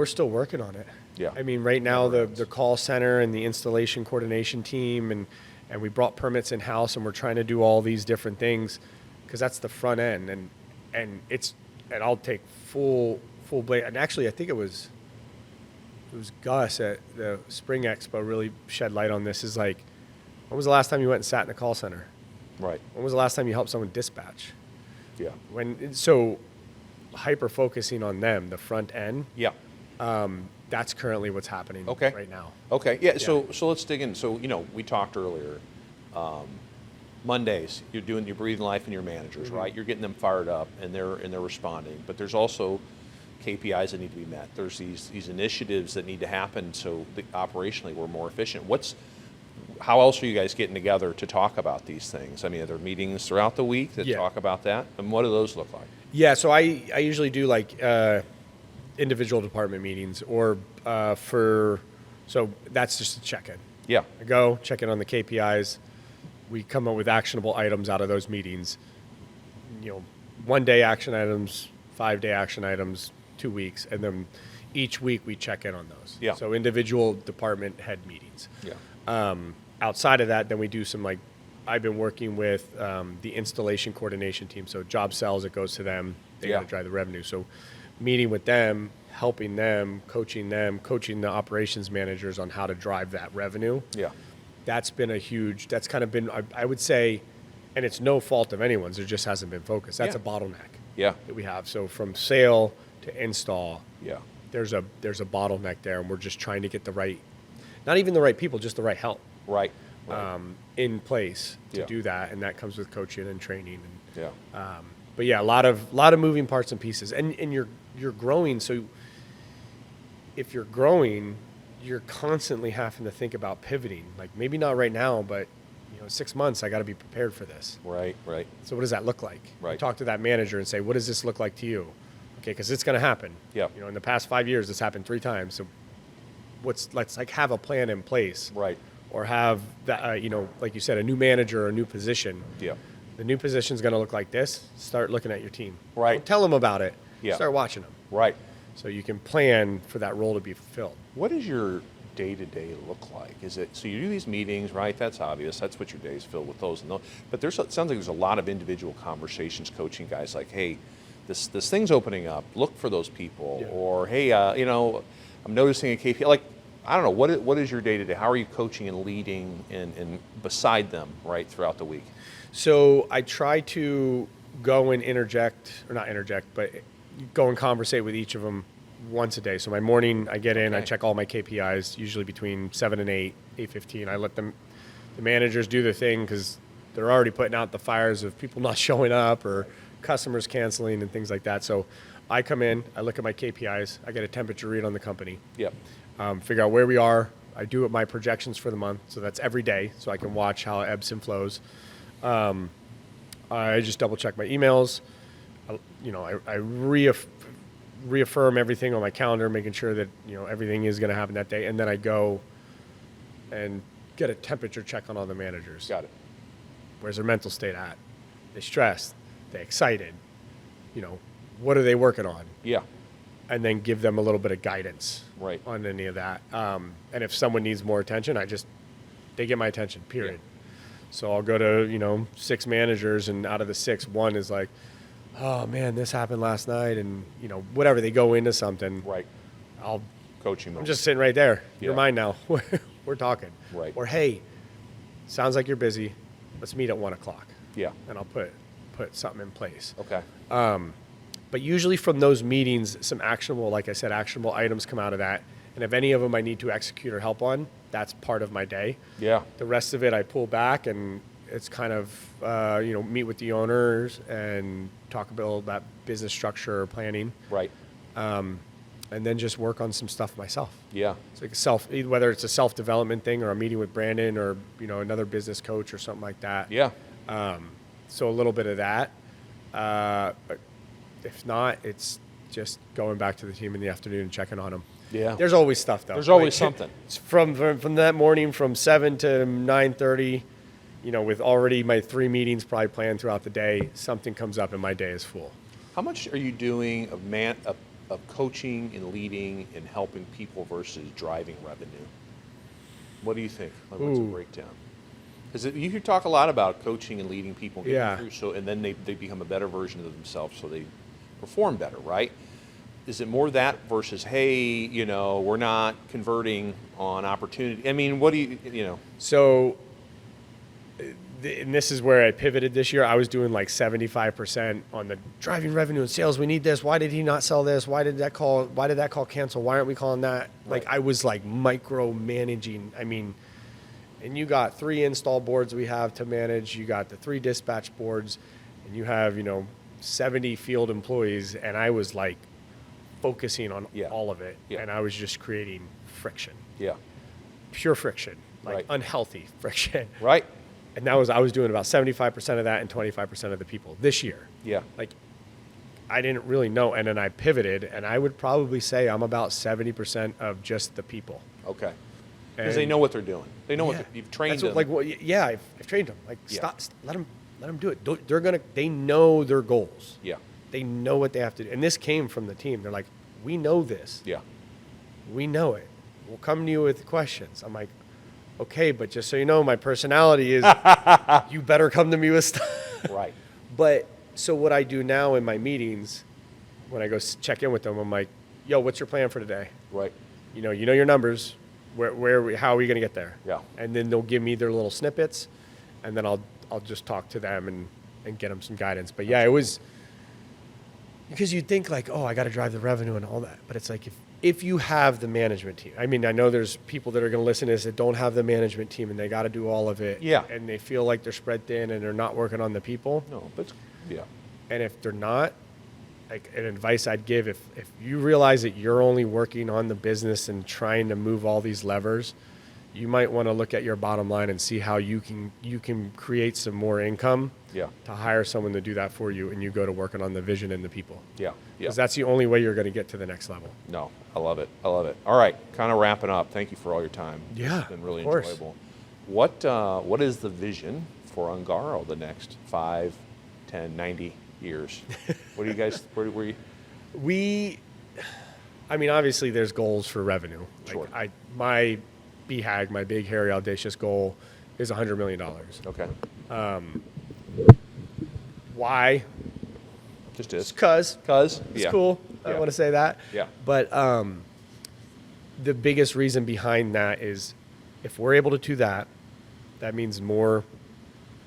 [SPEAKER 1] still working on it.
[SPEAKER 2] Yeah.
[SPEAKER 1] Right now
[SPEAKER 2] Never
[SPEAKER 1] the call center and the installation coordination team and we brought permits in house, and we're trying to do all these different things because that's the front end, and I'll take full blame. And actually, I think it was Gus at the Spring Expo really shed light on this. Is like, when was the last time you went and sat in the call center?
[SPEAKER 2] Right.
[SPEAKER 1] When was the last time you helped someone dispatch?
[SPEAKER 2] Yeah.
[SPEAKER 1] So hyper focusing on them, the front end.
[SPEAKER 2] Yeah.
[SPEAKER 1] That's currently what's happening right now.
[SPEAKER 2] Okay. Yeah. So let's dig in. So we talked earlier. Mondays, you're breathing life in your managers, right? You're getting them fired up, and they're responding. But there's also KPIs that need to be met. There's these initiatives that need to happen so that operationally we're more efficient. How else are you guys getting together to talk about these things? Are there meetings throughout the week that talk about that? And what do those look like?
[SPEAKER 1] Yeah. So I usually do individual department meetings, or so that's just a check-in.
[SPEAKER 2] Yeah.
[SPEAKER 1] I go check in on the KPIs. We come up with actionable items out of those meetings. 1 day action items, 5 day action items, 2 weeks, and then each week we check in on those.
[SPEAKER 2] Yeah.
[SPEAKER 1] So individual department head meetings.
[SPEAKER 2] Yeah.
[SPEAKER 1] Outside of that, then we do some I've been working with the installation coordination team. So job sells, it goes to them. They got to drive the revenue. So meeting with them, helping them, coaching the operations managers on how to drive that revenue.
[SPEAKER 2] Yeah.
[SPEAKER 1] That's kind of been, I would say, and it's no fault of anyone's, there just hasn't been focus. That's a bottleneck that we have. So from sale to install, there's a bottleneck there, and we're just trying to get the right, not even the right people, just the right help.
[SPEAKER 2] Right.
[SPEAKER 1] In place to do that, and that comes with coaching and training. And,
[SPEAKER 2] Yeah.
[SPEAKER 1] but yeah, a lot of moving parts and pieces, and you're growing. So if you're growing, you're constantly having to think about pivoting. Like maybe not right now, but 6 months, I got to be prepared for this.
[SPEAKER 2] Right.
[SPEAKER 1] So what does that look like?
[SPEAKER 2] Right.
[SPEAKER 1] Talk to that manager and say, what does this look like to you? Okay, because it's going to happen.
[SPEAKER 2] Yeah.
[SPEAKER 1] In the past 5 years, this happened 3 times. So let's like have a plan in place.
[SPEAKER 2] Right.
[SPEAKER 1] Or have that, like you said, a new manager or a new position.
[SPEAKER 2] Yeah.
[SPEAKER 1] The new position's going to look like this. Start looking at your team.
[SPEAKER 2] Right.
[SPEAKER 1] Don't tell them about it.
[SPEAKER 2] Yeah.
[SPEAKER 1] Start watching them.
[SPEAKER 2] Right.
[SPEAKER 1] So you can plan for that role to be fulfilled.
[SPEAKER 2] What does your day-to-day look like? Is it, so you do these meetings, right? That's obvious. That's what your day is filled with, those and those. But it sounds like there's a lot of individual conversations, coaching guys like, hey, this thing's opening up. Look for those people.
[SPEAKER 1] Yeah.
[SPEAKER 2] Or, hey, I'm noticing a KPI. Like, I don't know, what is your day-to-day? How are you coaching and leading and beside them, right, throughout the week?
[SPEAKER 1] So I try to go and but go and conversate with each of them once a day. So my morning, I get in, I check all my KPIs, usually between 7 and 8, 8:15. I let the managers do their thing because they're already putting out the fires of people not showing up or customers canceling and things like that. So I come in, I look at my KPIs, I get a temperature read on the company.
[SPEAKER 2] Yep.
[SPEAKER 1] Figure out where we are. I do my projections for the month, so that's every day, so I can watch how it ebbs and flows. I just double check my emails. I reaffirm everything on my calendar, making sure that everything is going to happen that day, and then I go and get a temperature check on all the managers.
[SPEAKER 2] Got it.
[SPEAKER 1] Where's their mental state at? They stressed? They excited? What are they working on?
[SPEAKER 2] Yeah.
[SPEAKER 1] And then give them a little bit of guidance
[SPEAKER 2] on
[SPEAKER 1] any of that. And if someone needs more attention, they get my attention, period. Yeah. So I'll go to, 6 managers, and out of the 6, 1 is like, oh man, this happened last night. And, whatever, they go into something.
[SPEAKER 2] Right.
[SPEAKER 1] I'll
[SPEAKER 2] coach him.
[SPEAKER 1] I'm just sitting right there. Yeah. You're mine now. We're talking.
[SPEAKER 2] Right.
[SPEAKER 1] Or, hey, sounds like you're busy. Let's meet at 1 o'clock.
[SPEAKER 2] Yeah.
[SPEAKER 1] And I'll put something in place.
[SPEAKER 2] Okay.
[SPEAKER 1] But usually from those meetings, some actionable items come out of that. And if any of them I need to execute or help on, that's part of my day.
[SPEAKER 2] Yeah.
[SPEAKER 1] The rest of it, I pull back, and it's kind of, meet with the owners and talk about that business structure or planning.
[SPEAKER 2] Right.
[SPEAKER 1] And then just work on some stuff myself.
[SPEAKER 2] Yeah.
[SPEAKER 1] It's like whether it's a self-development thing or a meeting with Brandon or, another business coach or something like that.
[SPEAKER 2] Yeah.
[SPEAKER 1] So a little bit of that. But if not, it's just going back to the team in the afternoon and checking on them.
[SPEAKER 2] Yeah.
[SPEAKER 1] There's always stuff, though.
[SPEAKER 2] There's always something.
[SPEAKER 1] From that morning from 7 to 9:30, with already my 3 meetings probably planned throughout the day, something comes up and my day is full.
[SPEAKER 2] How much are you doing of coaching and leading and helping people versus driving revenue? What do you think? What's the breakdown? Because you talk a lot about coaching and leading people, getting through, and then they become a better version of themselves, so they perform better, right? Is it more that versus, hey, we're not converting on opportunity? I mean, what do you? So, and this is where I pivoted this year. I was doing like 75% on the driving revenue and sales. We need this. Why did he not sell this? Why did that call cancel? Why aren't we calling that? Right. Like I was like micromanaging. I mean, and you got 3 install boards we have to manage. You got the 3 dispatch boards, and you have 70 field employees, and I was like focusing on all of it, and I was just creating friction. Yeah. Pure friction, like unhealthy friction. Right. And I was doing about 75% of that and 25% of the people this year. Yeah. Like I didn't really know, and then I pivoted, and I would probably say I'm about 70% of just the people. Okay. Because they know what they're doing. They know what you've trained them. I've trained them. Like stop, let them do it. They know their goals. Yeah. They know what they have to do. And this came from the team. They're like, we know this. Yeah. We know it. We'll come to you with questions. I'm like, okay, but just so you know, my personality is you better come to me with stuff. Right. But so what I do now in my meetings, when I go check in with them, I'm like,
[SPEAKER 1] yo, what's your plan for today?
[SPEAKER 2] Right.
[SPEAKER 1] You know your numbers. How are we going to get there?
[SPEAKER 2] Yeah.
[SPEAKER 1] And then they'll give me their little snippets, and then I'll just talk to them and get them some guidance. But yeah, it was because you'd think like, oh, I got to drive the revenue and all that. But it's like if you have the management team. I mean, I know there's people that are going to listen to this that don't have the management team and they got to do all of it.
[SPEAKER 2] Yeah.
[SPEAKER 1] And they feel like they're spread thin and they're not working on the people.
[SPEAKER 2] No, but yeah.
[SPEAKER 1] And if they're not, like an advice I'd give, if you realize that you're only working on the business and trying to move all these levers, you might want to look at your bottom line and see how you can create some more income
[SPEAKER 2] Yeah.
[SPEAKER 1] to hire someone to do that for you, and you go to working on the vision and the people.
[SPEAKER 2] Yeah. Yeah.
[SPEAKER 1] Because that's the only way you're going to get to the next level.
[SPEAKER 2] No, I love it. I love it. All right, kind of wrapping up. Thank you for all your time.
[SPEAKER 1] Yeah,
[SPEAKER 2] It's been really
[SPEAKER 1] of course.
[SPEAKER 2] enjoyable. What is the vision for Ongaro the next 5, 10, 90 years? What do you guys, where you?
[SPEAKER 1] I mean, obviously there's goals for revenue.
[SPEAKER 2] Sure.
[SPEAKER 1] Like my BHAG, my big, hairy, audacious goal is $100 million.
[SPEAKER 2] Okay.
[SPEAKER 1] Why?
[SPEAKER 2] Just is.
[SPEAKER 1] Because
[SPEAKER 2] It's
[SPEAKER 1] it's cool. I
[SPEAKER 2] Yeah.
[SPEAKER 1] want to say that.
[SPEAKER 2] Yeah.
[SPEAKER 1] But the biggest reason behind that is if we're able to do that, that means more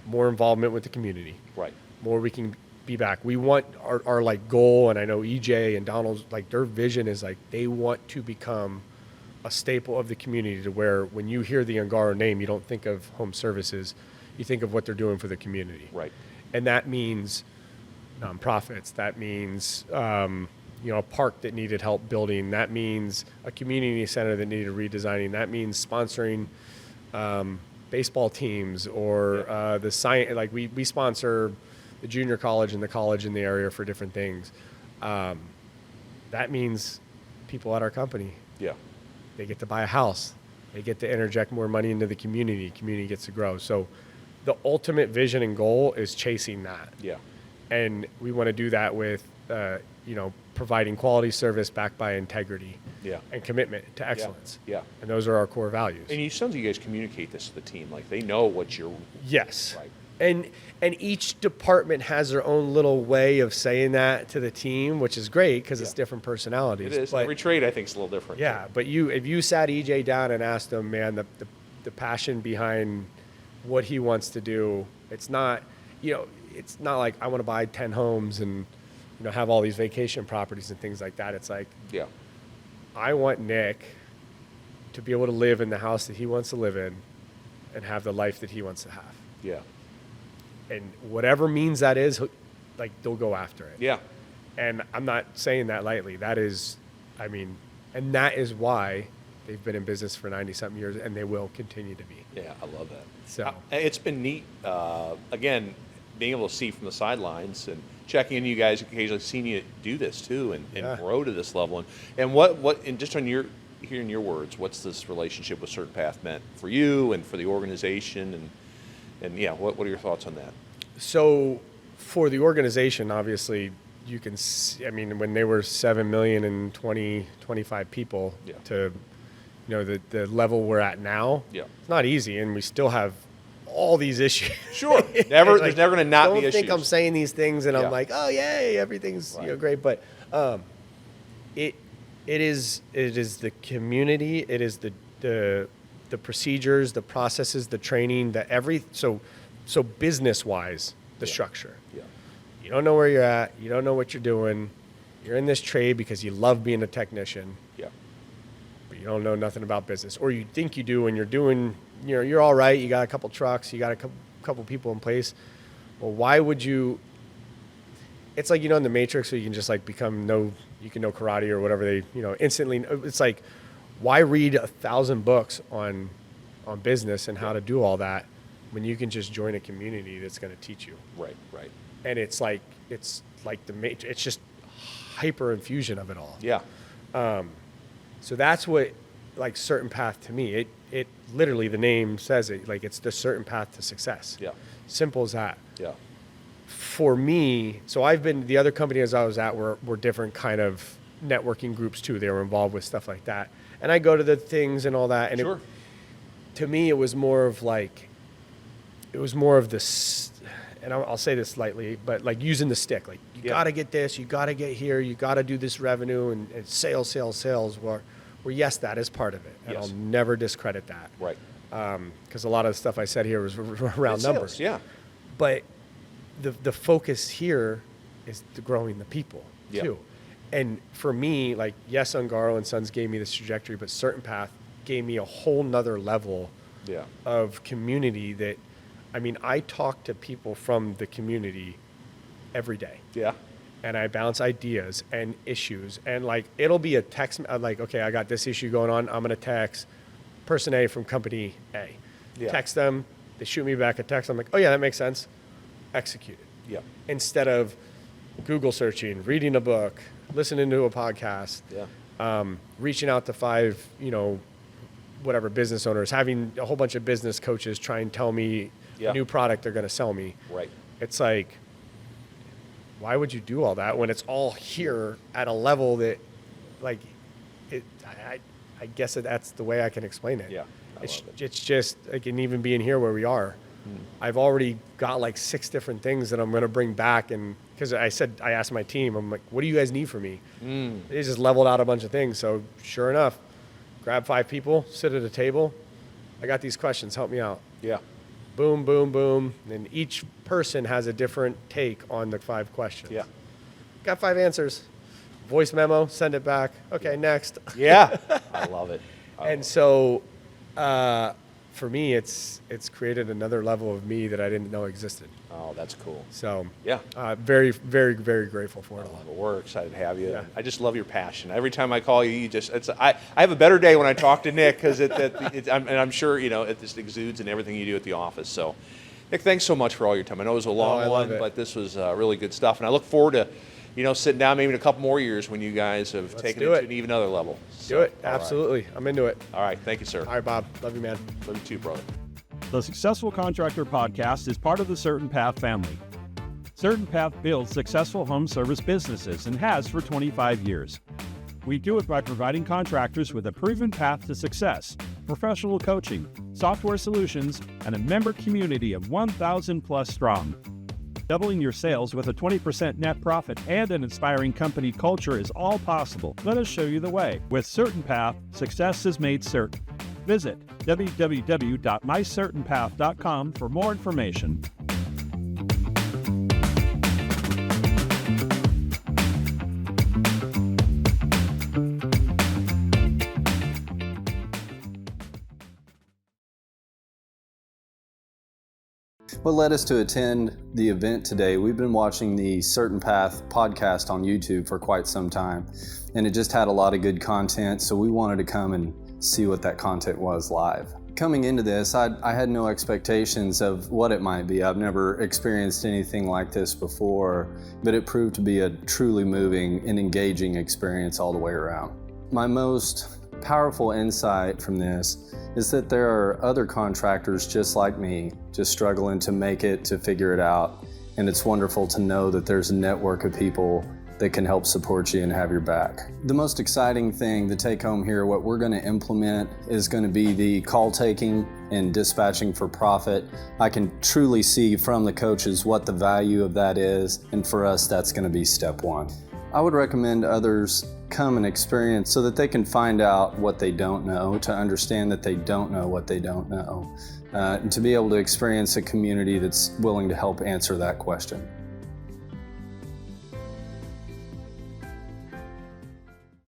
[SPEAKER 1] involvement with the community.
[SPEAKER 2] Right.
[SPEAKER 1] More we can be back. We want our like goal, and I know EJ and Donald's, like their vision is like they want to become a staple of the community to where when you hear the Ongaro name, you don't think of home services, you think of what they're doing for the community.
[SPEAKER 2] Right.
[SPEAKER 1] And that means nonprofits. That means a park that needed help building. That means a community center that needed redesigning. That means sponsoring baseball teams or the science. Like we sponsor the junior college and the college in the area for different things. That means people at our company.
[SPEAKER 2] Yeah.
[SPEAKER 1] They get to buy a house. They get to interject more money into the community. Community gets to grow. So the ultimate vision and goal is chasing that.
[SPEAKER 2] Yeah.
[SPEAKER 1] And we want to do that with, providing quality service backed by integrity
[SPEAKER 2] Yeah.
[SPEAKER 1] and commitment to excellence.
[SPEAKER 2] Yeah.
[SPEAKER 1] And those are our core values.
[SPEAKER 2] And sounds like you guys communicate this to the team. Like they know what you're.
[SPEAKER 1] Yes.
[SPEAKER 2] Right.
[SPEAKER 1] And each department has their own little way of saying that to the team, which is great because it's different personalities.
[SPEAKER 2] It is.
[SPEAKER 1] But,
[SPEAKER 2] Every trade I think is a little different.
[SPEAKER 1] yeah, but if you sat EJ down and asked him, man, the passion behind what he wants to do, it's not like I want to buy 10 homes and have all these vacation properties and things like that. It's like,
[SPEAKER 2] Yeah.
[SPEAKER 1] I want Nick to be able to live in the house that he wants to live in and have the life that he wants to have.
[SPEAKER 2] Yeah.
[SPEAKER 1] And whatever means that is, like, they'll go after it.
[SPEAKER 2] Yeah.
[SPEAKER 1] And I'm not saying that lightly. That is, and that is why they've been in business for 90-something years, and they will continue to be.
[SPEAKER 2] Yeah. I love that.
[SPEAKER 1] So
[SPEAKER 2] It's been neat. Again, being able to see from the sidelines and checking in you guys, occasionally seeing you do this too and grow to this level. And what and just on hearing your words, what's this relationship with Certain Path meant for you and for the organization and yeah, what are your thoughts on that? So
[SPEAKER 1] for the organization, obviously, you can see, when they were 7 million and 25 people to, the level we're at now, it's not easy, and we still have all these issues.
[SPEAKER 2] Sure. There's never going to not be issues.
[SPEAKER 1] Don't think I'm saying these things and I'm like, oh, yay, everything's great. But it is the community. It is the procedures, the processes, the training, so business-wise, the structure.
[SPEAKER 2] Yeah.
[SPEAKER 1] You don't know where you're at. You don't know what you're doing. You're in this trade because you love being a technician.
[SPEAKER 2] Yeah.
[SPEAKER 1] But you don't know nothing about business. Or you think you do and you're doing, you're all right. You got a couple trucks. You got a couple people in place. Well, why would you? It's like, in the Matrix where you can just like you can know karate or whatever they, instantly. It's like, why read 1,000 books on business and how to do all that when you can just join a community that's going to teach you?
[SPEAKER 2] Right.
[SPEAKER 1] And it's like the Matrix. It's just hyper infusion of it all.
[SPEAKER 2] Yeah.
[SPEAKER 1] So that's what, like, Certain Path to me. It literally, the name says it. Like, it's the certain path to success.
[SPEAKER 2] Yeah.
[SPEAKER 1] Simple as that.
[SPEAKER 2] Yeah.
[SPEAKER 1] For me, so the other companies I was at were different kind of networking groups too. They were involved with stuff like that. And I go to the things and all that. And to me, it was more of this, and I'll say this lightly, but like using the stick, like you got to get this, you got to get here, you got to do this revenue and sales, where yes, that is part of it. And I'll never discredit that.
[SPEAKER 2] Right.
[SPEAKER 1] Because a lot of the stuff I said here was around numbers.
[SPEAKER 2] Sales, yeah.
[SPEAKER 1] But the focus here is the growing the people too. And for me, like, yes, Ongaro and Sons gave me this trajectory, but Certain Path gave me a whole nother level of community that, I mean, I talk to people from the community every day.
[SPEAKER 2] Yeah.
[SPEAKER 1] And I bounce ideas and issues. And like, it'll be a text, like, okay, I got this issue going on. I'm going to text person A from company A.
[SPEAKER 2] Yeah.
[SPEAKER 1] Text them. They shoot me back a text. I'm like, oh yeah, that makes sense. Execute it.
[SPEAKER 2] Yeah.
[SPEAKER 1] Instead of Google searching, reading a book, listening to a podcast, reaching out to 5, whatever business owners, having a whole bunch of business coaches try and tell me a new product they're going to sell me.
[SPEAKER 2] Right.
[SPEAKER 1] It's like, why would you do all that when it's all here at a level that, like, I guess that's the way I can explain it.
[SPEAKER 2] Yeah.
[SPEAKER 1] It's just, like, and even being here where we are, I've already got like 6 different things that I'm going to bring back. And because I asked my team, I'm like, what do you guys need from me? They just leveled out a bunch of things. So sure enough, grab 5 people, sit at a table. I got these questions, help me out.
[SPEAKER 2] Yeah.
[SPEAKER 1] Boom, boom, boom. And each person has a different take on the 5 questions.
[SPEAKER 2] Yeah.
[SPEAKER 1] Got 5 answers. Voice memo, send it back. Okay, next.
[SPEAKER 2] Yeah. I love it.
[SPEAKER 1] So for me, it's created another level of me that I didn't know existed.
[SPEAKER 2] Oh, that's cool.
[SPEAKER 1] So
[SPEAKER 2] yeah,
[SPEAKER 1] very, very, very grateful for it.
[SPEAKER 2] We're excited to have you.
[SPEAKER 1] Yeah.
[SPEAKER 2] I just love your passion. Every time I call you, I have a better day when I talk to Nick because I'm sure it just exudes in everything you do at the office. So, Nick, thanks so much for all your time. I know it was a long one, but this was really good stuff, and I look forward to sitting down maybe in a couple more years when you guys have taken it to an even other level.
[SPEAKER 1] Do it. Absolutely. Right. I'm into it.
[SPEAKER 2] All right. Thank you, sir.
[SPEAKER 1] All right, Bob. Love you, man.
[SPEAKER 2] Love you too, brother.
[SPEAKER 4] The Successful Contractor Podcast is part of the Certain Path family. Certain Path builds successful home service businesses and has for 25 years. We do it by providing contractors with a proven path to success, professional coaching, software solutions, and a member community of 1,000 plus strong. Doubling your sales with a 20% net profit and an inspiring company culture is all possible. Let us show you the way. With Certain Path, success is made certain. Visit www.mycertainpath.com for more information.
[SPEAKER 3] What led us to attend the event today, we've been watching the Certain Path podcast on YouTube for quite some time, and it just had a lot of good content, so we wanted to come and see what that content was live. Coming into this, I had no expectations of what it might be. I've never experienced anything like this before, but it proved to be a truly moving and engaging experience all the way around. My most powerful insight from this is that there are other contractors just like me, just struggling to make it, to figure it out. And it's wonderful to know that there's a network of people that can help support you and have your back. The most exciting thing to take home here, what we're going to implement is going to be the call taking and dispatching for profit. I can truly see from the coaches what the value of that is, and for us, that's going to be step 1. I would recommend others come and experience so that they can find out what they don't know, to understand that they don't know what they don't know, and to be able to experience a community that's willing to help answer that question.